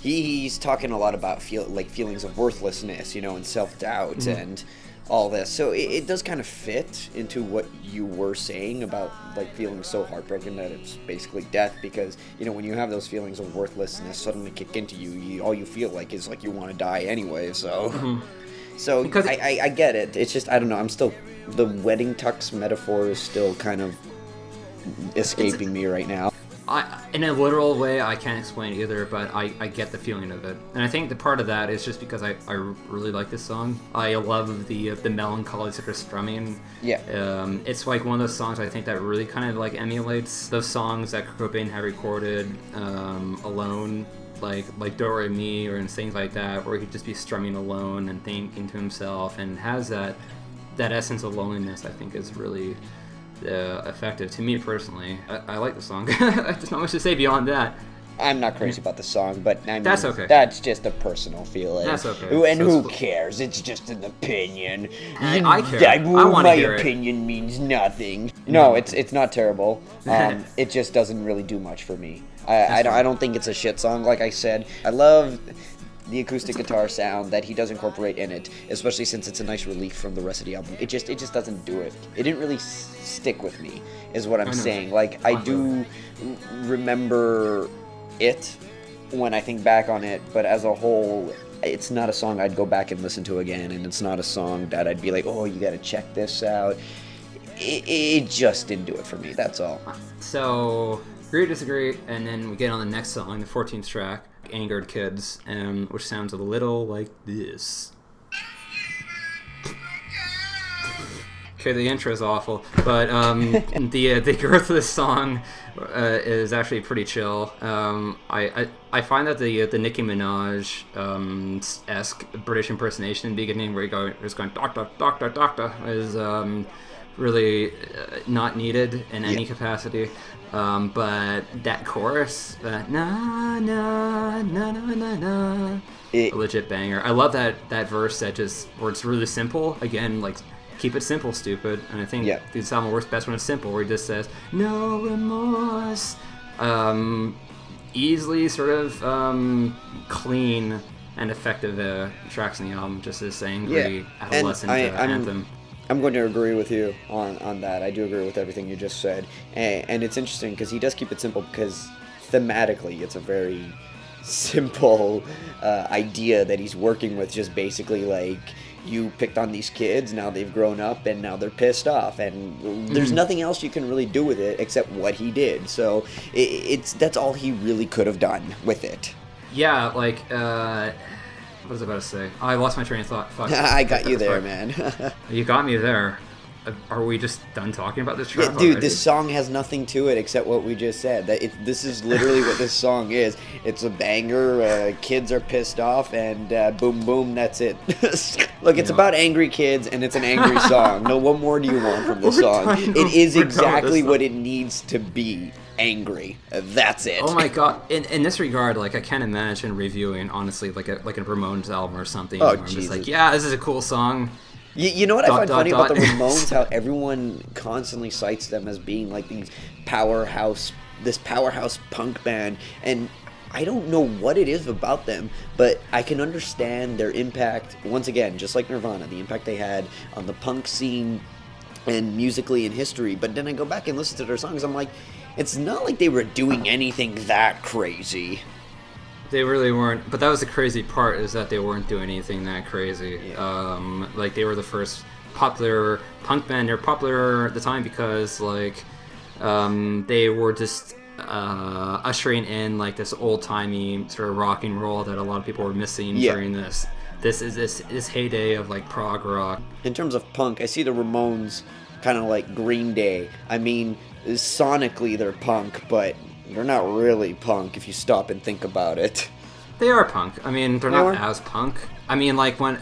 he's talking a lot about feelings of worthlessness, you know, and self-doubt and all this. So it does kind of fit into what you were saying about like feeling so heartbroken that it's basically death, because you know when you have those feelings of worthlessness suddenly kick into you, all you feel like is like you want to die anyway. So so because I get it. It's just, I don't know. I'm still, the wedding tux metaphor is still kind of escaping me right now. in a literal way, I can't explain it either, but I get the feeling of it. And I think the part of that is just because I really like this song. I love the melancholy sort of strumming. Yeah. It's like one of those songs I think that really kind of like emulates those songs that Kurt Cobain had recorded alone, like Do Re Mi or and things like that, where he'd just be strumming alone and thinking to himself, and has that essence of loneliness. I think is really effective to me personally. I like the song. There's not much to say beyond that. I'm not crazy about the song, but I mean, that's okay. That's just a personal feeling. That's okay. And who cares? It's just an opinion. I care. I want to hear it. My opinion means nothing. No, it's not terrible. It just doesn't really do much for me. I don't think it's a shit song. Like I said, I love the acoustic guitar sound that he does incorporate in it, especially since it's a nice relief from the rest of the album. It just doesn't do it. It didn't really stick with me, is what I'm saying. Like, I do remember it when I think back on it, but as a whole, it's not a song I'd go back and listen to again, and it's not a song that I'd be like, oh, you gotta check this out. It just didn't do it for me, that's all. So, agree, disagree, and then we get on the next song, the 14th track, Angered Kids, which sounds a little like this. Okay, the intro is awful, but the growth of this song is actually pretty chill. I find that the Nicki Minaj esque British impersonation in the beginning, where he is going doctor, doctor, doctor, is really not needed in any capacity. But that chorus, na na na na na na, a legit banger. I love that verse where it's really simple. Again, like, keep it simple, stupid. And I think this album works best when it's simple, where he just says no remorse. Easily sort of clean and effective tracks in the album, just this angry adolescent anthem. I'm going to agree with you on that. I do agree with everything you just said. And it's interesting because he does keep it simple, because thematically it's a very simple idea that he's working with. Just basically like, you picked on these kids, now they've grown up, and now they're pissed off. And there's nothing else you can really do with it except what he did. So that's all he really could have done with it. Yeah, like... what was I about to say? Oh, I lost my train of thought. Fuck. I got you there, man. You got me there. Are we just done talking about this track? Yeah, dude, already? This song has nothing to it except what we just said. This is literally what this song is. It's a banger. Kids are pissed off, and boom, boom, that's it. Look, it's about angry kids, and it's an angry song. No, what more do you want from this song? It is exactly what it needs to be. Angry. That's it. Oh my god. In this regard, like, I can't imagine reviewing, honestly, like a Ramones album or something. Oh, I'm just like, yeah, this is a cool song. You know what I find funny about the Ramones? How everyone constantly cites them as being like this powerhouse punk band, and I don't know what it is about them, but I can understand their impact. Once again, just like Nirvana, the impact they had on the punk scene and musically in history. But then I go back and listen to their songs, I'm like, it's not like they were doing anything that crazy. They really weren't, but that was the crazy part, is that they weren't doing anything that crazy. Yeah. Like, they were the first popular punk band. They were popular at the time because, like, they were just ushering in, like, this old-timey sort of rock and roll that a lot of people were missing during this heyday of, like, prog rock. In terms of punk, I see the Ramones kind of like Green Day. I mean, sonically they're punk, but they're not really punk if you stop and think about it. They are punk. I mean, they're not as punk. I mean, like, when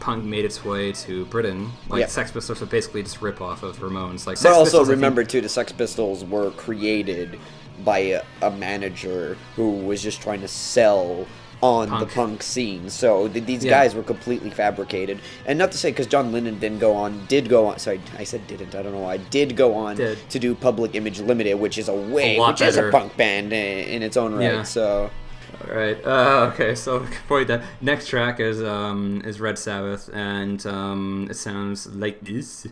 punk made its way to Britain, like, Sex Pistols were basically just rip-off of Ramones. Like, but also remember, too, the Sex Pistols were created by a manager who was just trying to sell on the punk scene. So these guys were completely fabricated. And not to say, because John Lennon did go on, sorry, I said didn't, I don't know why, did go on to do Public Image Limited, which is is a punk band in its own right, so... Alright, okay, so before that, next track is Red Sabbath, and it sounds like this.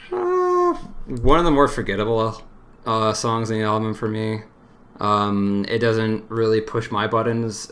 One of the more forgettable songs in the album for me. It doesn't really push my buttons.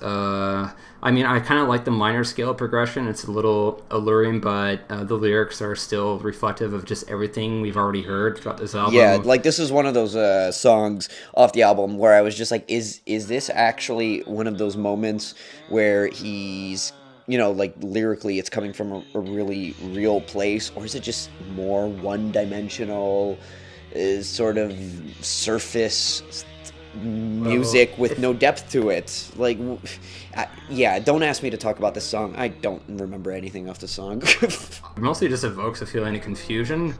I mean, I kind of like the minor scale progression. It's a little alluring, but the lyrics are still reflective of just everything we've already heard throughout this album. Yeah, like this is one of those songs off the album where I was just like, is this actually one of those moments where he's, you know, like lyrically it's coming from a really real place, or is it just more one-dimensional, sort of surface music with no depth to it? Like, yeah, don't ask me to talk about this song. I don't remember anything off the song. It mostly just evokes a feeling of confusion.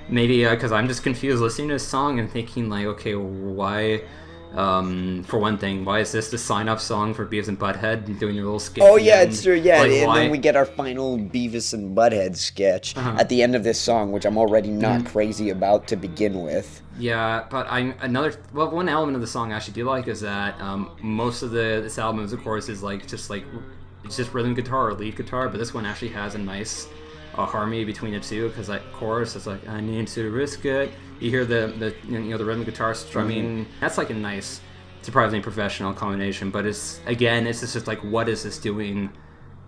Maybe because I'm just confused listening to this song and thinking, like, okay, why, for one thing, why is this the sign-up song for Beavis and Butthead doing your little skit? Oh, yeah, it's true, yeah, like, and why? then we get our final Beavis and Butthead sketch at the end of this song, which I'm already not crazy about to begin with. Yeah, but one element of the song I actually do like is that most of this album, of course, is it's just rhythm guitar or lead guitar, but this one actually has a nice harmony between the two, because that chorus is like, I need to risk it. You hear the rhythm guitar strumming. That's like a nice, surprisingly professional combination. But it's just like, what is this doing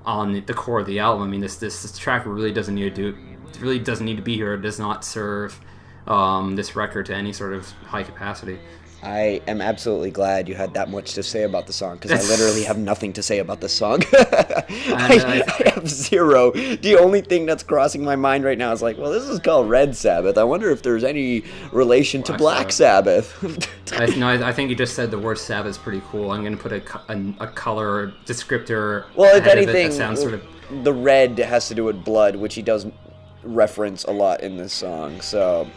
on the core of the album? I mean, this track really doesn't need to be here. It does not serve this record to any sort of high capacity. I am absolutely glad you had that much to say about the song, because I literally have nothing to say about this song. I have zero. The only thing that's crossing my mind right now is like, well, this is called Red Sabbath. I wonder if there's any relation to Black Sabbath. I think you just said the word Sabbath is pretty cool. I'm going to put a color descriptor. Well, if ahead of anything, it that sounds sort of... the red has to do with blood, which he does reference a lot in this song. So...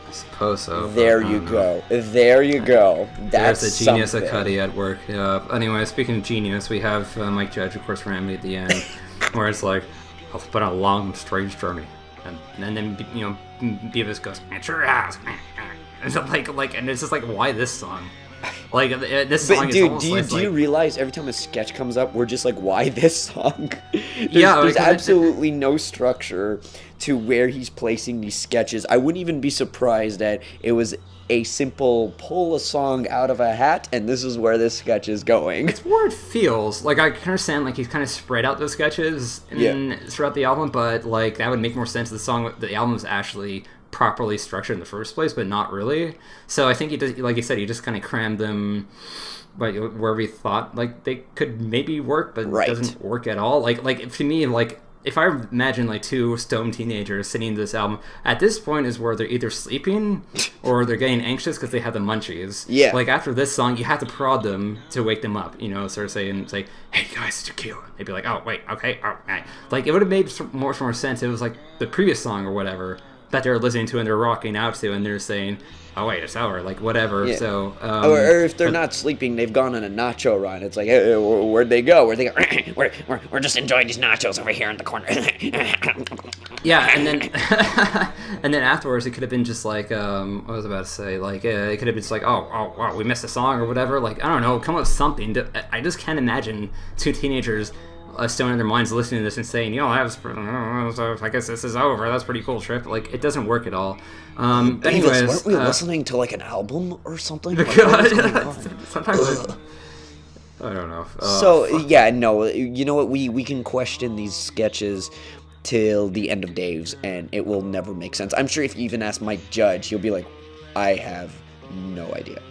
I suppose so. There you go. There you go. That's There's the genius something. of Kudi at work. Yeah. Anyway, speaking of genius, we have Mike Judge, of course, randomly at the end, where it's like, it's been a long, strange journey, and then Beavis goes, it sure has. And so, and it's just like, why this song? Like, this song But is dude, almost do you realize every time a sketch comes up, we're just like, why this song? There's absolutely no structure to where he's placing these sketches. I wouldn't even be surprised that it was a simple pull a song out of a hat, and this is where this sketch is going. It's where it feels. Like, I can understand, like, he's kind of spread out those sketches throughout the album, but, like, that would make more sense if the album was actually properly structured in the first place, but not really. So I think he does, like you said, he just kind of crammed them like wherever he thought like they could maybe work, but it doesn't work at all. Like to me, like if I imagine like two stoned teenagers sitting to this album, at this point is where they're either sleeping or they're getting anxious because they have the munchies. Yeah. Like after this song, you have to prod them to wake them up, sort of say, hey guys, tequila. They'd be like, oh wait, okay, all right. Like it would have made more sense if it was like the previous song or whatever that they're listening to and they're rocking out to, and they're saying, oh wait, it's over, like whatever. Yeah. So or if they're not sleeping, they've gone on a nacho run. It's like, hey, where'd they go? We're just enjoying these nachos over here in the corner. Yeah, and then and then afterwards it could have been just like what was I about to say? Like it could have been just like, oh wow, we missed a song or whatever. Like I don't know, come up with something. I just can't imagine two teenagers stoned in their minds listening to this and saying, I guess this is over. That's a pretty cool trip. Like it doesn't work at all. Anyways, weren't we listening to like an album or something? Sometimes I don't know. You know what? We can question these sketches till the end of days, and it will never make sense. I'm sure if you even ask Mike Judge, he'll be like, I have no idea.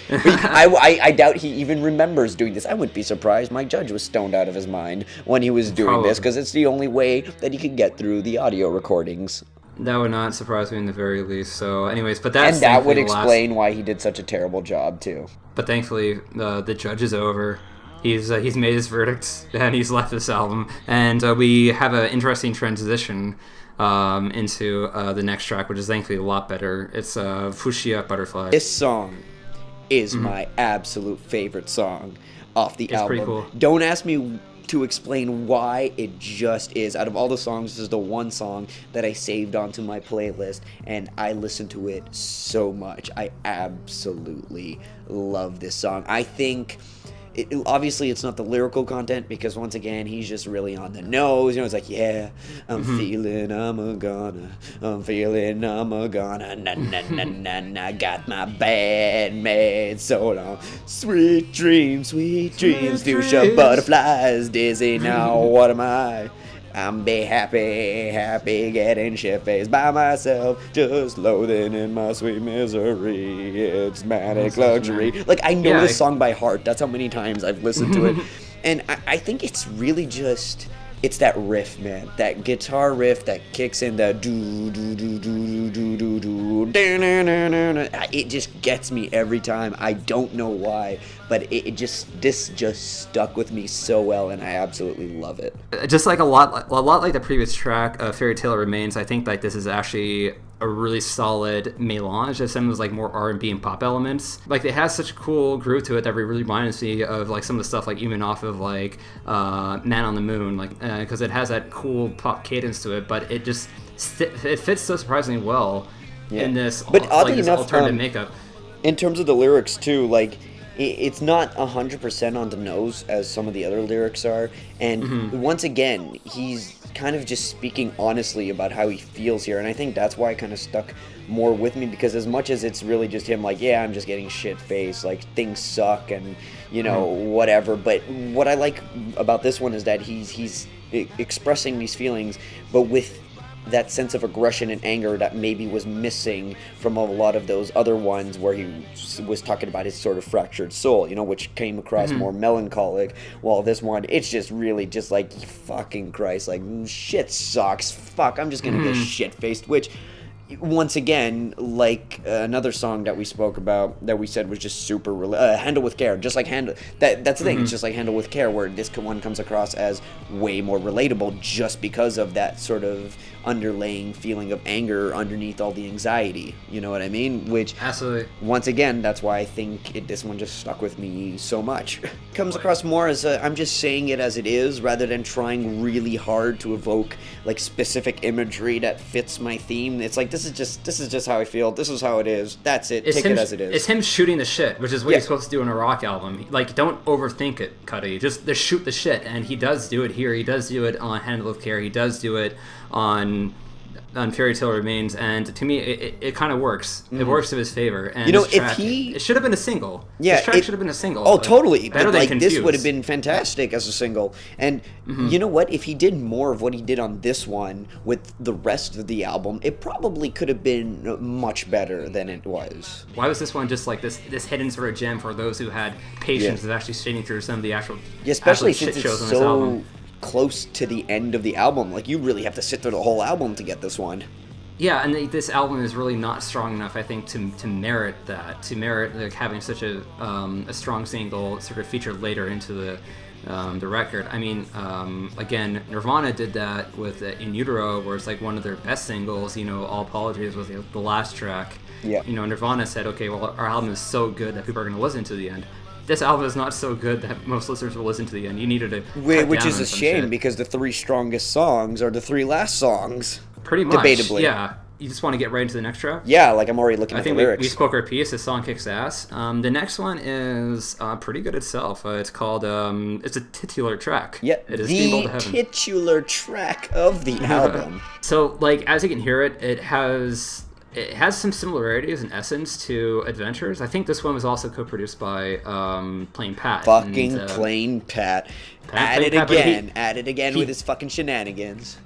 I doubt he even remembers doing this. I wouldn't be surprised Mike Judge was stoned out of his mind when he was doing this, because it's the only way that he could get through the audio recordings. That would not surprise me in the very least. So anyways, but that would explain why he did such a terrible job too. But thankfully the judge is over. He's made his verdict and he's left this album, and we have an interesting transition into the next track, which is thankfully a lot better. It's Fuchsia Butterflies. This song is my absolute favorite song off the album. It's pretty cool. Don't ask me to explain why, it just is. Out of all the songs, this is the one song that I saved onto my playlist, and I listen to it so much. I absolutely love this song. I think obviously it's not the lyrical content, because once again he's just really on the nose. You know, it's like, yeah, I'm feeling I'm a gonna na na na na na, got my bad made so long. Sweet dreams, Fuchsia butterflies, dizzy now, what am I? I'm be happy, getting shit-faced by myself, just loathing in my sweet misery. It's manic luxury. Like, I know this song by heart. That's how many times I've listened to it. And I think it's really just... It's that riff, man. That guitar riff that kicks in the do. It just gets me every time. I don't know why, but this just stuck with me so well, and I absolutely love it. Just like a lot like the previous track, Fairy Tale Remains. I think like this is actually a really solid melange of some of those like more R&B and pop elements. Like it has such a cool groove to it that really reminds me of like some of the stuff like even off of like Man on the Moon, like because it has that cool pop cadence to it, but it just it fits so surprisingly well in this, but oddly this enough, alternative makeup. In terms of the lyrics too, like it's not 100% on the nose as some of the other lyrics are, and once again he's kind of just speaking honestly about how he feels here, and I think that's why it kind of stuck more with me, because as much as it's really just him like, yeah, I'm just getting shit-faced, like things suck and you know whatever, but what I like about this one is that he's expressing these feelings, but with that sense of aggression and anger that maybe was missing from a lot of those other ones where he was talking about his sort of fractured soul, you know, which came across more melancholic, while this one, it's just really just like, fucking Christ, like, shit sucks, fuck, I'm just gonna get shit-faced, which... Once again, like another song that we spoke about that we said was just super Handle with Care, just like that's the thing, it's just like Handle with Care, where this one comes across as way more relatable just because of that sort of underlaying feeling of anger underneath all the anxiety, you know what I mean? Which, absolutely, once again, that's why I think this one just stuck with me so much. Comes across more as I'm just saying it as it is, rather than trying really hard to evoke like specific imagery that fits my theme. It's like, this is just how I feel. This is how it is. That's it. Take it as it is. It's him shooting the shit, which is what he's supposed to do in a rock album. Like, don't overthink it, Kudi. Just shoot the shit, and he does do it here. He does do it on Handle with Care. He does do it on Fairy Tale Remains, and to me, it kind of works. It works to his favor. And you know, track, if it should have been a single. Yeah, this track should have been a single. Oh, totally. Better but, than like, Confused. this would have been fantastic as a single. And you know what? If he did more of what he did on this one with the rest of the album, it probably could have been much better than it was. Why was this one just like this hidden sort of gem for those who had patience of actually sitting through some of the actual especially shit since shows it's on this album? Close to the end of the album. Like, you really have to sit through the whole album to get this one. Yeah, and this album is really not strong enough, I think, to merit that, to merit like having such a strong single sort of featured later into the record. I mean, again, Nirvana did that with In Utero, where it's like one of their best singles. You know, All Apologies was the last track. Yeah. You know, Nirvana said, okay, well, our album is so good that people are going to listen to the end. This album is not so good that most listeners will listen to the end. You needed to which is a shame, because the 3 strongest songs are the 3 last songs. Pretty much, debatably. Yeah. You just want to get right into the next track? Yeah, like I'm already looking at the lyrics. We spoke our piece. This song kicks ass. The next one is pretty good itself. It's called, it's a titular track. Yeah, it is the titular track of the album. So, like, as you can hear it, it has some similarities in essence to Adventures. I think this one was also co-produced by Plain Pat. Fucking Plain Pat. At it again with his fucking shenanigans.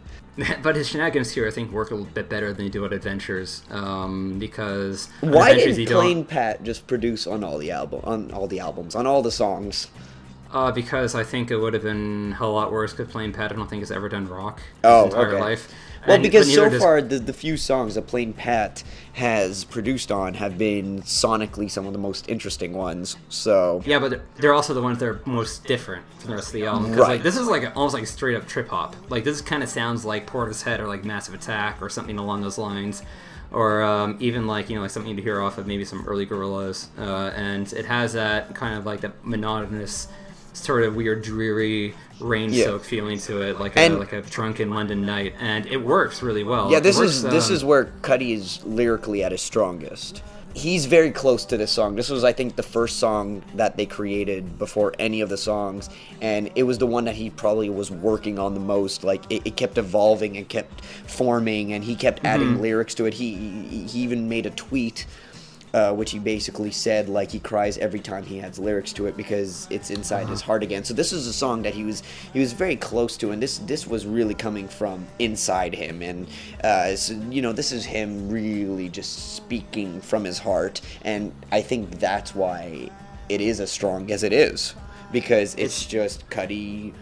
But his shenanigans here, I think, work a little bit better than they do at Adventures, because why didn't Plain Pat just produce on all the albums, on all the songs? Because I think it would have been a lot worse. Because Plain Pat, I don't think has ever done rock his entire life. Well, because so far the few songs that Plain Pat has produced on have been sonically some of the most interesting ones. So yeah, but they're also the ones that are most different from the rest of the album. Because like this is like almost like straight up trip hop. Like this kind of sounds like Portishead or like Massive Attack or something along those lines, or even like, you know, like something to hear off of maybe some early Gorillaz. And it has that kind of like that monotonous sort of weird, dreary, rain-soaked feeling to it, like a drunken London night, and it works really well. Yeah, this is where Kudi is lyrically at his strongest. He's very close to this song. This was, I think, the first song that they created before any of the songs, and it was the one that he probably was working on the most. Like, it kept evolving and kept forming, and he kept adding lyrics to it. He even made a tweet, which he basically said, like, he cries every time he adds lyrics to it because it's inside his heart again. So this is a song that he was very close to, and this was really coming from inside him. And so, this is him really just speaking from his heart, and I think that's why it is as strong as it is, because it's just Kudi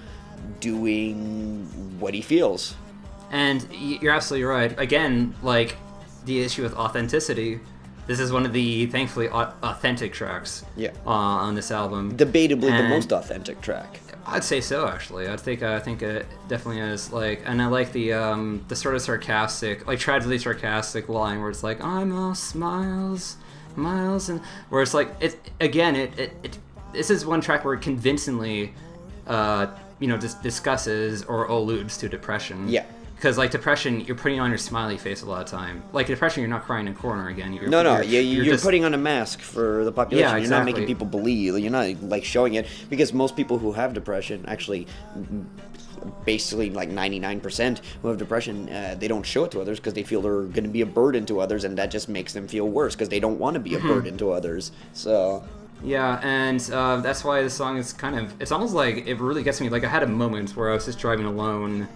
doing what he feels. And you're absolutely right. Again, like, the issue with authenticity. This is one of the, thankfully, authentic tracks on this album. Debatably the most authentic track. I'd say so, actually. I think it definitely is. Like, and I like the sort of sarcastic, like tragically sarcastic line where it's like, I'm all smiles, miles, and where it's like, this is one track where it convincingly, discusses or alludes to depression. Yeah. Because, like, depression, you're putting on your smiley face a lot of time. Like, depression, you're not crying in a corner again. You're just putting on a mask for the population. Yeah, exactly. You're not making people believe. You're not, like, showing it. Because most people who have depression, actually, basically, like, 99% who have depression, they don't show it to others because they feel they're going to be a burden to others, and that just makes them feel worse because they don't want to be a burden to others. So... Yeah, and that's why the song is it's almost like, it really gets me. Like, I had a moment where I was just driving alone.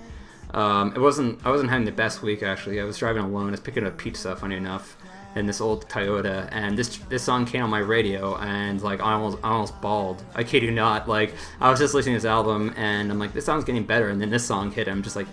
I wasn't having the best week, actually. I was driving alone. I was picking up pizza, funny enough, in this old Toyota, and this song came on my radio, and, like, I almost bawled. I kid you not. Like, I was just listening to this album, and I'm like, this song's getting better, and then this song hit, and I'm just like,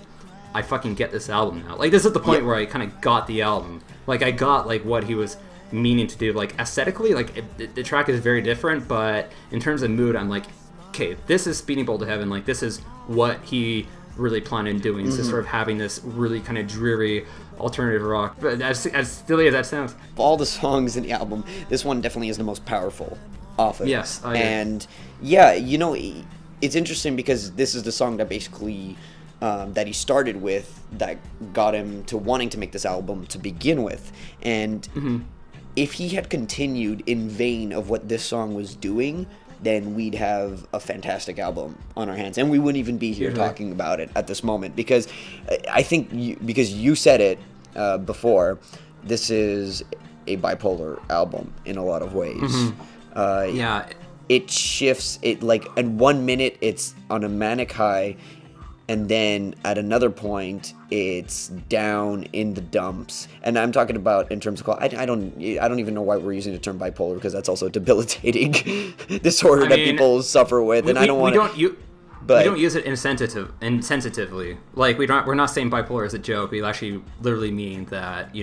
I fucking get this album now. Like, this is the point where I kind of got the album. Like, I got, like, what he was meaning to do. Like, aesthetically, like, the track is very different, but in terms of mood, I'm like, okay, this is Speeding Bolt to Heaven. Like, this is what he really planning on doing, so sort of having this really kind of dreary alternative rock. But as silly as that sounds, of all the songs in the album, this one definitely is the most powerful off it. Yes, I agree. And yeah, it's interesting because this is the song that basically that he started with, that got him to wanting to make this album to begin with. And if he had continued in vein of what this song was doing, then we'd have a fantastic album on our hands, and we wouldn't even be here talking about it at this moment, because I think because you said it before, this is a bipolar album in a lot of ways. It shifts. It, like, in 1 minute it's on a manic high, and then at another point it's down in the dumps. And I'm talking about in terms of I don't even know why we're using the term bipolar, because that's also a debilitating disorder that people suffer with, and I don't want to. But we don't use it insensitively. Like, we're not saying bipolar as a joke. We actually literally mean that,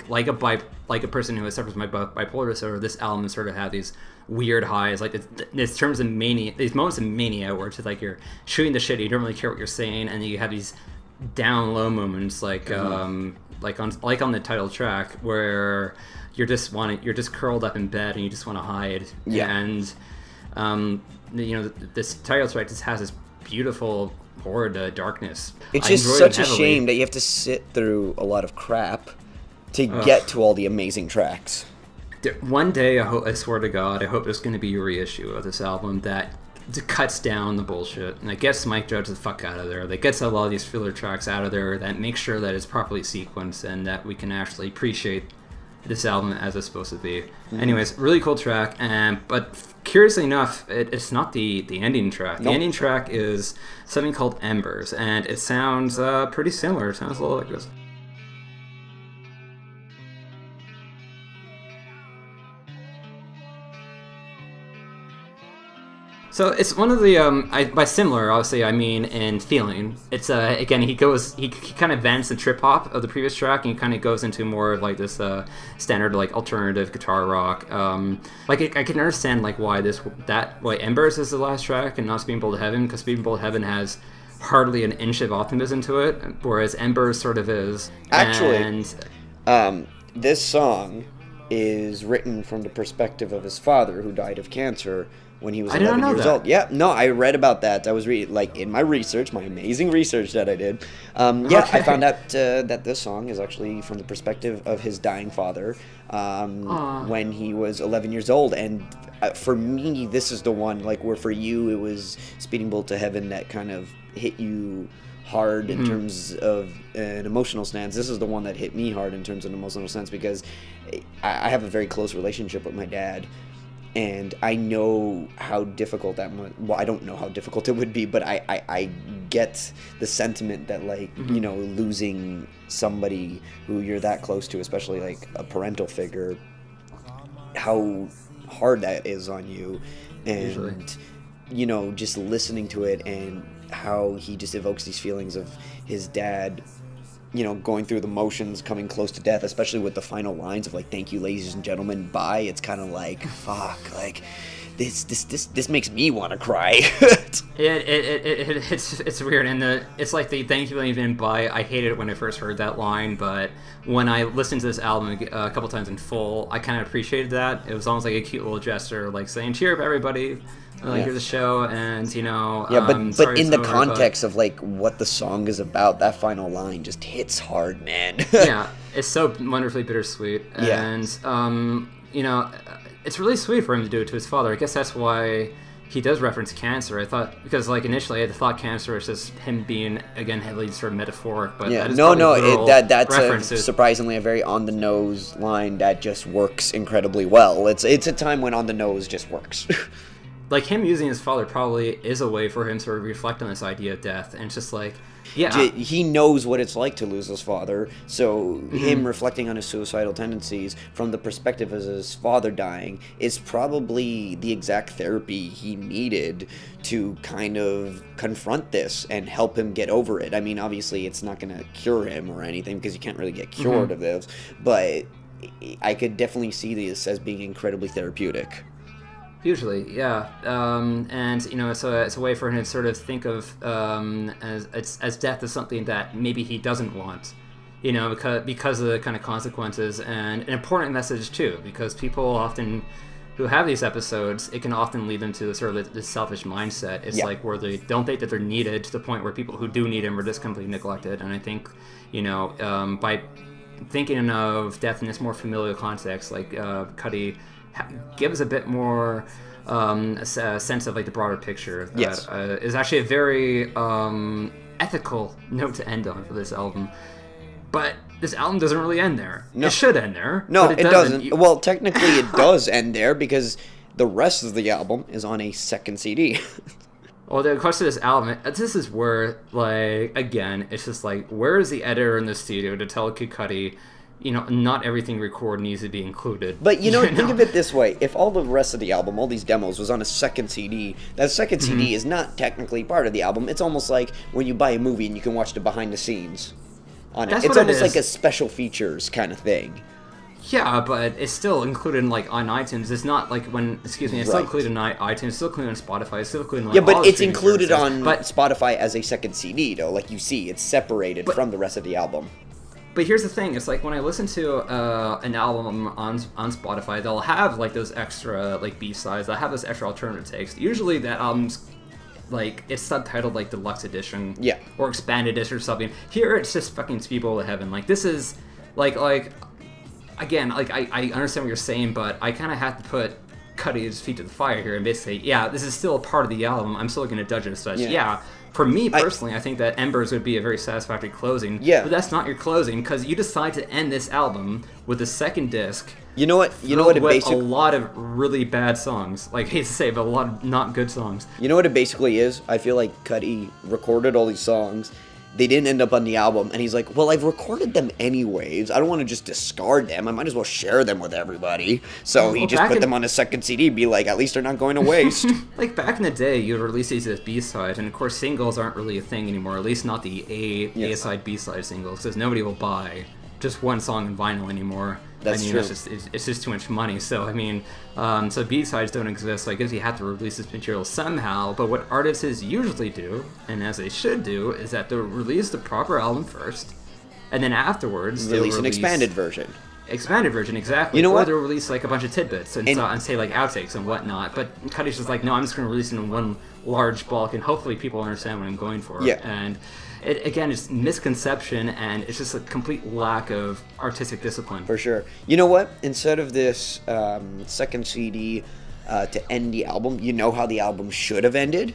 like a person who suffers from bipolar disorder, this album sort of had these weird highs, like this terms of mania, these moments of mania where it's just like you're shooting the shit, you don't really care what you're saying, and then you have these down low moments, like on the title track, where you're just curled up in bed and you just want to hide. And this title track just has this beautiful horrid darkness. It's just such a shame that you have to sit through a lot of crap to get to all the amazing tracks. One day, I swear to God, I hope there's going to be a reissue of this album that cuts down the bullshit, and that gets Mike Judge the fuck out of there, that gets a lot of these filler tracks out of there, that makes sure that it's properly sequenced, and that we can actually appreciate this album as it's supposed to be. Anyways, really cool track, but curiously enough, it's not the ending track. The ending track is something called Embers, and it sounds pretty similar. It sounds a little like this. So it's one of the by similar, obviously, I mean in feeling. It's again, he kind of vents the trip hop of the previous track, and he kind of goes into more of like this standard, like, alternative guitar rock. Like, I can understand like why Embers is the last track and not Speeding Bolt to Heaven, because Speeding Bolt to Heaven has hardly an inch of optimism to it, whereas Embers sort of is. Actually, this song is written from the perspective of his father, who died of cancer when he was I did not 11 know years that. old. Yeah, no, I read about that. I was reading, like, in my research, my amazing research that I did. I found out that this song is actually from the perspective of his dying father when he was 11 years old. And for me, this is the one, like, where for you it was Speeding Bullet to Heaven that kind of hit you hard in terms of an emotional stance. This is the one that hit me hard in terms of an emotional sense, because I have a very close relationship with my dad, and I know how difficult well, I don't know how difficult it would be, but I get the sentiment that, like, you know, losing somebody who you're that close to, especially like a parental figure, how hard that is on you. And Usually. you know, just listening to it and how he just evokes these feelings of his dad, you know, going through the motions, coming close to death, especially with the final lines of, like, "Thank you, ladies and gentlemen, bye." It's kind of like, fuck, like, this makes me want to cry. It's weird, and it's like the "thank you even bye." I hated it when I first heard that line, but when I listened to this album a couple times in full, I kind of appreciated that. It was almost like a cute little gesture, like saying "cheer up, everybody." Like, here's the show, and, you know... Yeah, but in the over, context of, like, what the song is about, that final line just hits hard, man. Yeah, it's so wonderfully bittersweet. Yeah. And, you know, it's really sweet for him to do it to his father. I guess that's why he does reference cancer. I thought... Because, like, initially I thought cancer was just him being, again, heavily sort of metaphoric, but Yeah, that is that's surprisingly a very on-the-nose line that just works incredibly well. It's a time when on-the-nose just works. Like, him using his father probably is a way for him to sort of reflect on this idea of death, and it's just like, yeah. He knows what it's like to lose his father, so him reflecting on his suicidal tendencies from the perspective of his father dying is probably the exact therapy he needed to kind of confront this and help him get over it. I mean, obviously, it's not going to cure him or anything, because you can't really get cured of this, but I could definitely see this as being incredibly therapeutic. Usually, yeah, and, you know, it's a way for him to sort of think of as death as something that maybe he doesn't want, you know, because of the kind of consequences, and an important message too, because people often who have these episodes, it can often lead them to sort of this selfish mindset. It's like where they don't think that they're needed, to the point where people who do need them are just completely neglected. And I think, you know, by thinking of death in this more familial context, like Kudi gives a bit more a sense of, like, the broader picture that is actually a very ethical note to end on for this album. But this album doesn't really end there. No. It should end there. No, but it doesn't. Well, technically it does end there, because the rest of the album is on a second CD. Well, the question of this album, this is where, like, again, it's just like, where is the editor in the studio to tell Kudi, you know, not everything recorded needs to be included. But, you know, think of it this way. If all the rest of the album, all these demos, was on a second CD, that second CD is not technically part of the album. It's almost like when you buy a movie and you can watch the behind the scenes on it. It's almost like a special features kind of thing. Yeah, but it's still included, like, on iTunes. It's not like when, it's still included on iTunes, it's still included on Spotify, it's still included on, like, but it's included on Spotify as a second CD, though. Like, you see, it's separated from the rest of the album. But here's the thing, it's like when I listen to an album on Spotify, they'll have, like, those extra, like, B-sides, they'll have those extra alternative takes. Usually that album's, like, it's subtitled, like, Deluxe Edition. Yeah. Or Expanded Edition or something. Here it's just fucking Speedin' Bullet to Heaven. Like, this is, like, again, like, I understand what you're saying, but I kind of have to put Kudi's feet to the fire here and basically, yeah, this is still a part of the album. I'm still going to judge it as such. Yeah. For me personally, I think that Embers would be a very satisfactory closing. Yeah. But that's not your closing, because you decide to end this album with a second disc. You know what? With a lot of really bad songs. Like, I hate to say, but a lot of not good songs. You know what it basically is? I feel like Kudi recorded all these songs. They didn't end up on the album, and he's like, well, I've recorded them anyways. I don't want to just discard them. I might as well share them with everybody. So he just put them on a second CD, be like, at least they're not going to waste. Like, back in the day, you would release these as B-sides, and of course singles aren't really a thing anymore, at least not the A-side, B-side singles, because nobody will buy just one song in vinyl anymore. That's true. It's just too much money. So, I mean, so B-sides don't exist. So I guess you have to release this material somehow. But what artists usually do, and as they should do, is that they'll release the proper album first, and then afterwards release an expanded version. Expanded version, exactly. You know or what? they'll release like a bunch of tidbits and say like outtakes and whatnot. But Kudi's just like, no, I'm just going to release it in one large bulk, and hopefully people understand what I'm going for. Yeah. And it again is misconception, and it's just a complete lack of artistic discipline. For sure. You know what? Instead of this second CD to end the album, you know how the album should have ended?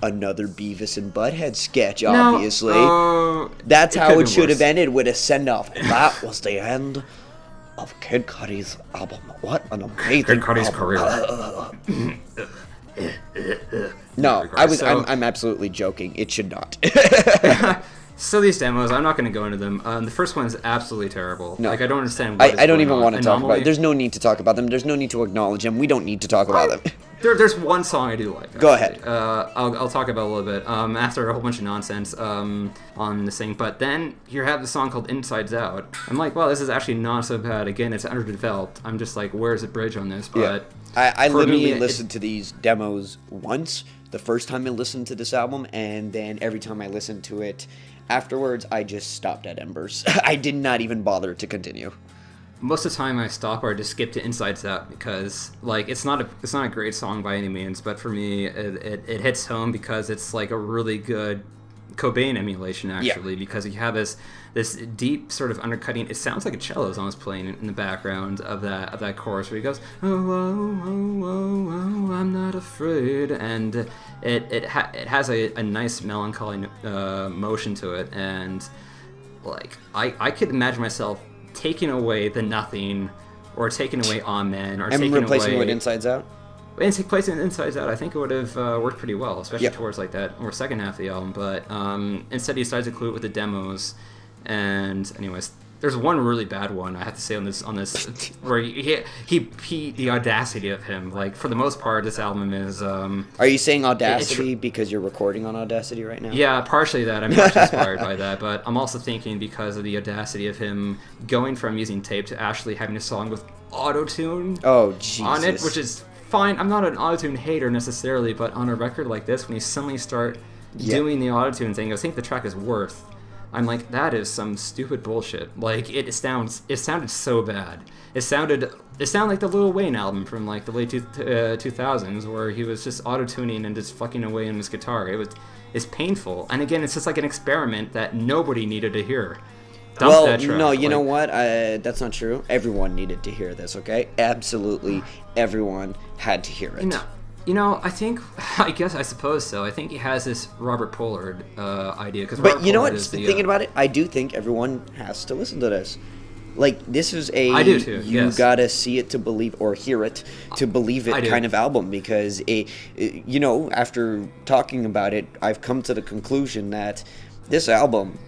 Another Beavis and Butthead sketch, obviously. That's how it should have ended, with a send-off. That was the end of Kid Cudi's album. What an amazing Kid Cudi's album. career. No, I'm absolutely joking. It should not. So these demos, I'm not going to go into them. The first one is absolutely terrible. No. Like, I don't understand what is I don't going even on. want to talk about Anomaly- it. There's no need to talk about them. There's no need to acknowledge them. We don't need to talk about them. There's one song I do like. Actually. Go ahead. I'll talk about it a little bit after a whole bunch of nonsense on this thing. But then you have the song called Insides Out. I'm like, well, this is actually not so bad. Again, it's underdeveloped. I'm just like, where's the bridge on this? But I for literally me, listened to these demos once, the first time I listened to this album, and then every time I listened to it afterwards, I just stopped at Embers. I did not even bother to continue. Most of the time I stop or I just skip to Insides Out because like it's not a great song by any means, but for me it hits home because it's like a really good Cobain emulation actually, because you have this deep sort of undercutting. It sounds like a cello is almost playing in the background of that chorus where he goes, oh, oh, oh, oh, oh, I'm not afraid, and it has a nice melancholy motion to it, and like I could imagine myself taking away the Nothing, or taking away Amen, or taking replacing away it with Insides Out? and placing it Insides Out, I think it would have worked pretty well, especially towards like that or second half of the album. But instead, he decides to include it with the demos. And anyways, there's one really bad one I have to say on this where he the audacity of him. Like for the most part, this album is. Are you saying Audacity because you're recording on Audacity right now? Yeah, partially that. I'm actually inspired by that, but I'm also thinking because of the audacity of him going from using tape to actually having a song with auto-tune on it, which is fine. I'm not an auto-tune hater necessarily, but on a record like this, when you suddenly start doing the auto-tune thing, I think the track is worth. I'm like, that is some stupid bullshit. Like it sounded so bad. It sounded like the Lil Wayne album from like the late 2000s, where he was just auto-tuning and just fucking away on his guitar. It's painful. And again, it's just like an experiment that nobody needed to hear. Well, no, you know what? That's not true. Everyone needed to hear this, okay? Absolutely everyone had to hear it. I suppose so. I think he has this Robert Pollard idea. But you know what? Thinking about it, I do think everyone has to listen to this. Like, this is I do too, you gotta see it to believe, or hear it to believe it kind of album, because after talking about it, I've come to the conclusion that this album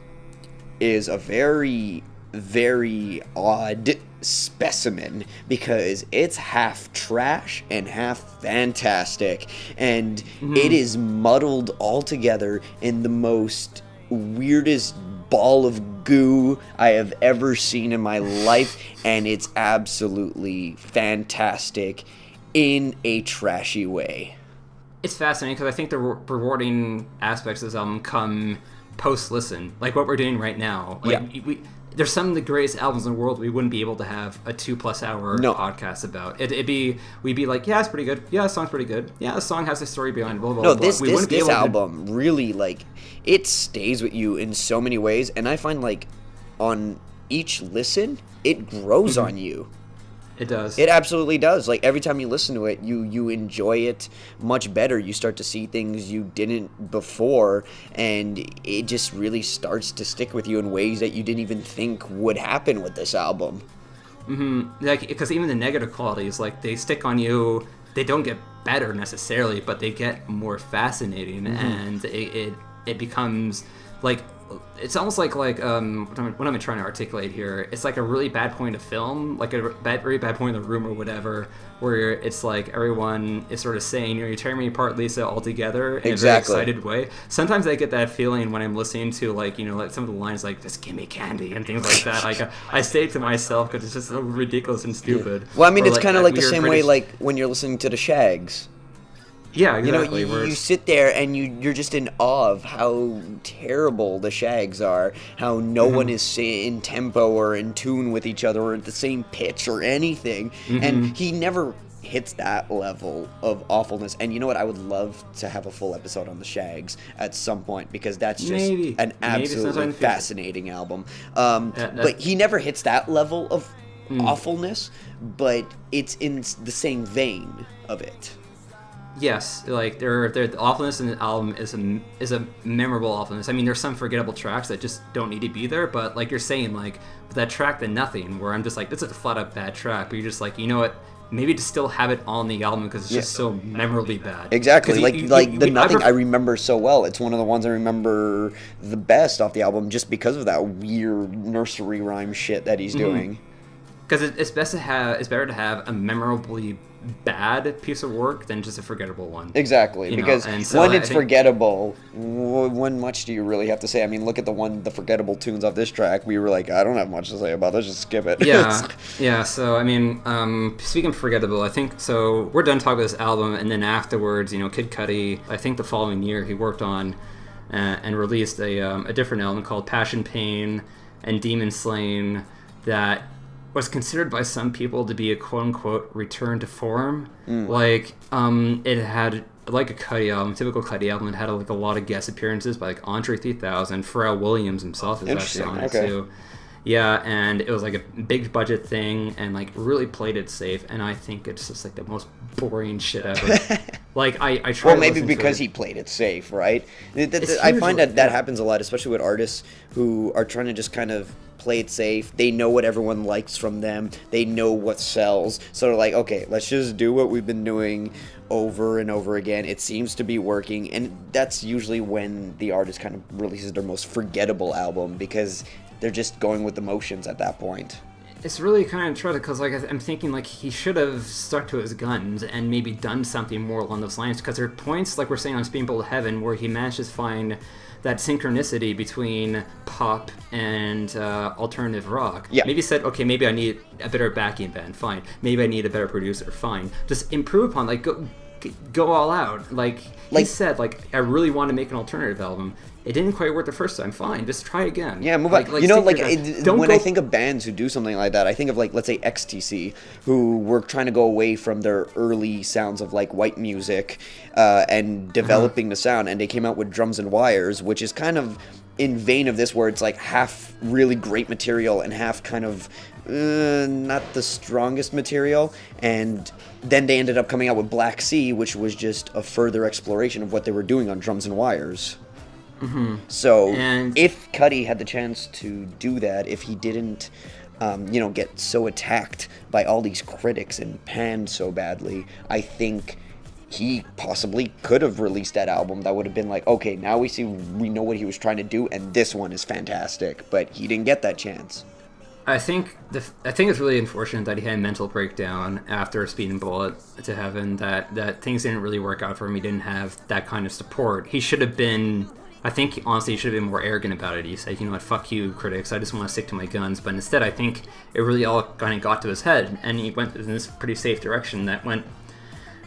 is a very, very odd specimen, because it's half trash and half fantastic, and it is muddled all together in the most weirdest ball of goo I have ever seen in my life, and it's absolutely fantastic in a trashy way. It's fascinating because I think the rewarding aspects of this album come post-listen, like what we're doing right now. There's some of the greatest albums in the world we wouldn't be able to have a 2+ hour podcast about. We'd be like, yeah, it's pretty good. Yeah, the song's pretty good. Yeah, the song has a story behind it. Blah, blah, blah. This album really, like, it stays with you in so many ways, and I find, like, on each listen, it grows on you. It does. It absolutely does. Like, every time you listen to it, you enjoy it much better. You start to see things you didn't before, and it just really starts to stick with you in ways that you didn't even think would happen with this album. Like, because even the negative qualities, like, they stick on you. They don't get better necessarily, but they get more fascinating, and it becomes like. It's almost like what am I trying to articulate here? It's like a really bad point of film, like a very bad point in the room or whatever, where it's like everyone is sort of saying, you're tearing me apart, Lisa, all together in a very excited way. Sometimes I get that feeling when I'm listening to like some of the lines like, just give me candy and things like that. Like I say it to myself because it's just so ridiculous and stupid. Well, I mean, it's kind of like the same way like when you're listening to the Shags. Yeah, You know, exactly. you sit there and you're just in awe of how terrible the shags are, how no one is in tempo or in tune with each other or at the same pitch or anything. And he never hits that level of awfulness. And you know what? I would love to have a full episode on the Shags at some point, because that's just an absolutely fascinating album. But he never hits that level of awfulness, but it's in the same vein of it. Yes, like the awfulness in the album is a memorable awfulness. I mean, there's some forgettable tracks that just don't need to be there, but like you're saying, like that track, The Nothing, where I'm just like, this is a flat out bad track, but you're just like, you know what? Maybe to still have it on the album because it's just so memorably bad. Exactly, The Nothing I remember so well. It's one of the ones I remember the best off the album, just because of that weird nursery rhyme shit that he's doing. Because it's better to have a memorably bad piece of work than just a forgettable one. Exactly, because so when it's forgettable, when much do you really have to say? I mean, look at the forgettable tunes off this track. We were like, I don't have much to say about this, just skip it. Yeah. So I mean, speaking of forgettable, I think so. We're done talking about this album, and then afterwards, you know, Kid Cudi, I think the following year he worked on and released a different album called Passion, Pain, and Demon Slayin that was considered by some people to be a quote-unquote return to form. Like, it had, like a Cudi album, typical Cudi album, it had like a lot of guest appearances by like Andre 3000, Pharrell Williams himself is actually on it too. Yeah, and it was like a big budget thing, and like really played it safe, and I think it's just like the most boring shit ever. Like, I try. Well, maybe because he played it safe, right? I find that happens a lot, especially with artists who are trying to just kind of play it safe. They know what everyone likes from them. They know what sells. So they're like, okay, let's just do what we've been doing over and over again. It seems to be working, and that's usually when the artist kind of releases their most forgettable album, because they're just going with the motions at that point. It's really kind of tragic, because like I'm thinking like he should have stuck to his guns and maybe done something more along those lines, because there are points, like we're saying on Speedin' to Heaven, where he manages to find that synchronicity between pop and alternative rock. Yeah. Maybe said, okay, maybe I need a better backing band, fine. Maybe I need a better producer, fine. Just improve upon, like, go all out. Like he said, like, I really want to make an alternative album. It didn't quite work the first time. Fine, just try again. Yeah, move on. When I think of bands who do something like that, I think of, like, let's say XTC, who were trying to go away from their early sounds of, like, white music and developing the sound, and they came out with Drums and Wires, which is kind of in vein of this, where it's, like, half really great material and half kind of not the strongest material, and then they ended up coming out with Black Sea, which was just a further exploration of what they were doing on Drums and Wires. So if Cudi had the chance to do that, if he didn't, get so attacked by all these critics and panned so badly, I think he possibly could have released that album that would have been like, okay, now we know what he was trying to do, and this one is fantastic. But he didn't get that chance. I think it's really unfortunate that he had a mental breakdown after Speedin' to Heaven, that things didn't really work out for him. He didn't have that kind of support. He should have been... I think, honestly, he should have been more arrogant about it. He said, you know what, fuck you, critics, I just want to stick to my guns. But instead, I think it really all kind of got to his head, and he went in this pretty safe direction that went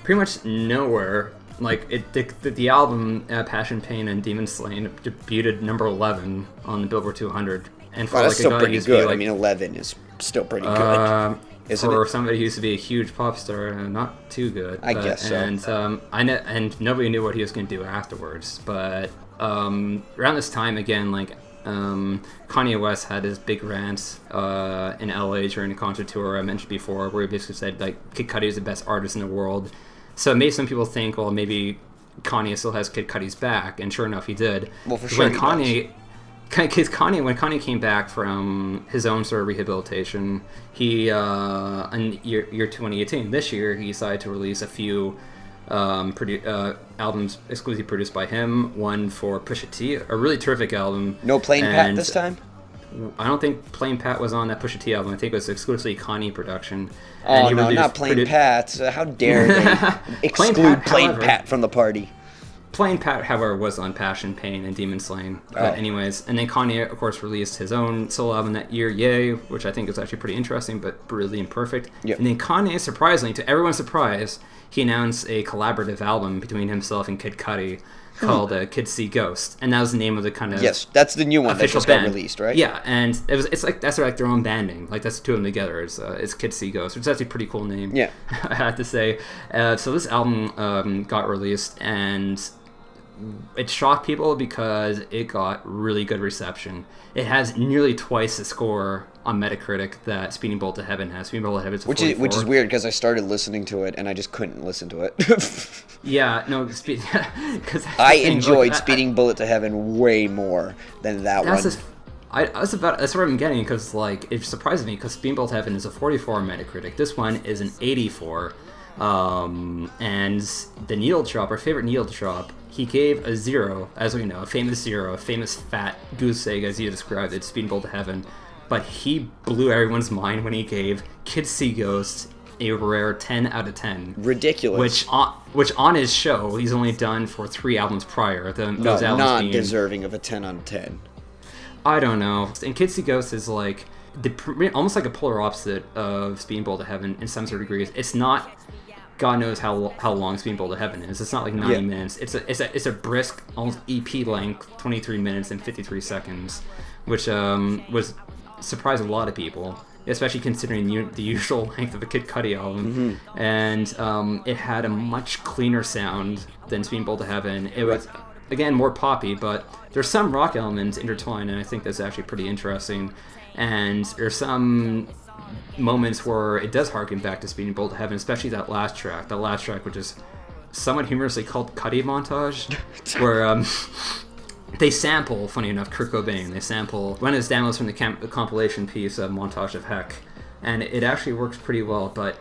pretty much nowhere. Like, the album, Passion, Pain, and Demon Slayin debuted number 11 on the Billboard 200. And for that's still pretty good. I mean, 11 is still pretty good. For somebody who used to be a huge pop star, not too good. I guess so. And nobody knew what he was going to do afterwards. But around this time, again, like Kanye West had his big rants in LA during the concert tour I mentioned before, where he basically said like Kid Cudi is the best artist in the world. So it made some people think, well, maybe Kanye still has Kid Cudi's back, and sure enough, he did. Well, for sure, No Plain Pat this time? I don't think Plain Pat was on that Pusha T album. I think it was exclusively Kanye production. Oh, no, not Plain Pat. How dare they exclude Plain Pat from the party? Plain Pat, however, was on Passion, Pain, and Demon Slayin. But anyways, and then Kanye, of course, released his own solo album that year, Yay, which I think is actually pretty interesting, but really imperfect. Yep. And then Kanye, surprisingly, to everyone's surprise, he announced a collaborative album between himself and Kid Cudi called Kids See Ghost, and that was the name of the kind of Yes, that's the new one that just got released, right? Yeah, and it's like that's like their own banding, like that's the two of them together. It's Kids See Ghost, which is actually a pretty cool name. Yeah, I have to say. So this album got released, and it shocked people because it got really good reception. It has nearly twice the score on Metacritic that Speeding Bolt to Heaven has. Speeding Bolt to Heaven is 44. which is weird because I started listening to it and I just couldn't listen to it. Yeah, no, because I enjoyed Speeding Bullet to Heaven way more than that one. That's what I'm getting, because like it surprises me because Speeding Bolt to Heaven is a 44 on Metacritic. This one is an 84, and the needle drop, our favorite needle drop, he gave a 0, as we know, a famous fat goose egg, as you described it, Speeding Bolt to Heaven. But he blew everyone's mind when he gave Kids See Ghosts a rare 10 out of 10. Ridiculous. Which on his show, he's only done for 3 albums prior. Those albums not being, deserving of a 10 out of 10. I don't know. And Kids See Ghosts is like almost like a polar opposite of Speeding Bolt to Heaven in some sort of degrees. It's not, God knows how long Speeding Bolt to Heaven is. It's not like 90 minutes. It's a brisk, almost EP length, 23 minutes and 53 seconds, which was surprised a lot of people, especially considering the usual length of a Kid Cudi album. Mm-hmm. And it had a much cleaner sound than Speeding Bolt to Heaven. It was, again, more poppy, but there's some rock elements intertwined, and I think that's actually pretty interesting. And there's some moments where it does harken back to Speeding Bolt to Heaven, especially that last track, which is somewhat humorously called Cudi Montage, where they sample, funny enough, Kurt Cobain. They sample one of his demos from the compilation piece of Montage of Heck, and it actually works pretty well. But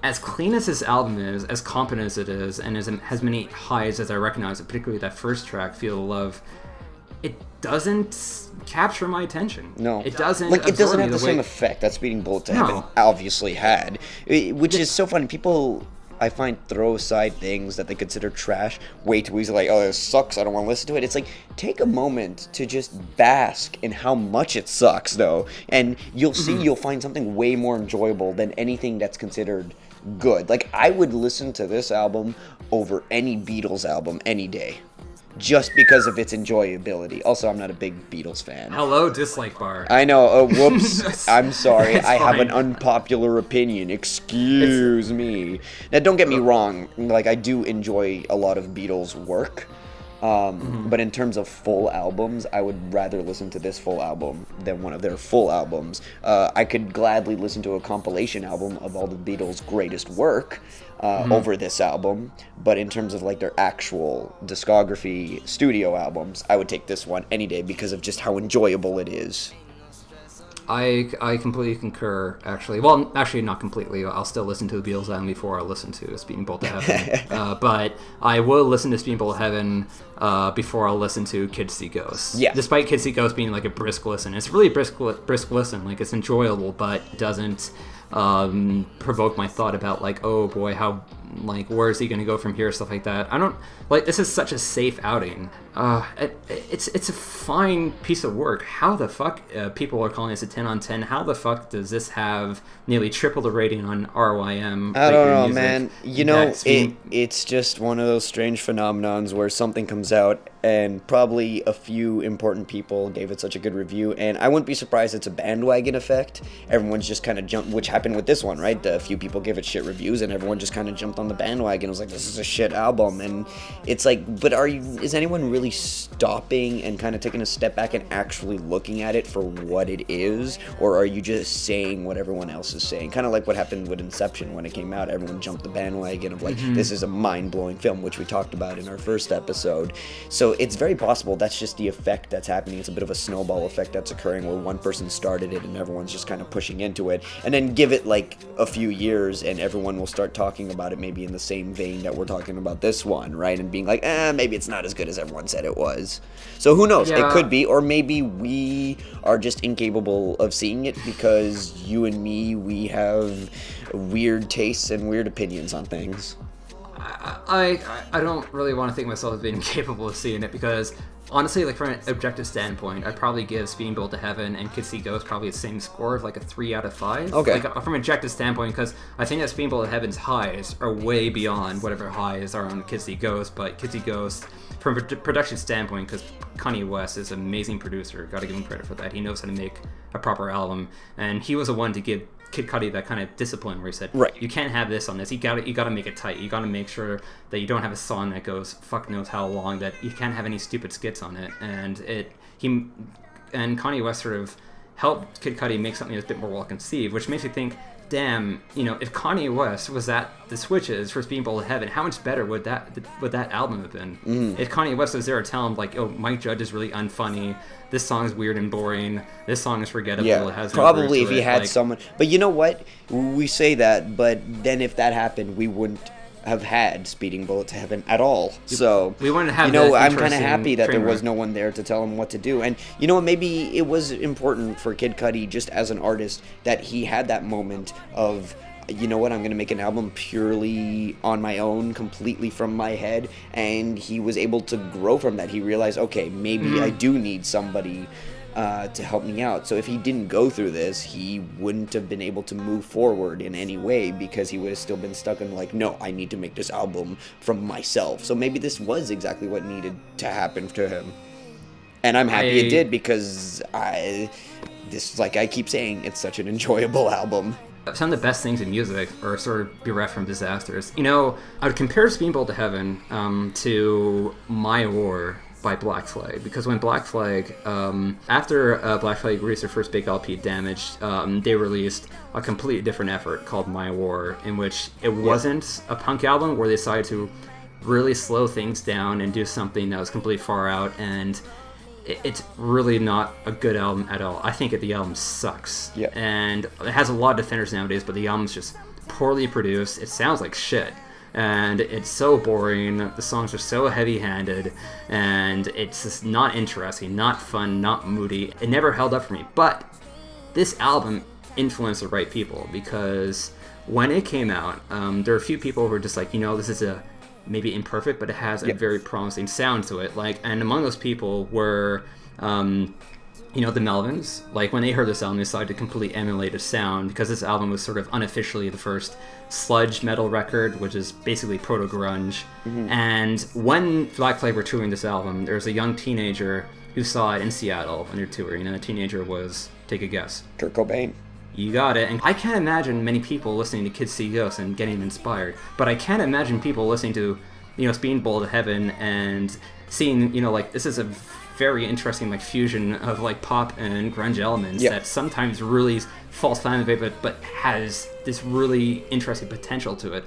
as clean as this album is, as competent as it is, and has many highs as I recognize it, particularly that first track, Feel the Love, it doesn't capture my attention. No. It doesn't. Like, it doesn't have the same way... effect that Speeding Bullet to Heaven obviously had, which is so funny. People, I find, throw aside things that they consider trash way too easily, like, oh, this sucks, I don't want to listen to it. It's like, take a moment to just bask in how much it sucks, though, and you'll see you'll find something way more enjoyable than anything that's considered good. Like, I would listen to this album over any Beatles album any day, just because of its enjoyability. Also, I'm not a big Beatles fan. Hello, dislike bar. I know. Whoops. I'm sorry. I have an unpopular opinion. Excuse me. Now, don't get me wrong. Like, I do enjoy a lot of Beatles work. But in terms of full albums, I would rather listen to this full album than one of their full albums. I could gladly listen to a compilation album of all the Beatles' greatest work over this album, but in terms of like their actual discography studio albums, I would take this one any day because of just how enjoyable it is. I completely concur, actually. Well, actually, not completely. I'll still listen to the Beatles album before I listen to Speeding Bolt to Heaven. But I will listen to Speeding Bolt to Heaven before I'll listen to Kids See Ghosts. Yeah. Despite Kids See Ghosts being like a brisk listen. It's really a brisk listen. Like, it's enjoyable, but doesn't provoke my thought about, like, oh boy, how, like, where is he going to go from here, stuff like that. I don't, like, this is such a safe outing. It's a fine piece of work. How the fuck people are calling this a 10 on 10? How the fuck does this have nearly triple the rating on RYM? I don't know, man. You know, it's just one of those strange phenomenons where something comes out and probably a few important people gave it such a good review, and I wouldn't be surprised it's a bandwagon effect. Everyone's just kind of jumped, which happened with this one, right? A few people gave it shit reviews, and everyone just kind of jumped on the bandwagon. It was like, this is a shit album, and it's like, but is anyone really stopping and kind of taking a step back and actually looking at it for what it is, or are you just saying what everyone else is saying? Kind of like what happened with Inception when it came out. Everyone jumped the bandwagon of like, this is a mind-blowing film, which we talked about in our first episode. So it's very possible that's just the effect that's happening. It's a bit of a snowball effect that's occurring where one person started it and everyone's just kind of pushing into it, and then give it like a few years and everyone will start talking about it maybe in the same vein that we're talking about this one, right? And being like, maybe it's not as good as everyone said it was. So who knows? Yeah. It could be, or maybe we are just incapable of seeing it because you and me, we have weird tastes and weird opinions on things. I don't really want to think of myself as being capable of seeing it, because honestly, like from an objective standpoint, I'd probably give Speedin' Bullet to Heaven and Kids See Ghosts probably the same score of like a 3 out of 5. Okay. Like from an objective standpoint, because I think that Speedin' Bullet to Heaven's highs are way beyond whatever highs are on Kids See Ghosts, but Kids See Ghosts, from a production standpoint, because Kanye West is an amazing producer, gotta give him credit for that. He knows how to make a proper album, and he was the one to give Kid Cudi that kind of discipline where he said, right, you can't have this on this. You gotta make it tight. You gotta make sure that you don't have a song that goes fuck knows how long, that you can't have any stupid skits on it. And Kanye West sort of helped Kid Cudi make something that's a bit more well conceived, which makes you think, damn, if Kanye West was at the switches for Speedin' Bullet to Heaven, how much better would that album have been? If Kanye West was there to tell him, like, oh, Mike Judge is really unfunny, this song is weird and boring, this song is forgettable, it has no probably root if to he it, had like, someone. But you know what? We say that, but then if that happened, we wouldn't have had Speedin' Bullet to Heaven at all. So we wouldn't have. I'm kind of happy that there was no one there to tell him what to do. And you know what? Maybe it was important for Kid Cudi, just as an artist, that he had that moment of, you know what, I'm going to make an album purely on my own, completely from my head, and he was able to grow from that. He realized, okay, maybe I do need somebody to help me out. So if he didn't go through this, he wouldn't have been able to move forward in any way, because he would have still been stuck in like, no, I need to make this album from myself. So maybe this was exactly what needed to happen to him. And I'm happy it did, because like I keep saying, it's such an enjoyable album. Some of the best things in music are sort of bereft from disasters. I would compare Speedin' Bullet to Heaven to My War by Black Flag, because when Black Flag, after Black Flag released their first big LP, Damaged, they released a completely different effort called My War, in which it wasn't a punk album, where they decided to really slow things down and do something that was completely far out, and it's really not a good album at all. I think the album sucks. Yeah. And it has a lot of defenders nowadays, but the album's just poorly produced. It sounds like shit. And it's so boring. The songs are so heavy-handed. And it's just not interesting, not fun, not moody. It never held up for me. But this album influenced the right people, because when it came out, there were a few people who were just like, this is maybe imperfect, but it has a very promising sound to it. And among those people were, the Melvins. Like, when they heard this album, they decided to completely emulate its sound, because this album was sort of unofficially the first sludge metal record, which is basically proto-grunge. And when Black Flag were touring this album, there was a young teenager who saw it in Seattle when they were touring, and the teenager was, take a guess. Kurt Cobain. You got it. And I can't imagine many people listening to Kids See Ghosts and getting inspired, but I can't imagine people listening to, Speedin' Bullet to Heaven and seeing, this is a very interesting, fusion of, pop and grunge elements that sometimes really falls flat in the face, but has this really interesting potential to it.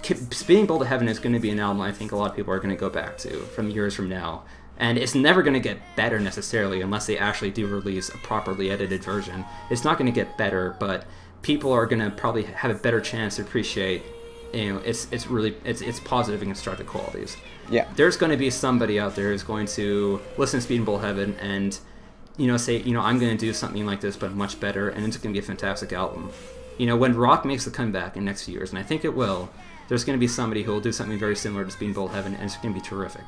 Speedin' Bullet to Heaven is going to be an album I think a lot of people are going to go back to from years from now. And it's never going to get better necessarily unless they actually do release a properly edited version. It's not going to get better, but people are going to probably have a better chance to appreciate, it's positive and constructive qualities. Yeah. There's going to be somebody out there who's going to listen to Speedin' Bullet to Heaven and, say, I'm going to do something like this, but much better, and it's going to be a fantastic album. When rock makes a comeback in the next few years, and I think it will, there's going to be somebody who will do something very similar to Speedin' Bullet to Heaven, and it's going to be terrific.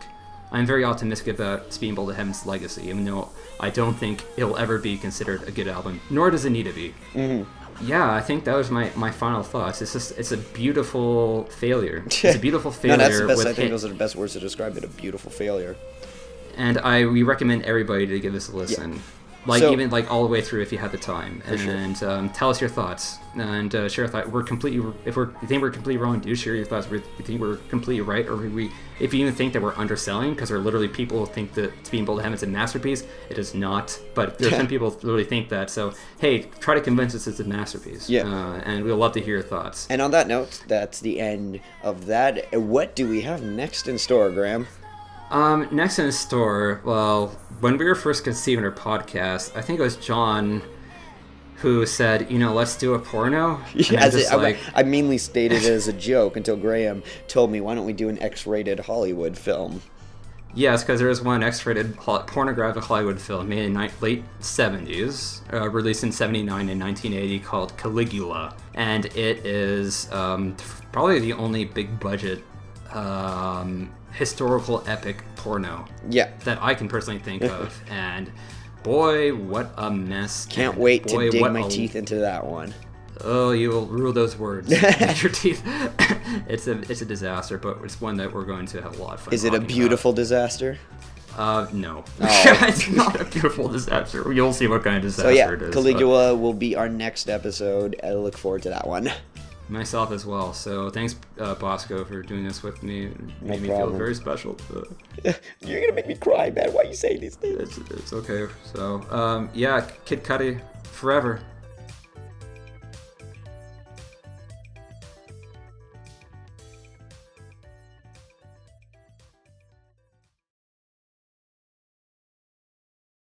I'm very optimistic about Speedin' Bullet to Heaven's legacy, even though I don't think it'll ever be considered a good album, nor does it need to be. Yeah, I think that was my final thoughts. It's a beautiful failure. It's a beautiful failure. No, that's the best. I think those are the best words to describe it. A beautiful failure. And we recommend everybody to give this a listen. Yeah. Even all the way through if you have the time, and tell us your thoughts and share your thoughts. If you think we're completely wrong, do share your thoughts. If you think we're completely right, or if you even think that we're underselling, because there are literally people who think that Speedin' Bullet to Heaven is a masterpiece. It is not, but there are some people who literally think that. So hey, try to convince us it's a masterpiece. Yeah, and we'll love to hear your thoughts. And on that note, that's the end of that. What do we have next in store, Graham? Next in store, well, when we were first conceiving our podcast, I think it was John who said, let's do a porno. I mainly stated it as a joke until Graham told me, why don't we do an X-rated Hollywood film? Yes, because there was one X-rated pornographic Hollywood film made in late 70s, released in 79 and 1980, called Caligula. And it is probably the only big budget historical epic porno Yeah. that I can personally think of, and boy, what a mess! Can't and wait boy, to dig what my a- teeth into that one. Oh, you will rule those words with your teeth. It's a disaster, but it's one that we're going to have a lot of fun. Is it a talking beautiful disaster? about. No. Oh. It's not a beautiful disaster. You'll see what kind of disaster So yeah, it is. Caligula will be our next episode. I look forward to that one. Myself as well. So thanks, Bosco, for doing this with me. It made me problem. feel very special. You're gonna make me cry, man. Why you say these things? It's okay. So yeah, Kid Cudi forever.